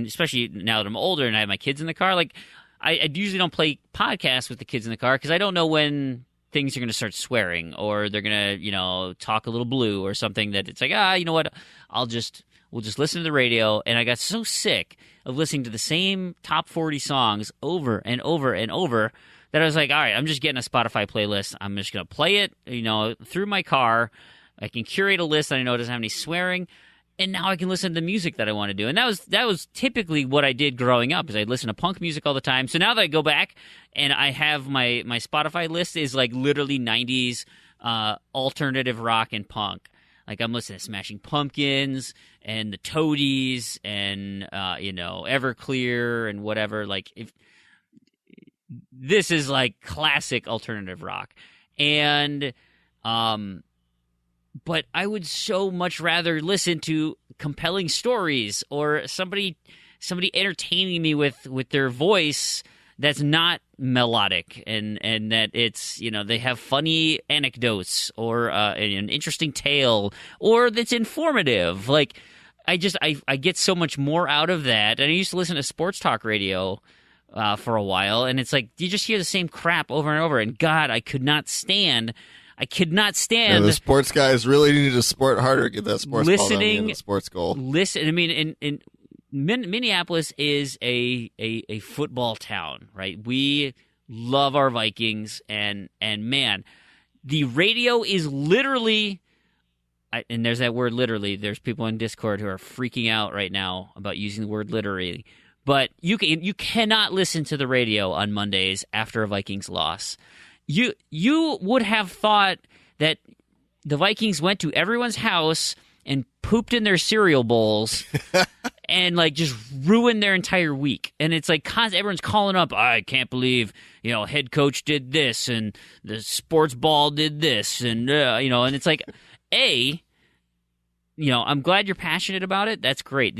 Speaker 2: now that I'm older and I have my kids in the car, like. I usually don't play podcasts with the kids in the car because I don't know when things are going to start swearing or they're going to, talk a little blue or something that it's like, you know what, we'll just listen to the radio. And I got so sick of listening to the same top 40 songs over and over and over that I was like, all right, I'm just getting a Spotify playlist. I'm just going to play it, through my car. I can curate a list that I know doesn't have any swearing. And now I can listen to the music that I want to do. And that was typically what I did growing up, is I'd listen to punk music all the time. So now that I go back and I have my Spotify list is like literally 90s alternative rock and punk. Like I'm listening to Smashing Pumpkins and the Toadies and Everclear and whatever. Like this is like classic alternative rock. And but I would so much rather listen to compelling stories or somebody entertaining me with their voice that's not melodic and that it's, they have funny anecdotes or an interesting tale or that's informative. Like I get so much more out of that. And I used to listen to sports talk radio for a while, and it's like you just hear the same crap over and over. And God, I could not stand. Yeah,
Speaker 3: the sports guys really needed to sport harder, get that sports ball down the end of the sports goal.
Speaker 2: I mean, in Minneapolis is a football town, right? We love our Vikings, and man, the radio is literally, and there's that word literally. There's people in Discord who are freaking out right now about using the word literally. But you cannot listen to the radio on Mondays after a Vikings loss. You would have thought that the Vikings went to everyone's house and pooped in their cereal bowls and like just ruined their entire week. And it's like everyone's calling up, I can't believe, head coach did this and the sports ball did this and and it's like, I'm glad you're passionate about it. That's great.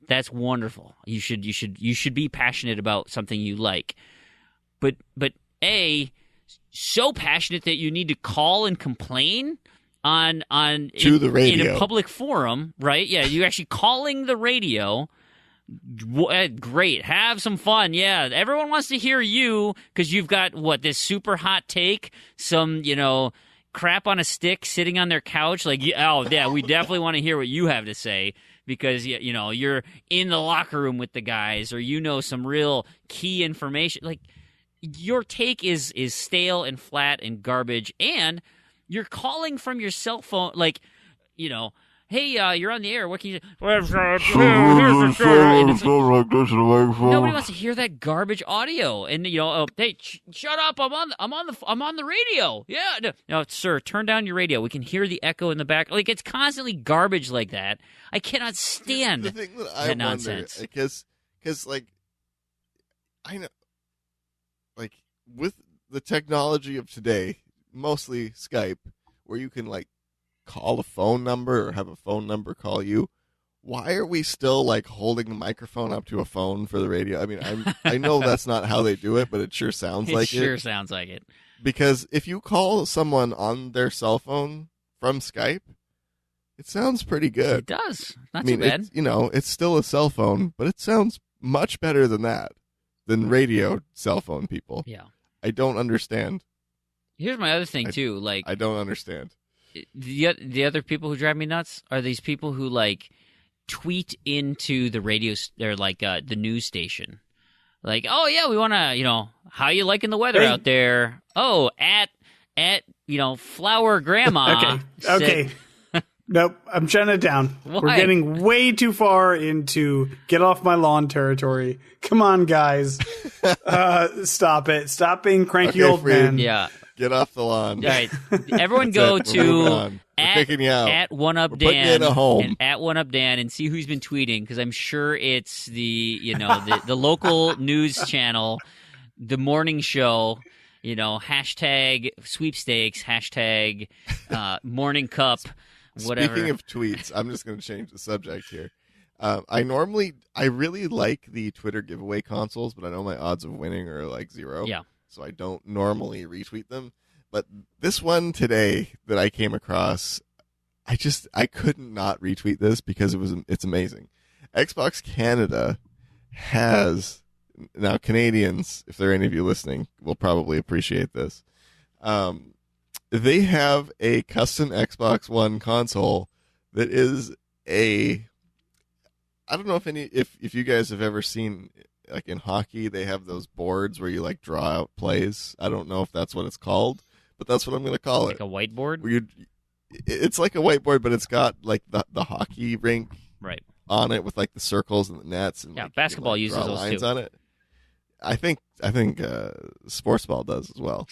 Speaker 2: That's wonderful. You should be passionate about something you like. But so passionate that you need to call and complain to the radio in a public forum, right? Yeah, you're actually calling the radio. Great, have some fun. Yeah, everyone wants to hear you because you've got this super hot take, some crap on a stick sitting on their couch. Like, oh, yeah, we definitely want to hear what you have to say because, you know, you're in the locker room with the guys or you know some real key information. Like, your take is stale and flat and garbage, and you're calling from your cell phone, like, you know, hey, you're on the air. What can you? And it's like, nobody wants to hear that garbage audio. And you know, hey, shut up! I'm on the radio. Yeah, no, sir, turn down your radio. We can hear the echo in the back. Like it's constantly garbage like that. I cannot stand
Speaker 3: the thing that I
Speaker 2: that
Speaker 3: wonder,
Speaker 2: nonsense.
Speaker 3: Because like I know, like with the technology of today, mostly Skype, where you can like call a phone number or have a phone number call you. Why are we still like holding the microphone up to a phone for the radio? I mean, I know that's not how they do it, but it sure sounds like it.
Speaker 2: It sure sounds like it.
Speaker 3: Because if you call someone on their cell phone from Skype, it sounds pretty good.
Speaker 2: It does. Not
Speaker 3: I mean,
Speaker 2: too bad.
Speaker 3: you know, it's still a cell phone, but it sounds much better than that, than radio cell phone people.
Speaker 2: Yeah.
Speaker 3: I don't understand.
Speaker 2: Here's my other thing too. Like,
Speaker 3: I don't understand.
Speaker 2: the other people who drive me nuts are these people who like tweet into the radio or like the news station. Like, oh yeah, we want to, you know, how you liking the weather out there? Oh, at you know, Flower Grandma.
Speaker 4: Okay. Nope, I'm shutting it down.
Speaker 2: Why?
Speaker 4: We're getting way too far into get off my lawn territory. Come on, guys. Stop it. Stop being cranky old
Speaker 3: Freed.
Speaker 4: man.
Speaker 2: Yeah.
Speaker 3: Get off the lawn.
Speaker 2: All right. Everyone go to at One Up Dan and at One Up Dan and see who's been tweeting because I'm sure it's the the local news channel, the morning show. You know, hashtag sweepstakes, hashtag morning cup. Whatever.
Speaker 3: Speaking of tweets, I'm just going to change the subject here. I really like the Twitter giveaway consoles, but I know my odds of winning are like 0.
Speaker 2: Yeah.
Speaker 3: So I don't normally retweet them. But this one today that I came across, I couldn't not retweet this because it's amazing. Xbox Canada has, now Canadians, if there are any of you listening, will probably appreciate this. They have a custom Xbox One console that is I don't know if you guys have ever seen, like in hockey, they have those boards where you like draw out plays. I don't know if that's what it's called, but that's what I'm going to call it.
Speaker 2: Like a whiteboard?
Speaker 3: It's like a whiteboard, but it's got like the hockey rink
Speaker 2: right
Speaker 3: on it with like the circles and the nets. And
Speaker 2: yeah,
Speaker 3: like,
Speaker 2: basketball
Speaker 3: you can, like,
Speaker 2: uses
Speaker 3: draw
Speaker 2: those
Speaker 3: lines
Speaker 2: too.
Speaker 3: on it. I think sports ball does as well.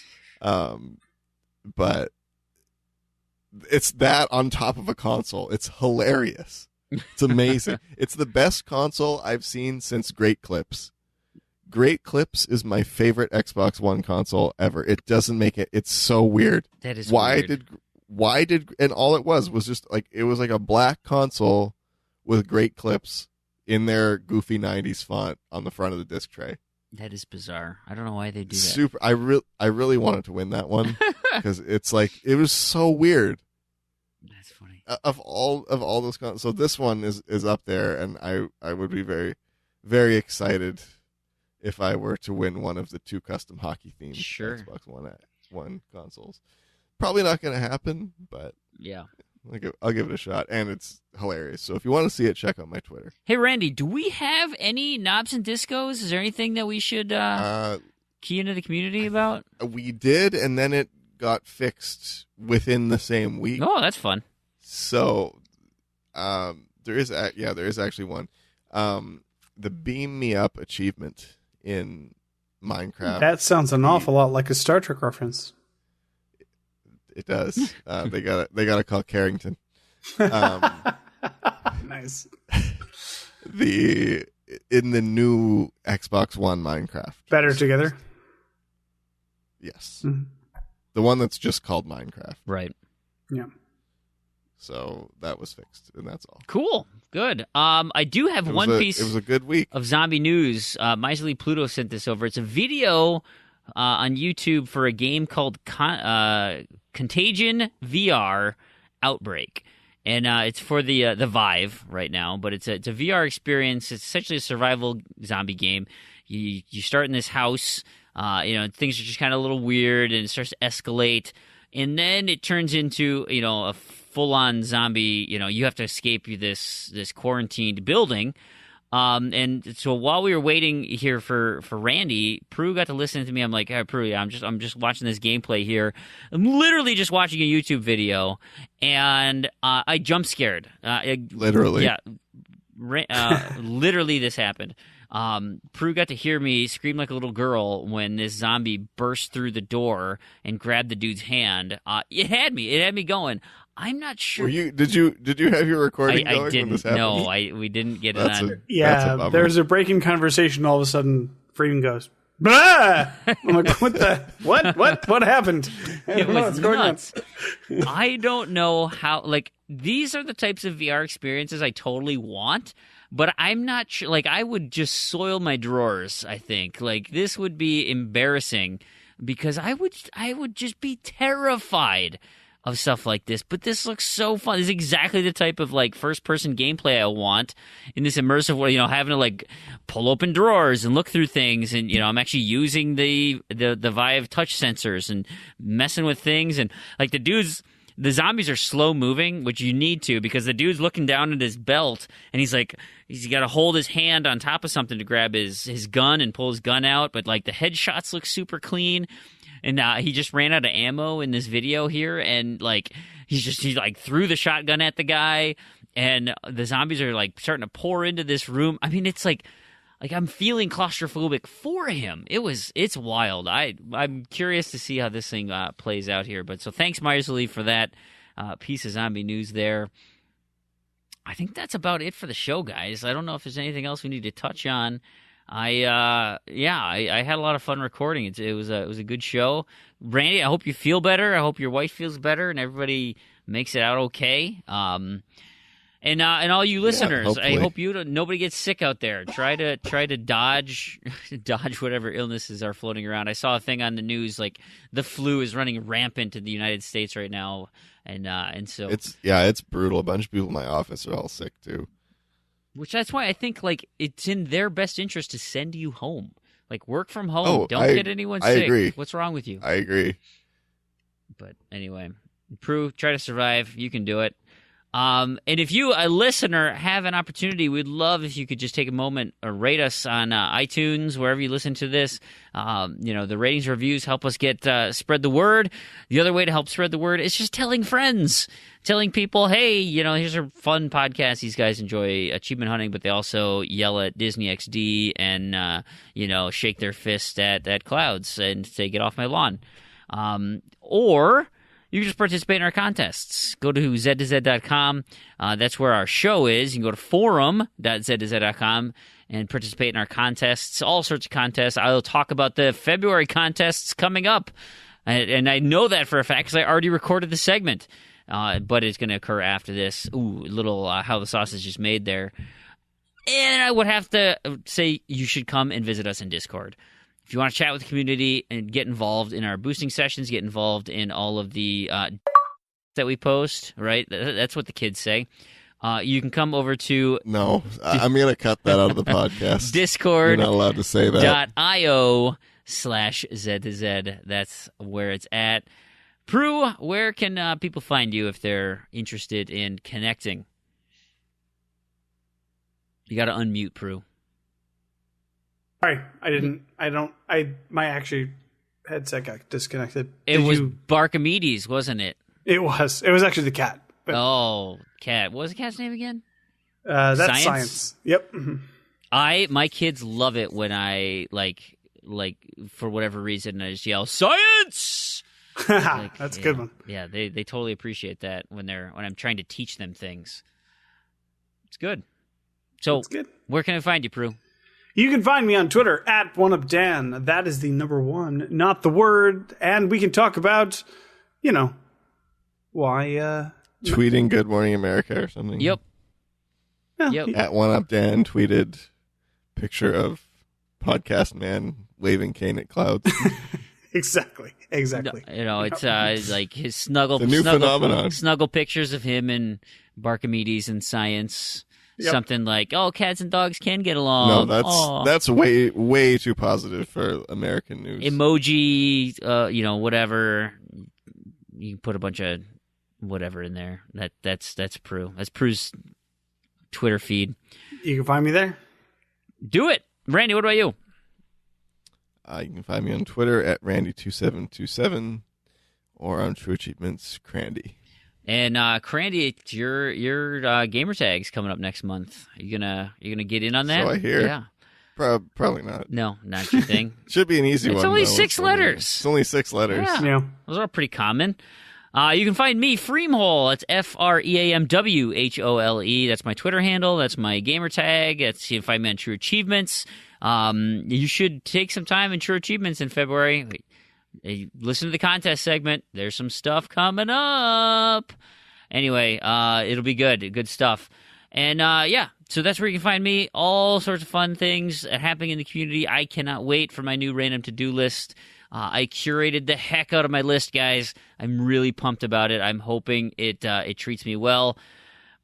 Speaker 3: But it's that on top of a console. It's hilarious. It's amazing. It's the best console I've seen since Great Clips. Great Clips is my favorite Xbox One console ever. It doesn't make it. It's so weird.
Speaker 2: That is weird.
Speaker 3: Why did and all it was just like it was like a black console with Great Clips in their goofy 90s font on the front of the disc tray.
Speaker 2: That is bizarre. I don't know why they do that.
Speaker 3: Super. I really wanted to win that one because it's like it was so weird.
Speaker 2: That's funny.
Speaker 3: Of all those consoles, so this one is up there, and I would be very, very excited if I were to win one of the 2 custom hockey themed Xbox One consoles. Probably not going to happen, but
Speaker 2: yeah,
Speaker 3: I'll give it a shot, and it's hilarious. So if you want to see it, check out my Twitter.
Speaker 2: Hey Randy, do we have any knobs and discos? Is there anything that we should key into the community about?
Speaker 3: We did, and then it got fixed within the same week.
Speaker 2: Oh, that's fun.
Speaker 3: So, there is actually one. The Beam Me Up achievement in Minecraft.
Speaker 4: That sounds an awful lot like a Star Trek reference.
Speaker 3: It does. They got to call Carrington.
Speaker 4: Nice.
Speaker 3: In the new Xbox One Minecraft.
Speaker 4: Better together.
Speaker 3: Yes.
Speaker 4: Mm-hmm.
Speaker 3: The one that's just called Minecraft.
Speaker 2: Right.
Speaker 4: Yeah.
Speaker 3: So that was fixed, and that's all.
Speaker 2: Cool. Good. I do have one piece.
Speaker 3: It was a good week
Speaker 2: of zombie news. Miserly Pluto sent this over. It's a video on YouTube for a game called Contagion VR Outbreak, and it's for the Vive right now. But it's a VR experience. It's essentially a survival zombie game. You start in this house. Things are just kind of a little weird, and it starts to escalate. and then it turns into a full-on zombie. You have to escape this quarantined building. And so while we were waiting here for Randy, Proulx got to listen to me. I'm like, hey, Proulx, yeah, I'm just watching this gameplay here. I'm literally just watching a YouTube video, and I jump scared.
Speaker 3: Literally,
Speaker 2: yeah, literally this happened. Proulx got to hear me scream like a little girl when this zombie burst through the door and grabbed the dude's hand. It had me going. I'm not sure.
Speaker 3: Did you have your recording going
Speaker 2: I didn't.
Speaker 3: when this happened?
Speaker 2: No, we didn't get it on.
Speaker 4: Yeah, there's a breaking conversation. All of a sudden, Freeman goes, "Blah!" I'm like, what happened?
Speaker 2: It was nuts. I don't know how. Like, these are the types of VR experiences I totally want, but I'm not sure. Like, I would just soil my drawers. I think this would be embarrassing because I would just be terrified of stuff like this. But this looks so fun. This is exactly the type of first-person gameplay I want in this immersive way. Having to pull open drawers and look through things, and I'm actually using the Vive touch sensors and messing with things. And the zombies are slow moving, which you need to, because the dude's looking down at his belt and he's got to hold his hand on top of something to grab his gun and pull his gun out. But the headshots look super clean. And he just ran out of ammo in this video here, and he threw the shotgun at the guy, and the zombies are starting to pour into this room. I mean, it's I'm feeling claustrophobic for him. It's wild. I'm curious to see how this thing plays out here. But so thanks, Meiserly, for that piece of zombie news there. I think that's about it for the show, guys. I don't know if there's anything else we need to touch on. I had a lot of fun recording. It was a good show. Randy, I hope you feel better. I hope your wife feels better and everybody makes it out okay. And all you listeners, I hope nobody gets sick out there. Try to dodge whatever illnesses are floating around. I saw a thing on the news the flu is running rampant in the United States right now, and so
Speaker 3: it's brutal. A bunch of people in my office are all sick too.
Speaker 2: Which that's why I think it's in their best interest to send you home. Work from home. Don't get anyone sick.
Speaker 3: I agree.
Speaker 2: What's wrong with you?
Speaker 3: I agree.
Speaker 2: But anyway, Proulx, try to survive. You can do it. And if you, a listener, have an opportunity, we'd love if you could just take a moment or rate us on iTunes, wherever you listen to this. The ratings, reviews help us get spread the word. The other way to help spread the word is just telling friends, telling people, hey, here's a fun podcast. These guys enjoy achievement hunting, but they also yell at Disney XD and, shake their fist at clouds and say, get off my lawn. Or you can just participate in our contests. Go to z2z.com. That's where our show is. You can go to forum.z2z.com and participate in our contests, all sorts of contests. I'll talk about the February contests coming up. And I know that for a fact because I already recorded the segment. But it's going to occur after this. Ooh, little how the sausage is made there. And I would have to say you should come and visit us in Discord. If you want to chat with the community and get involved in our boosting sessions, get involved in all of the that we post, right? That's what the kids say. You can come over to...
Speaker 3: No, I'm going to cut that out of the podcast.
Speaker 2: Discord.
Speaker 3: You're not allowed to say that.
Speaker 2: .io/Z2Z. That's where it's at. Proulx, where can people find you if they're interested in connecting? You got to unmute, Proulx.
Speaker 4: Sorry, my actually headset got disconnected.
Speaker 2: It was Barkamedes, wasn't it?
Speaker 4: It was actually the cat.
Speaker 2: But, cat. What was the cat's name again?
Speaker 4: That's Science. Yep.
Speaker 2: My kids love it when I for whatever reason I just yell Science.
Speaker 4: That's a good one.
Speaker 2: Yeah, they totally appreciate that when I'm trying to teach them things. It's good. So, where can I find you, Proulx?
Speaker 4: You can find me on Twitter at OneUpDan. That is the number one, not the word. And we can talk about, why...
Speaker 3: tweeting Good Morning America or something.
Speaker 2: Yep.
Speaker 4: Yeah.
Speaker 2: Yep.
Speaker 3: At OneUpDan tweeted picture of podcast man waving cane at clouds.
Speaker 4: Exactly.
Speaker 2: It's his snuggle pictures of him and Barkamedes and Science. Yep. Something like, cats and dogs can get along.
Speaker 3: No, that's way, way too positive for American news.
Speaker 2: Emoji, whatever. you can put a bunch of whatever in there. That's Proulx. That's Proux's Twitter feed.
Speaker 4: You can find me there.
Speaker 2: Do it. Randy, what about you?
Speaker 3: You can find me on Twitter at Randy2727 or on True Achievements, Crandy.
Speaker 2: And Crandy, your gamer tag's coming up next month. Are you gonna get in on that?
Speaker 3: So I hear.
Speaker 2: Yeah.
Speaker 3: Probably not.
Speaker 2: No, not your thing.
Speaker 3: Should be an easy one.
Speaker 2: It's only
Speaker 3: though.
Speaker 2: 6 letters.
Speaker 3: It's only 6 letters.
Speaker 2: Yeah. Those are pretty common. You can find me, Freamhole. It's FREAMWHOLE. That's my Twitter handle. That's my gamer tag. You can find me on True Achievements. You should take some time in True Achievements in February. Listen to the contest segment. There's some stuff coming up. Anyway, it'll be good. Good stuff. And so that's where you can find me. All sorts of fun things happening in the community. I cannot wait for my new random to-do list. I curated the heck out of my list, guys. I'm really pumped about it. I'm hoping it treats me well.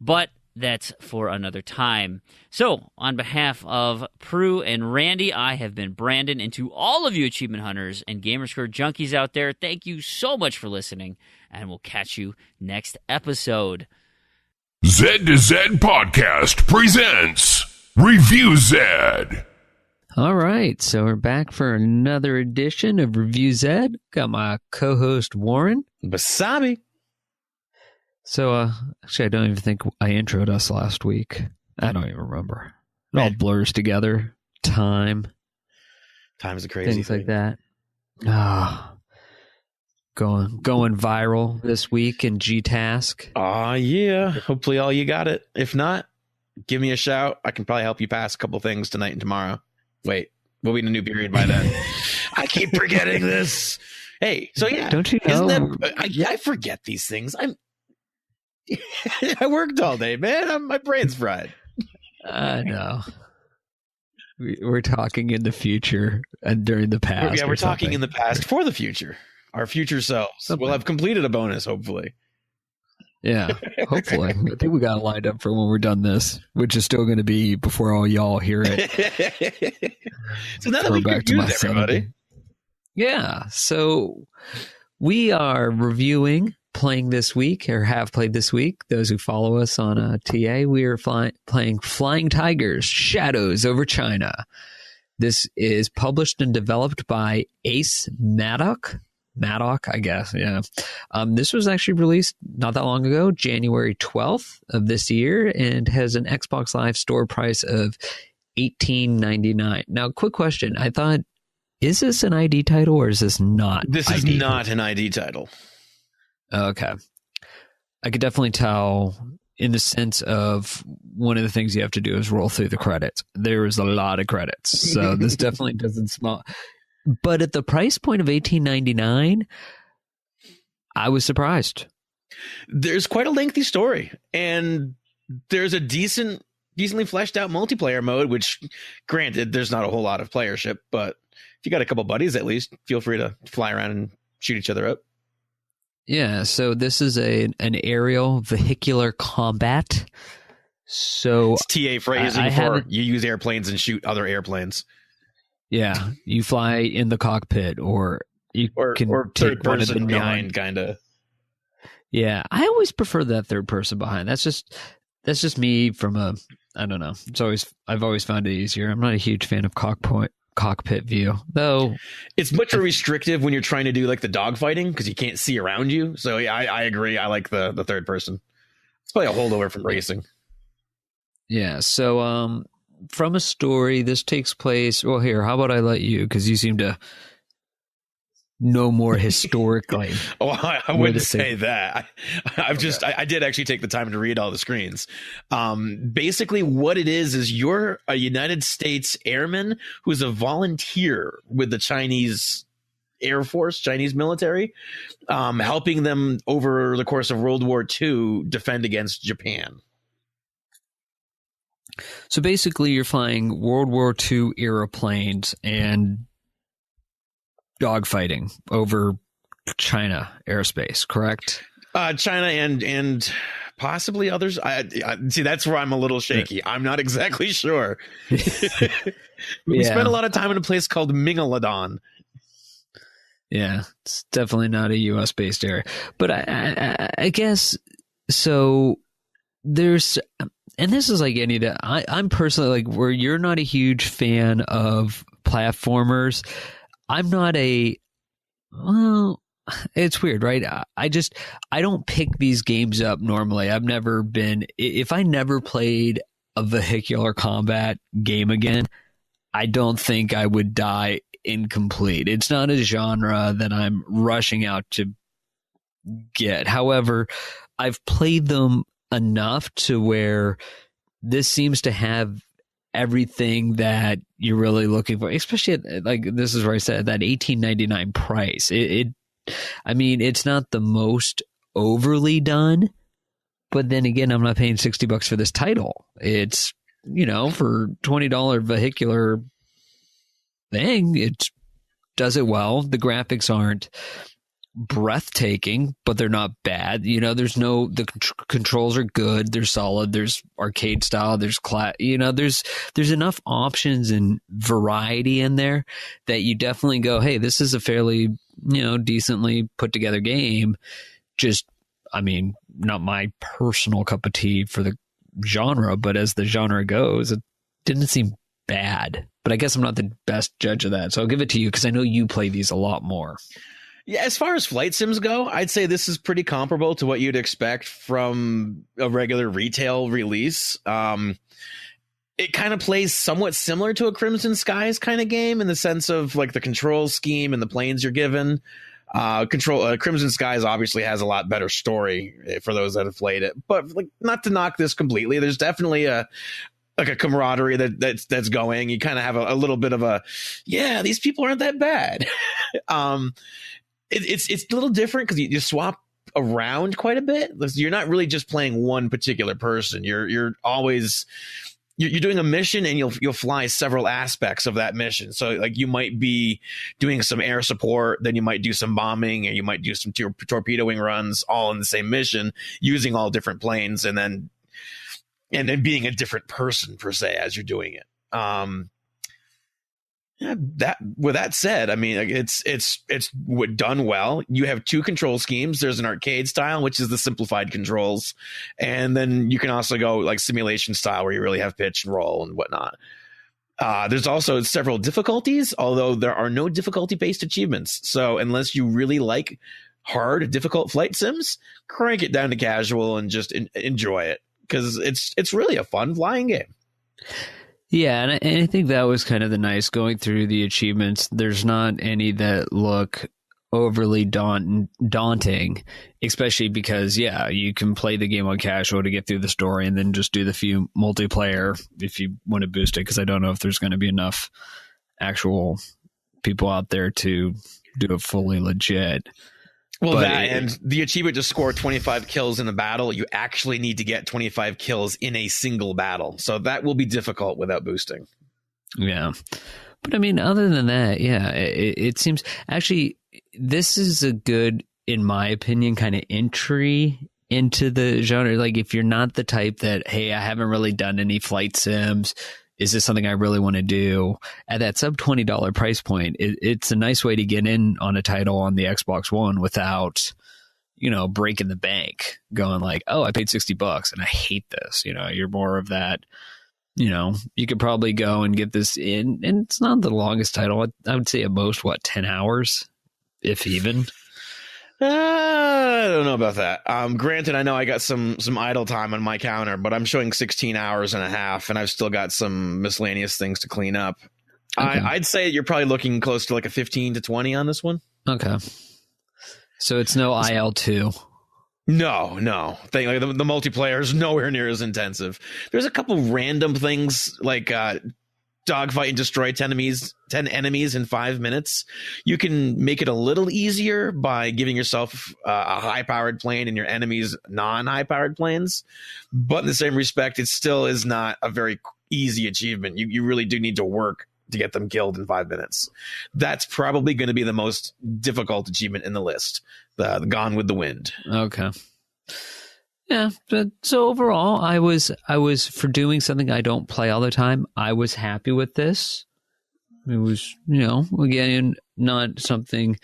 Speaker 2: But that's for another time. So, on behalf of Proulx and Randy, I have been Brandon, and to all of you achievement hunters and Gamerscore junkies out there, thank you so much for listening, and we'll catch you next episode.
Speaker 1: Z to Z Podcast presents Review Z.
Speaker 5: All right, so we're back for another edition of Review Z. Got my co-host Warren.
Speaker 6: Wasabi.
Speaker 5: So, actually, I don't even think I introed us last week. I don't even remember. It all blurs together. Time.
Speaker 6: Time's a crazy
Speaker 5: things
Speaker 6: thing.
Speaker 5: like that. Going viral this week in G-Task.
Speaker 6: Yeah. Hopefully all you got it. If not, give me a shout. I can probably help you pass a couple things tonight and tomorrow. Wait, we'll be in a new period by then. I keep forgetting this. Hey, so yeah.
Speaker 5: Don't you know?
Speaker 6: I forget these things. I worked all day, man. My brain's fried.
Speaker 5: I know. We're talking in the future and during the past.
Speaker 6: We're talking in the past for the future. Our future selves will have completed a bonus, hopefully.
Speaker 5: Yeah, hopefully. I think we got it lined up for when we're done this, which is still going to be before all y'all hear it.
Speaker 6: So now that we've reviewed everybody.
Speaker 5: Yeah, so we are playing this week, or have played this week. Those who follow us on TA, we are playing Flying Tigers, Shadows over China. This is published and developed by Ace Maddock, I guess, yeah. This was actually released not that long ago, January 12th of this year, and has an Xbox Live store price of $18.99. Now, quick question. I thought, is this an ID title or is this not?
Speaker 6: This is not an ID title.
Speaker 5: Okay. I could definitely tell in the sense of one of the things you have to do is roll through the credits. There is a lot of credits. So this definitely doesn't smell. But at the price point of $18.99, I was surprised.
Speaker 6: There's quite a lengthy story, and there's a decently fleshed out multiplayer mode, which, granted, there's not a whole lot of playership, but if you got a couple buddies, at least, feel free to fly around and shoot each other up.
Speaker 5: Yeah, so this is an aerial vehicular combat. So
Speaker 6: it's TA phrasing for you use airplanes and shoot other airplanes.
Speaker 5: Yeah, you fly in the cockpit, or you can
Speaker 6: third
Speaker 5: take one of the
Speaker 6: person behind, kind of.
Speaker 5: Yeah, I always prefer that third person behind. That's just me from I don't know. I've always found it easier. I'm not a huge fan of cockpit view, though.
Speaker 6: It's much more restrictive when you're trying to do like the dogfighting because you can't see around you. So yeah, I agree. I like the third person. It's probably a holdover from racing.
Speaker 5: Yeah. So from a story, this takes place. Well, here, how about I let you, because you seem to know more historically.
Speaker 6: Oh, I wouldn't say that. I did actually take the time to read all the screens. Basically, what it is you're a United States airman who's a volunteer with the Chinese Air Force, Chinese military, helping them over the course of World War II defend against Japan.
Speaker 5: So basically, you're flying World War II era planes and dogfighting over China airspace, correct?
Speaker 6: China and possibly others. I see. That's where I'm a little shaky. I'm not exactly sure. We spent a lot of time in a place called Mingaladon.
Speaker 5: Yeah, it's definitely not a U.S. based area, but I guess so. There's, and this is like any day. I'm personally like where you're not a huge fan of platformers. I'm not a. Well, it's weird, right? I don't pick these games up normally. I've never been. If I never played a vehicular combat game again, I don't think I would die incomplete. It's not a genre that I'm rushing out to get. However, I've played them enough to where this seems to have everything that you're really looking for, especially at, like, this is where I said that $18.99 price. I mean, it's not the most overly done, but then again, I'm not paying $60 for this title. It's, for $20 vehicular thing, it does it well. The graphics aren't breathtaking, but they're not bad. The controls are good. They're solid. There's arcade style. There's there's enough options and variety in there that you definitely go, hey, this is a fairly, decently put together game. Just, I mean, not my personal cup of tea for the genre, but as the genre goes, it didn't seem bad. But I guess I'm not the best judge of that. So I'll give it to you because I know you play these a lot more.
Speaker 6: Yeah, as far as flight sims go, I'd say this is pretty comparable to what you'd expect from a regular retail release. It kind of plays somewhat similar to a Crimson Skies kind of game in the sense of like the control scheme and the planes you're given. Crimson Skies obviously has a lot better story for those that have played it, but like not to knock this completely. There's definitely a camaraderie that's going. You kind of have a little bit of these people aren't that bad. It's a little different because you swap around quite a bit. You're not really just playing one particular person. You're always you're doing a mission and you'll fly several aspects of that mission. So like you might be doing some air support, then you might do some bombing, and you might do some torpedoing runs all in the same mission using all different planes, and then being a different person per se as you're doing it. With that said, I mean, it's done well. You have two control schemes. There's an arcade style, which is the simplified controls, and then you can also go like simulation style, where you really have pitch and roll and whatnot. There's also several difficulties, although there are no difficulty-based achievements. So unless you really like hard, difficult flight sims, crank it down to casual and just enjoy it, because it's really a fun flying game.
Speaker 5: Yeah, and I think that was kind of the nice going through the achievements. There's not any that look overly daunting, especially because, you can play the game on casual to get through the story and then just do the few multiplayer if you want to boost it, because I don't know if there's going to be enough actual people out there to do it fully legit.
Speaker 6: Well, and the achievement to score 25 kills in a battle, you actually need to get 25 kills in a single battle. So that will be difficult without boosting.
Speaker 5: Yeah. But I mean, other than that, it seems actually this is a good, in my opinion, kind of entry into the genre. Like if you're not the type that, hey, I haven't really done any flight sims, is this something I really want to do? At that sub $20 price point, it's a nice way to get in on a title on the Xbox One without, breaking the bank, going like, oh, I paid $60 and I hate this. You're more of that, you could probably go and get this in, and it's not the longest title. I would say at most, 10 hours, if even.
Speaker 6: I don't know about that. Granted, I know I got some idle time on my counter, but I'm showing 16 hours and a half, and I've still got some miscellaneous things to clean up. Okay. I'd say you're probably looking close to like a 15 to 20 on this one.
Speaker 5: Okay. So it's no IL2.
Speaker 6: No. The multiplayer is nowhere near as intensive. There's a couple random things like dogfight and destroy 10 enemies in 5 minutes. You can make it a little easier by giving yourself a high-powered plane and your enemies non-high-powered planes. But in the same respect, it still is not a very easy achievement. You really do need to work to get them killed in 5 minutes. That's probably going to be the most difficult achievement in the list. The Gone with the Wind.
Speaker 5: Okay. Yeah, but so overall, I was for doing something I don't play all the time, I was happy with this. It was, again, not something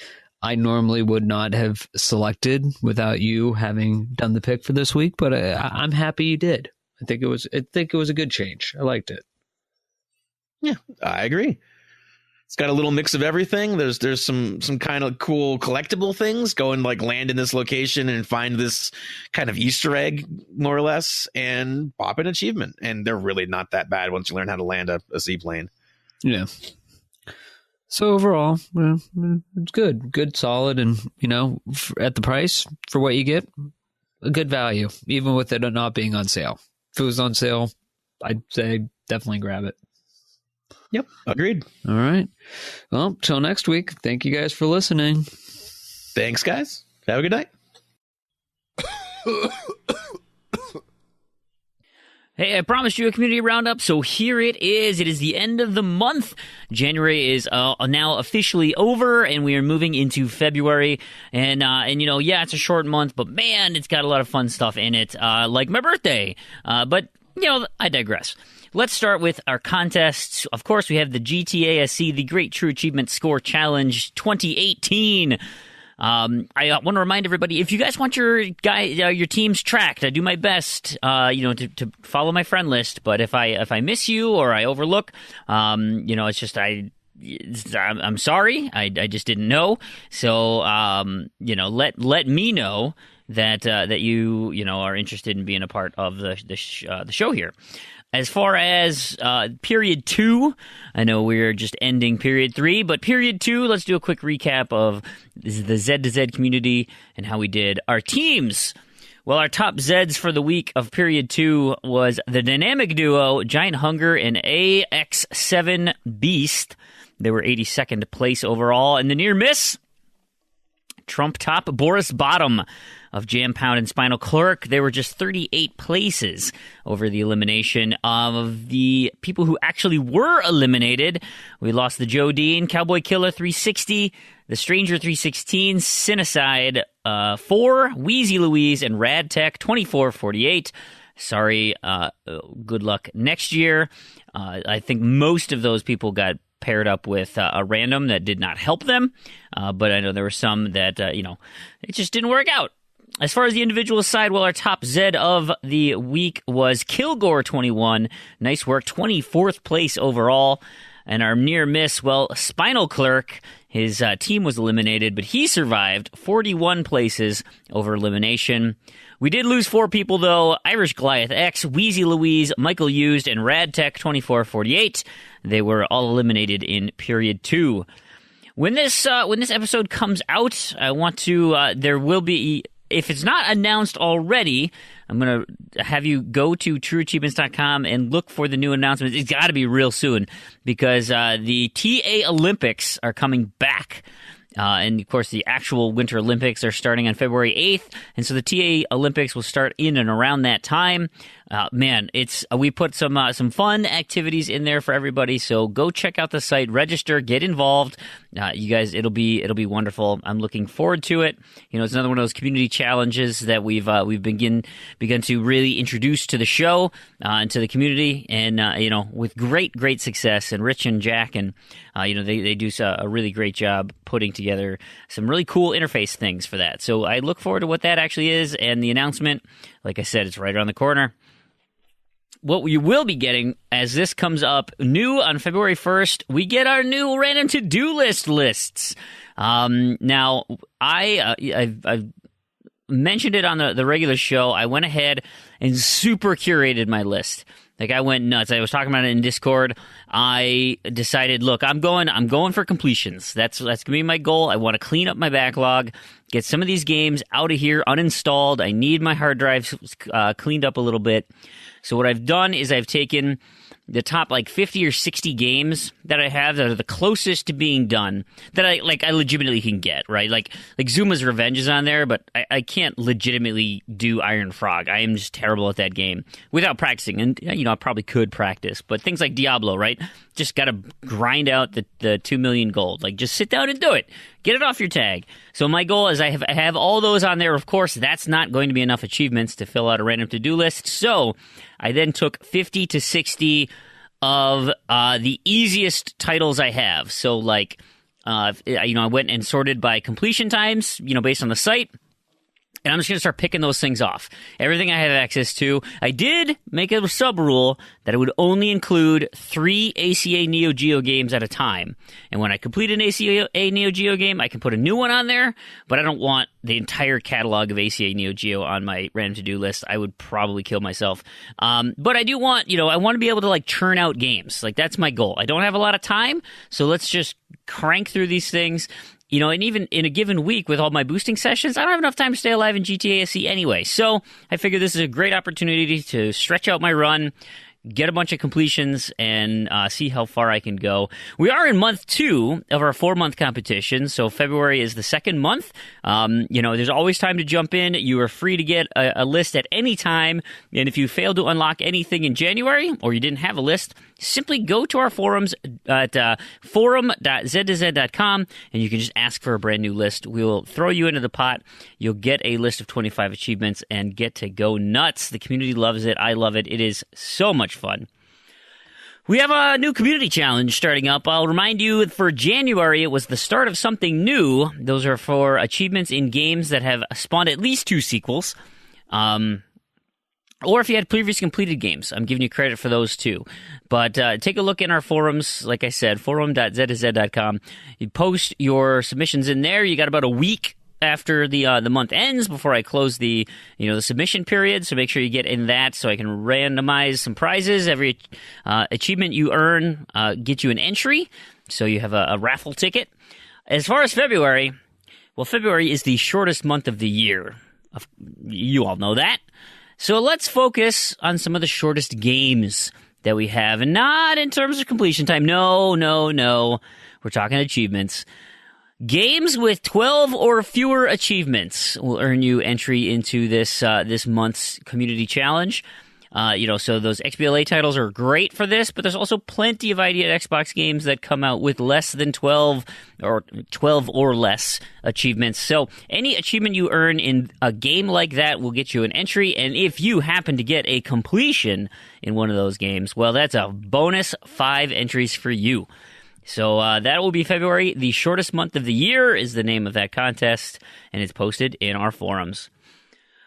Speaker 5: I normally would not have selected without you having done the pick for this week, but I'm happy you did. I think it was a good change. I liked it.
Speaker 6: Yeah, I agree. It's got a little mix of everything. There's some kind of cool collectible things. Go and like land in this location and find this kind of Easter egg, more or less, and pop an achievement. And they're really not that bad once you learn how to land a seaplane.
Speaker 5: Yeah. So overall, well, it's good, solid, and at the price for what you get, a good value, even with it not being on sale. If it was on sale, I'd say definitely grab it.
Speaker 6: Yep, agreed.
Speaker 5: All right. Well, till next week. Thank you guys for listening.
Speaker 6: Thanks, guys. Have a good night.
Speaker 2: Hey, I promised you a community roundup, so here it is. It is the end of the month. January is now officially over, and we are moving into February. And it's a short month, but man, it's got a lot of fun stuff in it, like my birthday. But I digress. Let's start with our contests. Of course, we have the GTASC, the Great True Achievement Score Challenge 2018. I want to remind everybody, if you guys want your teams tracked, I do my best, to follow my friend list. But if I miss you or I overlook, it's just I'm sorry. I just didn't know. So let me know that you are interested in being a part of the show here. As far as period 2, I know we're just ending period 3, but period 2, let's do a quick recap of the Z to Z community and how we did our teams. Well, our top Zeds for the week of period 2 was the dynamic duo Giant Hunger and AX7 Beast. They were 82nd place overall. And the near miss, Trump top Boris Bottom of Jam Pound and Spinal Clerk. They were just 38 places over the elimination of the people who actually were eliminated. We lost the Joe Dean, Cowboy Killer 360, the Stranger 316, Cinecide 4, Wheezy Louise, and Rad Tech 2448. Sorry, good luck next year. I think most of those people got paired up with a random that did not help them, but I know there were some that, it just didn't work out. As far as the individual side, well, our top Zed of the week was Kilgore21. Nice work, 24th place overall. And our near miss, well, Spinal Clerk, his team was eliminated, but he survived 41 places over elimination. We did lose 4 people, though. Irish Goliath X, Wheezy Louise, Michael Used, and Rad Tech 2448. They were all eliminated in period 2. When this episode comes out, I want to, there will be, if it's not announced already, I'm going to have you go to trueachievements.com and look for the new announcements. It's got to be real soon because the TA Olympics are coming back. And, of course, the actual Winter Olympics are starting on February 8th. And so the TA Olympics will start in and around that time. We put some fun activities in there for everybody. So go check out the site, register, get involved. You guys, it'll be wonderful. I'm looking forward to it. It's another one of those community challenges that we've begun to really introduce to the show and to the community, and with great success. And Rich and Jack and they do a really great job putting together some really cool interface things for that. So I look forward to what that actually is, and the announcement. Like I said, it's right around the corner. What you will be getting as this comes up new on February 1st, we get our new random to-do lists. Now, I've mentioned it on the regular show. I went ahead and super curated my list. Like, I went nuts. I was talking about it in Discord. I decided, look, I'm going for completions. That's gonna be my goal. I want to clean up my backlog, get some of these games out of here, uninstalled. I need my hard drives cleaned up a little bit. So what I've done is I've taken the top 50 or 60 games that I have that are the closest to being done that I legitimately can get, right? Like Zuma's Revenge is on there, but I can't legitimately do Iron Frog. I am just terrible at that game without practicing. And, I probably could practice, but things like Diablo, right? Just got to grind out the 2 million gold. Just sit down and do it. Get it off your tag. So my goal is I have all those on there. Of course, that's not going to be enough achievements to fill out a random to-do list. So I then took 50 to 60 of the easiest titles I have. So I went and sorted by completion times, based on the site. And I'm just going to start picking those things off. Everything I have access to. I did make a sub rule that it would only include 3 ACA Neo Geo games at a time. And when I complete an ACA Neo Geo game, I can put a new one on there, but I don't want the entire catalog of ACA Neo Geo on my random to-do list. I would probably kill myself. But I do want, I want to be able to churn out games. That's my goal. I don't have a lot of time, so let's just crank through these things. And even in a given week with all my boosting sessions, I don't have enough time to stay alive in GTA SE anyway. So I figure this is a great opportunity to stretch out my run, get a bunch of completions, and see how far I can go. We are in month 2 of our 4-month competition, so February is the second month. There's always time to jump in. You are free to get a list at any time, and if you fail to unlock anything in January, or you didn't have a list, simply go to our forums at forum.z2z.com, and you can just ask for a brand new list. We will throw you into the pot. You'll get a list of 25 achievements and get to go nuts. The community loves it. I love it. It is so much fun. We have a new community challenge starting up. I'll remind you, for January, it was the start of something new. Those are for achievements in games that have spawned at least 2 sequels. Or if you had previously completed games. I'm giving you credit for those too. But take a look in our forums. Like I said, forum.z2z.com. You post your submissions in there. You got about a week after the month ends before I close the submission period. So make sure you get in that so I can randomize some prizes. Every achievement you earn gets you an entry. So you have a raffle ticket. As far as February, well, February is the shortest month of the year. You all know that. So let's focus on some of the shortest games that we have, and not in terms of completion time. No. We're talking achievements. Games with 12 or fewer achievements will earn you entry into this month's community challenge. So those XBLA titles are great for this, but there's also plenty of ID at Xbox games that come out with less than 12 or less achievements. So any achievement you earn in a game like that will get you an entry, and if you happen to get a completion in one of those games, well, that's a bonus 5 entries for you. So that will be February. The shortest month of the year is the name of that contest, and it's posted in our forums.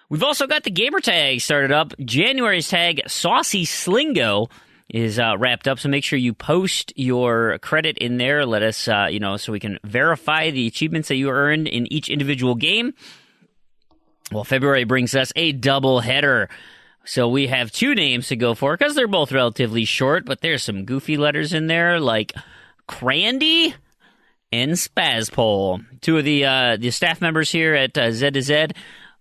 Speaker 2: We've also got the gamer tag started up. January's tag, Saucy Slingo, is wrapped up, so make sure you post your credit in there. Let us, so we can verify the achievements that you earned in each individual game. Well, February brings us a double header. So we have 2 names to go for, because they're both relatively short, but there's some goofy letters in there, like Crandy and Spazpole. 2 of the staff members here at Z2Z.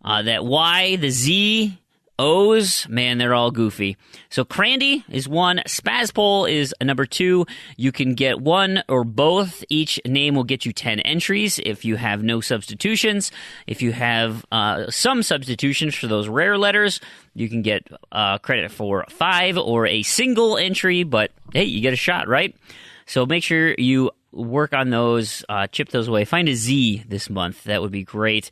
Speaker 2: That Y, the Z, O's, man, they're all goofy. So Crandy is 1, Spazpole is a number 2. You can get 1 or both. Each name will get you 10 entries if you have no substitutions. If you have some substitutions for those rare letters, you can get credit for 5 or a single entry, but hey, you get a shot, right? So make sure you work on those, chip those away. Find a Z this month. That would be great.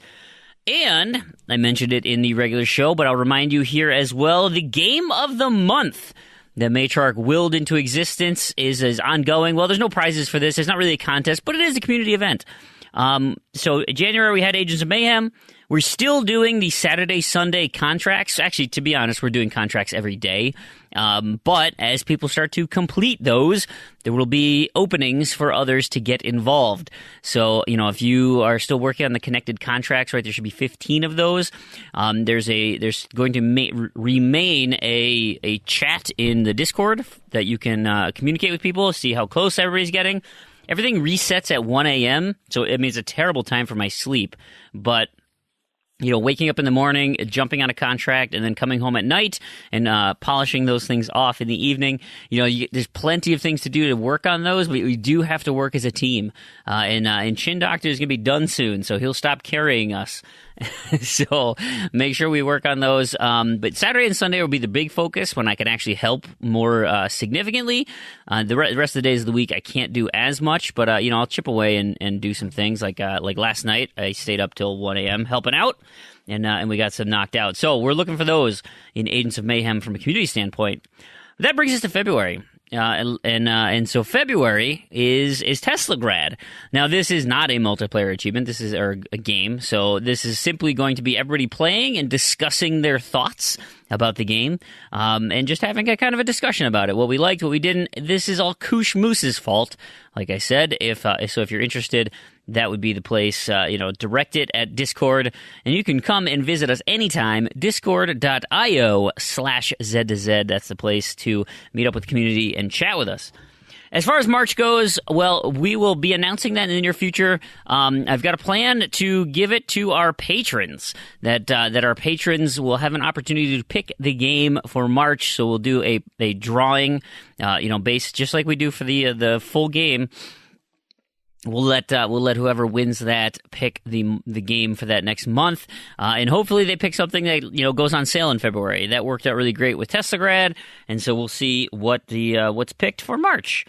Speaker 2: And I mentioned it in the regular show, but I'll remind you here as well, the game of the month that Matriarch willed into existence is ongoing. Well, there's no prizes for this. It's not really a contest, but it is a community event. So January we had Agents of Mayhem. We're still doing the Saturday, Sunday contracts. Actually, to be honest, we're doing contracts every day. But as people start to complete those, there will be openings for others to get involved. So, if you are still working on the connected contracts, right, there should be 15 of those. There's going to remain a chat in the Discord that you can communicate with people, see how close everybody's getting. Everything resets at 1 a.m., so it means a terrible time for my sleep. But waking up in the morning, jumping on a contract, and then coming home at night and polishing those things off in the evening. There's plenty of things to do to work on those, but we do have to work as a team. And Chin Doctor is going to be done soon, so he'll stop carrying us. So make sure we work on those. But Saturday and Sunday will be the big focus when I can actually help more significantly. The rest of the days of the week I can't do as much, but I'll chip away and do some things. Like last night I stayed up till 1 a.m. helping out, and we got some knocked out. So we're looking for those in Agents of Mayhem from a community standpoint. That brings us to February. And so February is Tesla Grad. Now this is not a multiplayer achievement. This is a game. So this is simply going to be everybody playing and discussing their thoughts about the game, and just having a kind of a discussion about it. What we liked, what we didn't. This is all Koosh Moose's fault. Like I said, if you're interested, that would be the place. Direct it at Discord, and you can come and visit us anytime. Discord.io/Z2Z. That's the place to meet up with the community and chat with us. As far as March goes, well, we will be announcing that in the near future. I've got a plan to give it to our patrons, that our patrons will have an opportunity to pick the game for March. So we'll do a drawing, based just like we do for the full game. We'll let whoever wins that pick the game for that next month, and hopefully they pick something that goes on sale in February. That worked out really great with Tesla Grad, and so we'll see what's picked for March.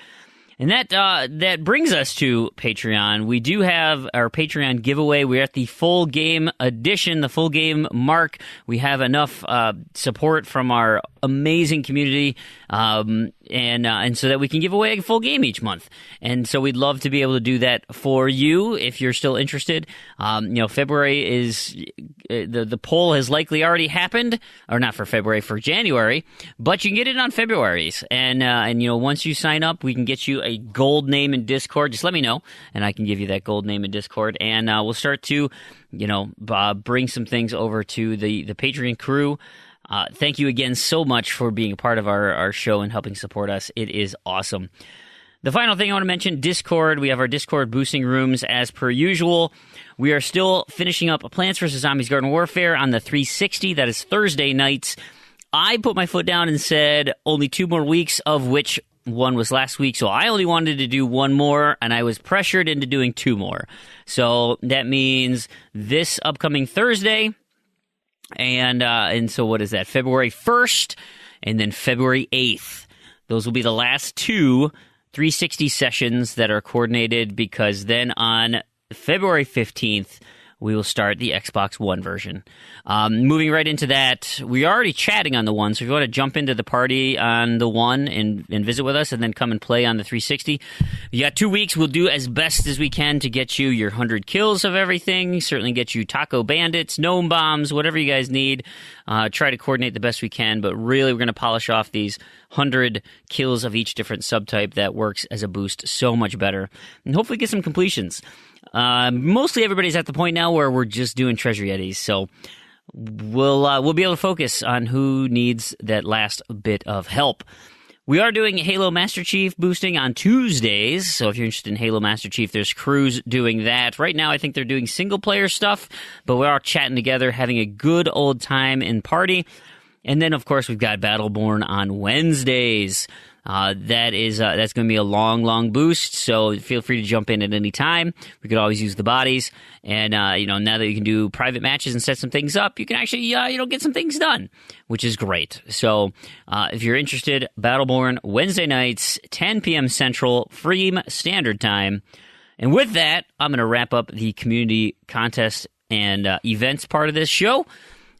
Speaker 2: And that brings us to Patreon. We do have our Patreon giveaway. We're at the full game edition, the full game mark. We have enough support from our amazing community, and so that we can give away a full game each month. And so we'd love to be able to do that for you if you're still interested. February is the poll has likely already happened, or not for February, for January, but you can get it on February's. And once you sign up, we can get you a gold name in Discord. Just let me know, and I can give you that gold name in Discord, and we'll start to bring some things over to the Patreon crew. Thank you again so much for being a part of our show and helping support us. It is awesome. The final thing I want to mention, Discord. We have our Discord boosting rooms as per usual. We are still finishing up Plants vs. Zombies Garden Warfare on the 360. That is Thursday nights. I put my foot down and said only 2 more weeks, of which one was last week. So I only wanted to do 1 more, and I was pressured into doing 2 more. So that means this upcoming Thursday, and so what is that? February 1st and then February 8th. Those will be the last 2 360 sessions that are coordinated, because then on February 15th, we will start the Xbox One version. Moving right into that, we're already chatting on the One, so if you want to jump into the party on the One and visit with us and then come and play on the 360, you got 2 weeks. We'll do as best as we can to get you your 100 kills of everything, certainly get you Taco Bandits, Gnome Bombs, whatever you guys need. Try to coordinate the best we can, but really we're going to polish off these 100 kills of each different subtype that works as a boost so much better, and hopefully get some completions. Mostly everybody's at the point now where we're just doing Treasure Yetis, so we'll be able to focus on who needs that last bit of help. We are doing Halo Master Chief boosting on Tuesdays, so if you're interested in Halo Master Chief, there's crews doing that. Right now, I think they're doing single-player stuff, but we're all chatting together, having a good old time in party. And then, of course, we've got Battleborn on Wednesdays. That's going to be a long boost, so feel free to jump in at any time. We could always use the bodies, and now that you can do private matches and set some things up, you can actually get some things done, which is great. So if you're interested, Battleborn Wednesday nights, 10 p.m. Central, Freem Standard Time. And with that, I'm going to wrap up the community contest and events part of this show,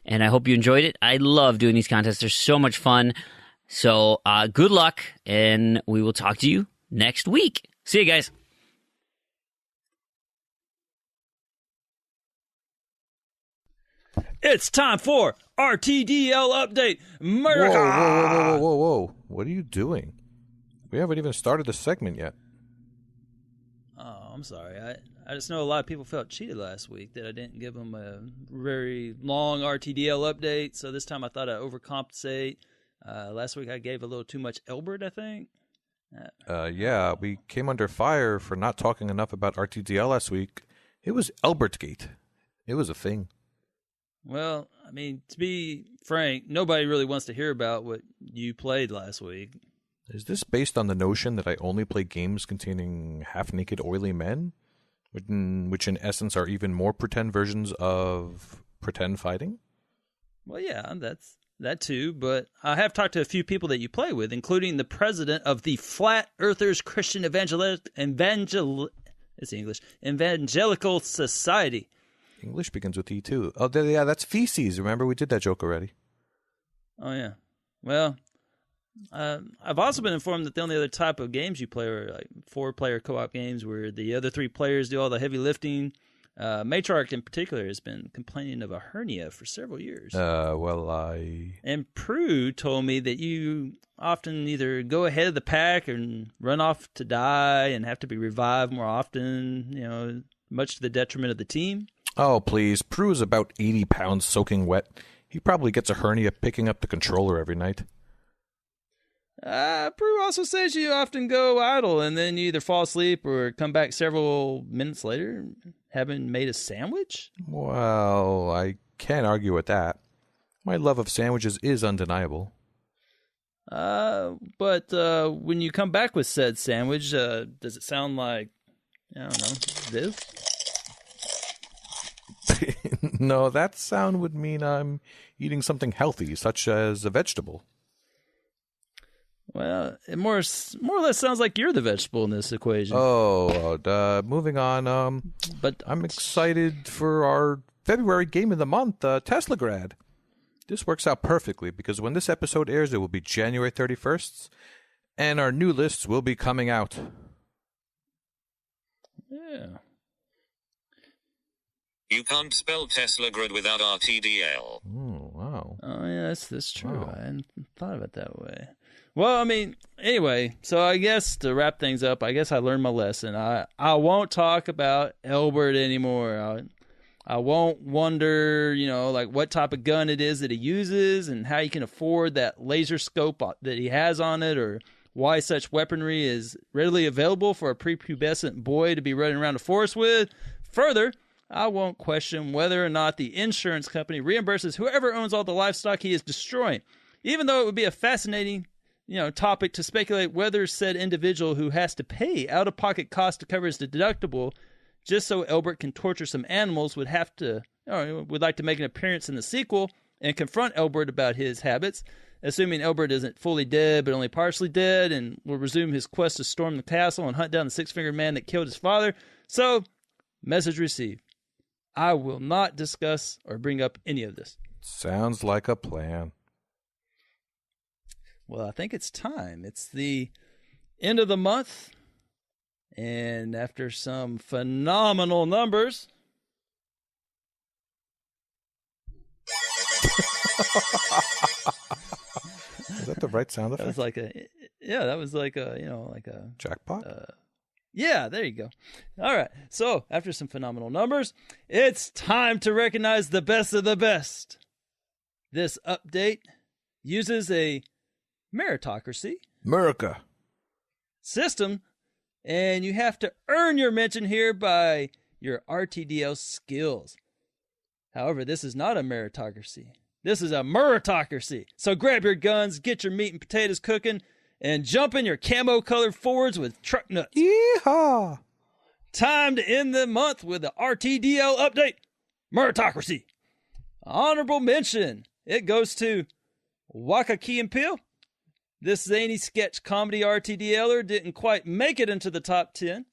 Speaker 2: and I hope you enjoyed it. I love doing these contests; they're so much fun. So good luck, and we will talk to you next week. See you guys.
Speaker 7: It's time for RTDL Update. America!
Speaker 8: Whoa. What are you doing? We haven't even started the segment yet.
Speaker 7: Oh, I'm sorry. I just know a lot of people felt cheated last week that I didn't give them a very long RTDL update, so this time I thought I'd overcompensate. Last week I gave a little too much Elbert, I think.
Speaker 8: Yeah, we came under fire for not talking enough about RTDL last week. It was Elbertgate. It was a thing.
Speaker 7: Well, I mean, to be frank, nobody really wants to hear about what you played last week.
Speaker 8: Is this based on the notion that I only play games containing half-naked oily men? Which in essence are even more pretend versions of pretend fighting?
Speaker 7: Well, yeah, that's that too, but I have talked to a few people that you play with, including the president of the Flat Earthers Christian Evangelical Society.
Speaker 8: English begins with E too. Oh, yeah, that's feces. Remember, we did that joke already.
Speaker 7: Oh, yeah. Well, I've also been informed that the only other type of games you play are like 4-player co-op games where the other 3 players do all the heavy lifting. Matriarch in particular has been complaining of a hernia for several years. And Proulx told me that you often either go ahead of the pack and run off to die and have to be revived more often, much to the detriment of the team.
Speaker 8: Oh, please. Proulx is about 80 pounds soaking wet. He probably gets a hernia picking up the controller every night.
Speaker 7: Proulx also says you often go idle and then you either fall asleep or come back several minutes later having made a sandwich?
Speaker 8: Well, I can't argue with that. My love of sandwiches is undeniable.
Speaker 7: But when you come back with said sandwich, does it sound like, I don't know, this?
Speaker 8: No, that sound would mean I'm eating something healthy, such as a vegetable.
Speaker 7: Well, it more or less sounds like you're the vegetable in this equation.
Speaker 8: Moving on. But I'm excited for our February game of the month, Teslagrad. This works out perfectly because when this episode airs, it will be January 31st, and our new lists will be coming out.
Speaker 7: Yeah.
Speaker 9: You can't spell Teslagrad without RTDL.
Speaker 8: Oh, wow.
Speaker 7: Oh, yeah, that's true.
Speaker 8: Wow.
Speaker 7: I hadn't thought of it that way. Well, I mean, anyway, so I guess to wrap things up, I guess I learned my lesson. I won't talk about Elbert anymore. I won't wonder, like what type of gun it is that he uses and how he can afford that laser scope that he has on it, or why such weaponry is readily available for a prepubescent boy to be running around the forest with. Further, I won't question whether or not the insurance company reimburses whoever owns all the livestock he is destroying, even though it would be a fascinating topic to speculate whether said individual who has to pay out-of-pocket costs to cover his deductible just so Elbert can torture some animals would like to make an appearance in the sequel and confront Elbert about his habits, assuming Elbert isn't fully dead but only partially dead, and will resume his quest to storm the castle and hunt down the six-fingered man that killed his father. So, message received. I will not discuss or bring up any of this.
Speaker 8: Sounds like a plan.
Speaker 7: Well, I think it's time. It's the end of the month, and after some phenomenal numbers...
Speaker 8: Is that the right sound effect?
Speaker 7: That was like a
Speaker 8: jackpot?
Speaker 7: Yeah, there you go. All right. So, after some phenomenal numbers, it's time to recognize the best of the best. This update uses a meritocracy system, and you have to earn your mention here by your RTDL skills. However, this is not a meritocracy. This is a meritocracy. So grab your guns, get your meat and potatoes cooking, and jump in your camo-colored Fords with truck nuts.
Speaker 8: Yeehaw!
Speaker 7: Time to end the month with the RTDL update. Meritocracy. Honorable mention. It goes to Waka Key and Peele. This zany sketch comedy RTDLer didn't quite make it into the top 10,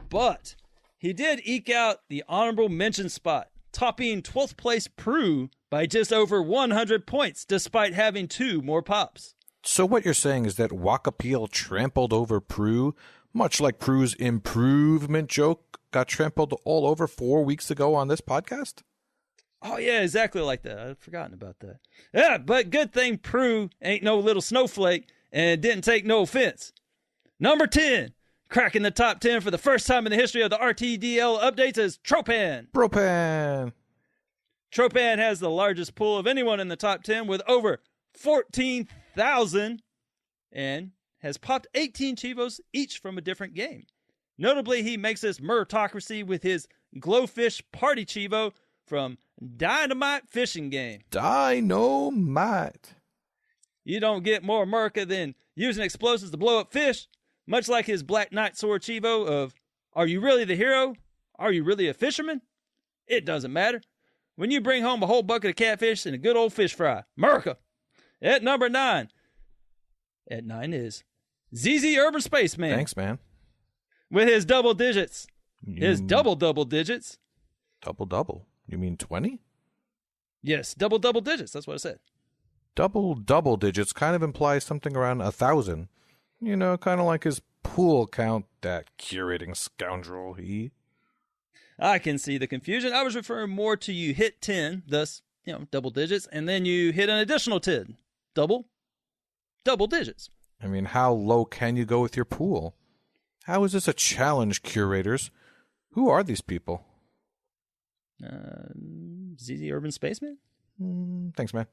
Speaker 7: but he did eke out the honorable mention spot, topping 12th place Proulx by just over 100 points, despite having 2 more pops.
Speaker 8: So what you're saying is that Waka Peel trampled over Proulx, much like Proux's improvement joke got trampled all over 4 weeks ago on this podcast?
Speaker 7: Oh, yeah, exactly like that. I'd forgotten about that. Yeah, but good thing Proulx ain't no little snowflake and didn't take no offense. Number 10, cracking the top 10 for the first time in the history of the RTDL updates is Tropan. Tropan has the largest pool of anyone in the top 10 with over 14,000 and has popped 18 Chivos each from a different game. Notably, he makes this meritocracy with his Glowfish Party Chivo from Dynamite Fishing Game.
Speaker 8: Dynamite.
Speaker 7: You don't get more America than using explosives to blow up fish, much like his Black Knight Sword Chivo of, are you really the hero? Are you really a fisherman? It doesn't matter. When you bring home a whole bucket of catfish and a good old fish fry, America. At number 9. At 9 is ZZ Urban Spaceman.
Speaker 8: Thanks, man.
Speaker 7: With his double digits. His double digits.
Speaker 8: Double? You mean 20?
Speaker 7: Yes, double digits. That's what I said.
Speaker 8: Double digits kind of implies something around 1,000. You know, kind of like his pool count, that curating scoundrel, he.
Speaker 7: I can see the confusion. I was referring more to you hit 10, thus, double digits, and then you hit an additional 10. Double digits.
Speaker 8: I mean, how low can you go with your pool? How is this a challenge, curators? Who are these people?
Speaker 7: ZZ Urban Spaceman?
Speaker 8: Thanks, man.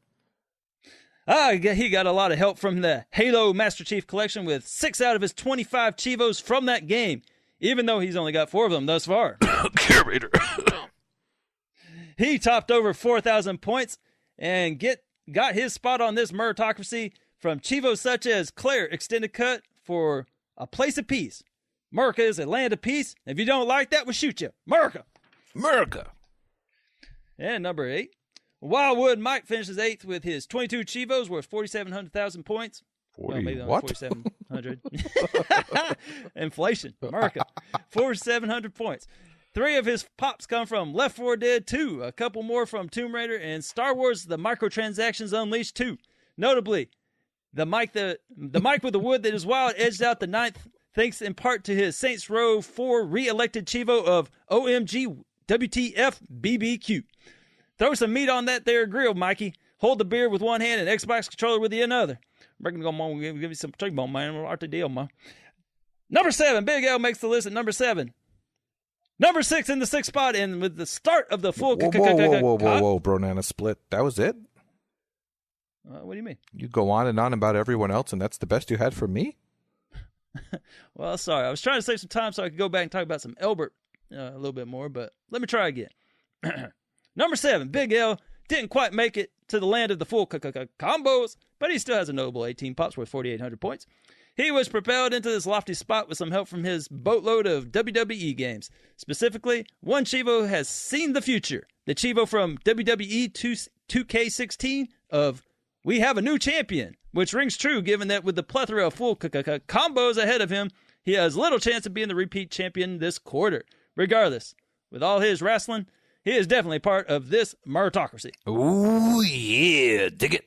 Speaker 7: He got a lot of help from the Halo Master Chief Collection with 6 out of his 25 Chivos from that game, even though he's only got 4 of them thus far.
Speaker 8: Curator.
Speaker 7: He topped over 4,000 points and got his spot on this meritocracy from Chivos such as Claire Extended Cut for A Place of Peace. America is a land of peace. If you don't like that, we'll shoot you. America. And number 8. Wildwood Mike finishes 8th with his 22 Chivos worth 4,700,000 points.
Speaker 8: 40
Speaker 7: well, maybe only
Speaker 8: what?
Speaker 7: 4,700. Inflation. America. 4,700 points. 3 of his pops come from Left 4 Dead 2, a couple more from Tomb Raider, and Star Wars The Microtransactions Unleashed 2. Notably, the mic with the wood that is wild edged out the 9th, thanks in part to his Saints Row 4 re-elected Chivo of OMG WTF BBQ. Throw some meat on that there grill, Mikey. Hold the beer with one hand and Xbox controller with the another. I'm going to give you some T-bone, man. Art the deal, man. Number 7. Big L makes the list at number 7. Number 6 in the 6th spot, and with the start of the full...
Speaker 8: Whoa, Bronana Split. That was it?
Speaker 7: What do you mean?
Speaker 8: You go on and on about everyone else, and that's the best you had for me?
Speaker 7: Well, sorry. I was trying to save some time so I could go back and talk about some Elbert a little bit more, but let me try again. Number 7, Big L didn't quite make it to the land of the full combos, but he still has a notable 18 pops worth 4,800 points. He was propelled into this lofty spot with some help from his boatload of WWE games. Specifically, one Chivo has seen the future. The Chivo from WWE 2K16 of We Have a New Champion, which rings true given that with the plethora of full combos ahead of him, he has little chance of being the repeat champion this quarter. Regardless, with all his wrestling, he is definitely part of this meritocracy.
Speaker 8: Ooh, yeah, dig it.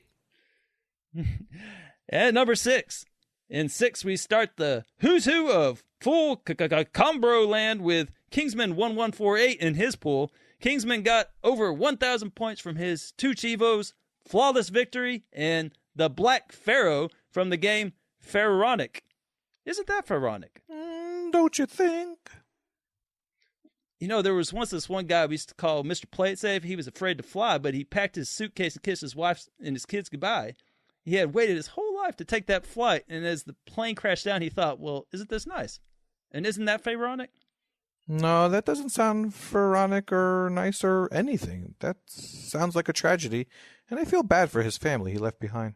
Speaker 7: And number 6. In 6, we start the who's who of full Combro land with Kingsman 1148 in his pool. Kingsman got over 1,000 points from his 2 Chivos, Flawless Victory, and the Black Pharaoh from the game Pharaonic. Isn't that Pharaonic?
Speaker 8: Don't you think?
Speaker 7: You know, there was once this one guy we used to call Mr. Play It Safe. He was afraid to fly, but he packed his suitcase and kissed his wife and his kids goodbye. He had waited his whole life to take that flight, and as the plane crashed down, he thought, well, isn't this nice? And isn't that Pharaonic?
Speaker 8: No, that doesn't sound pharaonic or nice or anything. That sounds like a tragedy, and I feel bad for his family he left behind.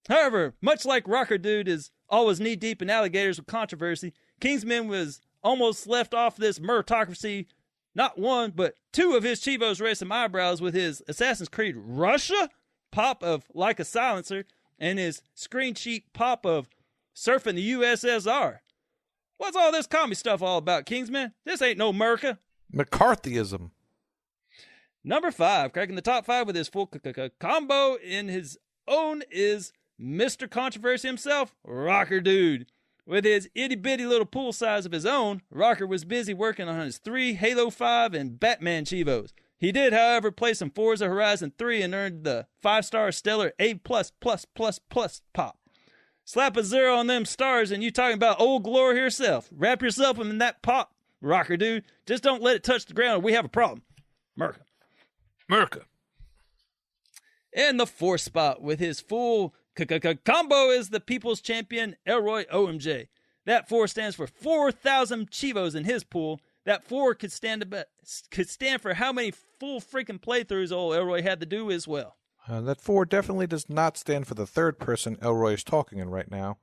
Speaker 7: However, much like Rocker Dude is always knee-deep in alligators with controversy, Kingsman was almost left off this meritocracy. Not 1, but 2 of his Chivos raised some eyebrows with his Assassin's Creed Russia pop of Like a Silencer and his screen sheet pop of Surfing the USSR. What's all this commie stuff all about, Kingsman? This ain't no America.
Speaker 8: McCarthyism.
Speaker 7: Number 5, cracking the top 5 with his full combo in his own is Mr. Controversy himself, Rocker Dude. With his itty-bitty little pool size of his own, Rocker was busy working on his 3 Halo 5 and Batman Chivos. He did, however, play some Forza Horizon 3 and earned the 5-star stellar A+++ pop. Slap a 0 on them stars and you talking about old glory herself. Wrap yourself in that pop, Rocker Dude. Just don't let it touch the ground or we have a problem. America. And the 4th spot with his full combo is the People's Champion, Elroy OMJ. That 4 stands for 4,000 Chivos in his pool. That 4 could stand for how many full freaking playthroughs old Elroy had to do as well.
Speaker 8: That 4 definitely does not stand for the third person Elroy is talking in right now.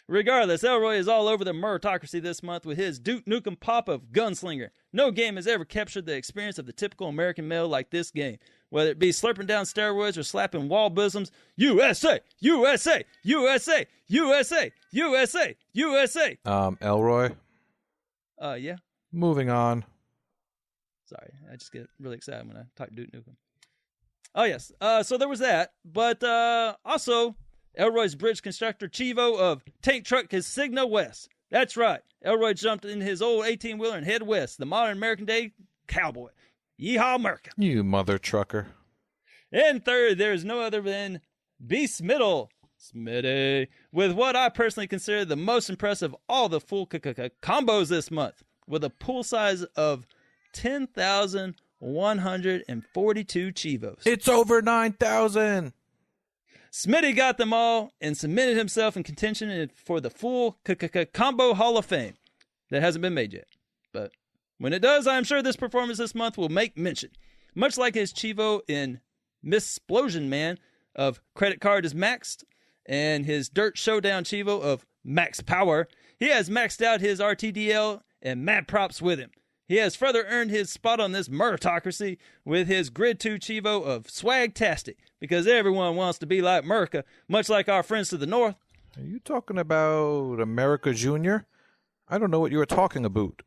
Speaker 7: Regardless, Elroy is all over the meritocracy this month with his Duke Nukem pop of Gunslinger. No game has ever captured the experience of the typical American male like this game. Whether it be slurping down steroids or slapping wall bosoms, USA, USA, USA, USA, USA, USA.
Speaker 8: Elroy?
Speaker 7: Yeah.
Speaker 8: Moving on.
Speaker 7: Sorry, I just get really excited when I talk Duke Nukem. Oh, yes. So there was that. But also, Elroy's bridge constructor Chivo of Tank Truck Casino West. That's right. Elroy jumped in his old 18-wheeler and head west, the modern American day cowboy. Yeehaw, America.
Speaker 8: You mother trucker.
Speaker 7: And third, there is no other than B. Smittle. Smitty. With what I personally consider the most impressive of all the full combos this month, with a pool size of 10,142 Chivos.
Speaker 8: It's over 9,000.
Speaker 7: Smitty got them all and cemented himself in contention for the full Combo Hall of Fame that hasn't been made yet. But when it does, I'm sure this performance this month will make mention. Much like his Chivo in Missplosion Man of Credit Card is Maxed and his Dirt Showdown Chivo of Max Power, he has maxed out his RTDL and Mad Props with him. He has further earned his spot on this meritocracy with his Grid 2 Chivo of Swagtastic, because everyone wants to be like Merca, much like our friends to the north.
Speaker 8: Are you talking about America Jr.? I don't know what you were talking about.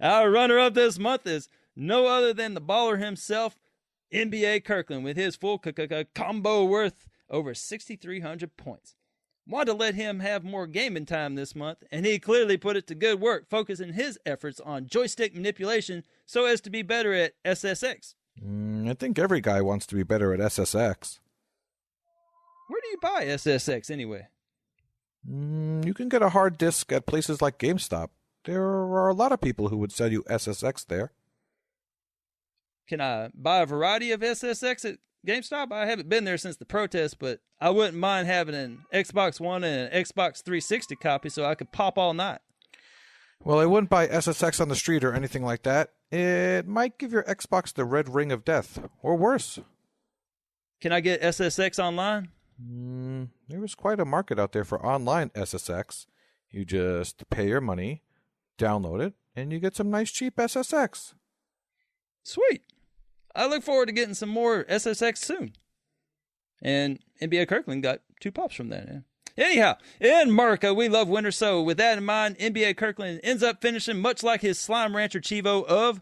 Speaker 7: Our runner-up this month is no other than the baller himself, NBA Kirkland, with his full combo worth over 6,300 points. Wanted to let him have more gaming time this month, and he clearly put it to good work, focusing his efforts on joystick manipulation so as to be better at SSX.
Speaker 8: I think every guy wants to be better at SSX.
Speaker 7: Where do you buy SSX anyway?
Speaker 8: You can get a hard disk at places like GameStop. There are a lot of people who would sell you SSX there.
Speaker 7: Can I buy a variety of SSX at GameStop? I haven't been there since the protest, but I wouldn't mind having an Xbox One and an Xbox 360 copy so I could pop all night.
Speaker 8: Well, I wouldn't buy SSX on the street or anything like that. It might give your Xbox the red ring of death, or worse.
Speaker 7: Can I get SSX online?
Speaker 8: There is quite a market out there for online SSX. You just pay your money, download it, and you get some nice cheap SSX.
Speaker 7: Sweet. I look forward to getting some more SSX soon. And NBA Kirkland got 2 pops from that. Yeah. Anyhow, in America, we love winter, so with that in mind, NBA Kirkland ends up finishing much like his Slime Rancher Chivo of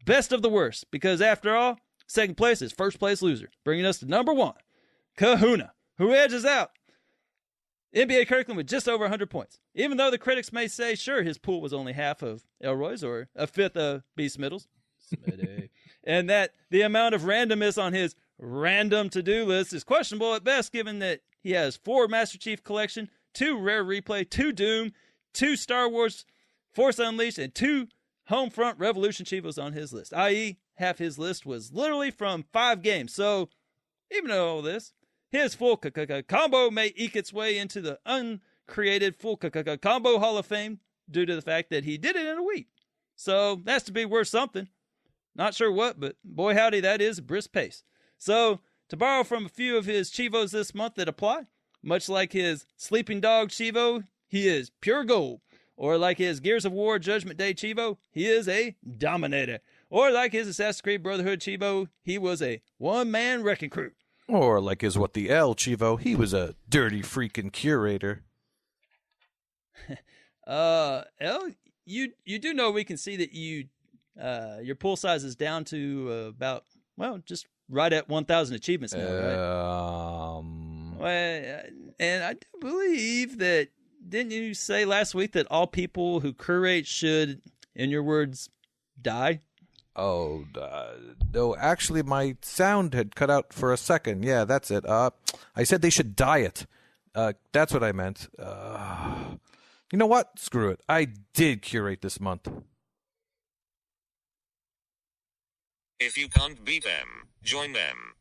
Speaker 7: best of the worst, because after all, second place is first place loser, bringing us to number 1, Kahuna, who edges out NBA Kirkland with just over 100 points. Even though the critics may say, sure, his pool was only half of Elroy's or a fifth of B. Smittle's, and that the amount of randomness on his random to-do list is questionable at best, given that he has 4 Master Chief Collection, 2 Rare Replay, 2 Doom, 2 Star Wars Force Unleashed, and 2 Homefront Revolution Chivos on his list, i.e. half his list was literally from 5 games. So, even though all this, his full combo may eke its way into the uncreated full combo Hall of Fame due to the fact that he did it in a week. So, that's to be worth something. Not sure what, but boy howdy, that is a brisk pace. So, to borrow from a few of his Chivos this month that apply, much like his Sleeping Dog Chivo, he is pure gold. Or like his Gears of War Judgment Day Chivo, he is a dominator. Or like his Assassin's Creed Brotherhood Chivo, he was a one-man wrecking crew.
Speaker 8: Or like his What the L Chivo, he was a dirty freaking curator.
Speaker 7: L, you do know we can see that your pool size is down to about, well, just right at 1,000 achievements now, right? Well, and I do believe that, didn't you say last week that all people who curate should, in your words, die?
Speaker 8: Oh, no, actually my sound had cut out for a second. Yeah, that's it. I said they should diet. That's what I meant. You know what? Screw it. I did curate this month.
Speaker 9: If you can't beat them, join them.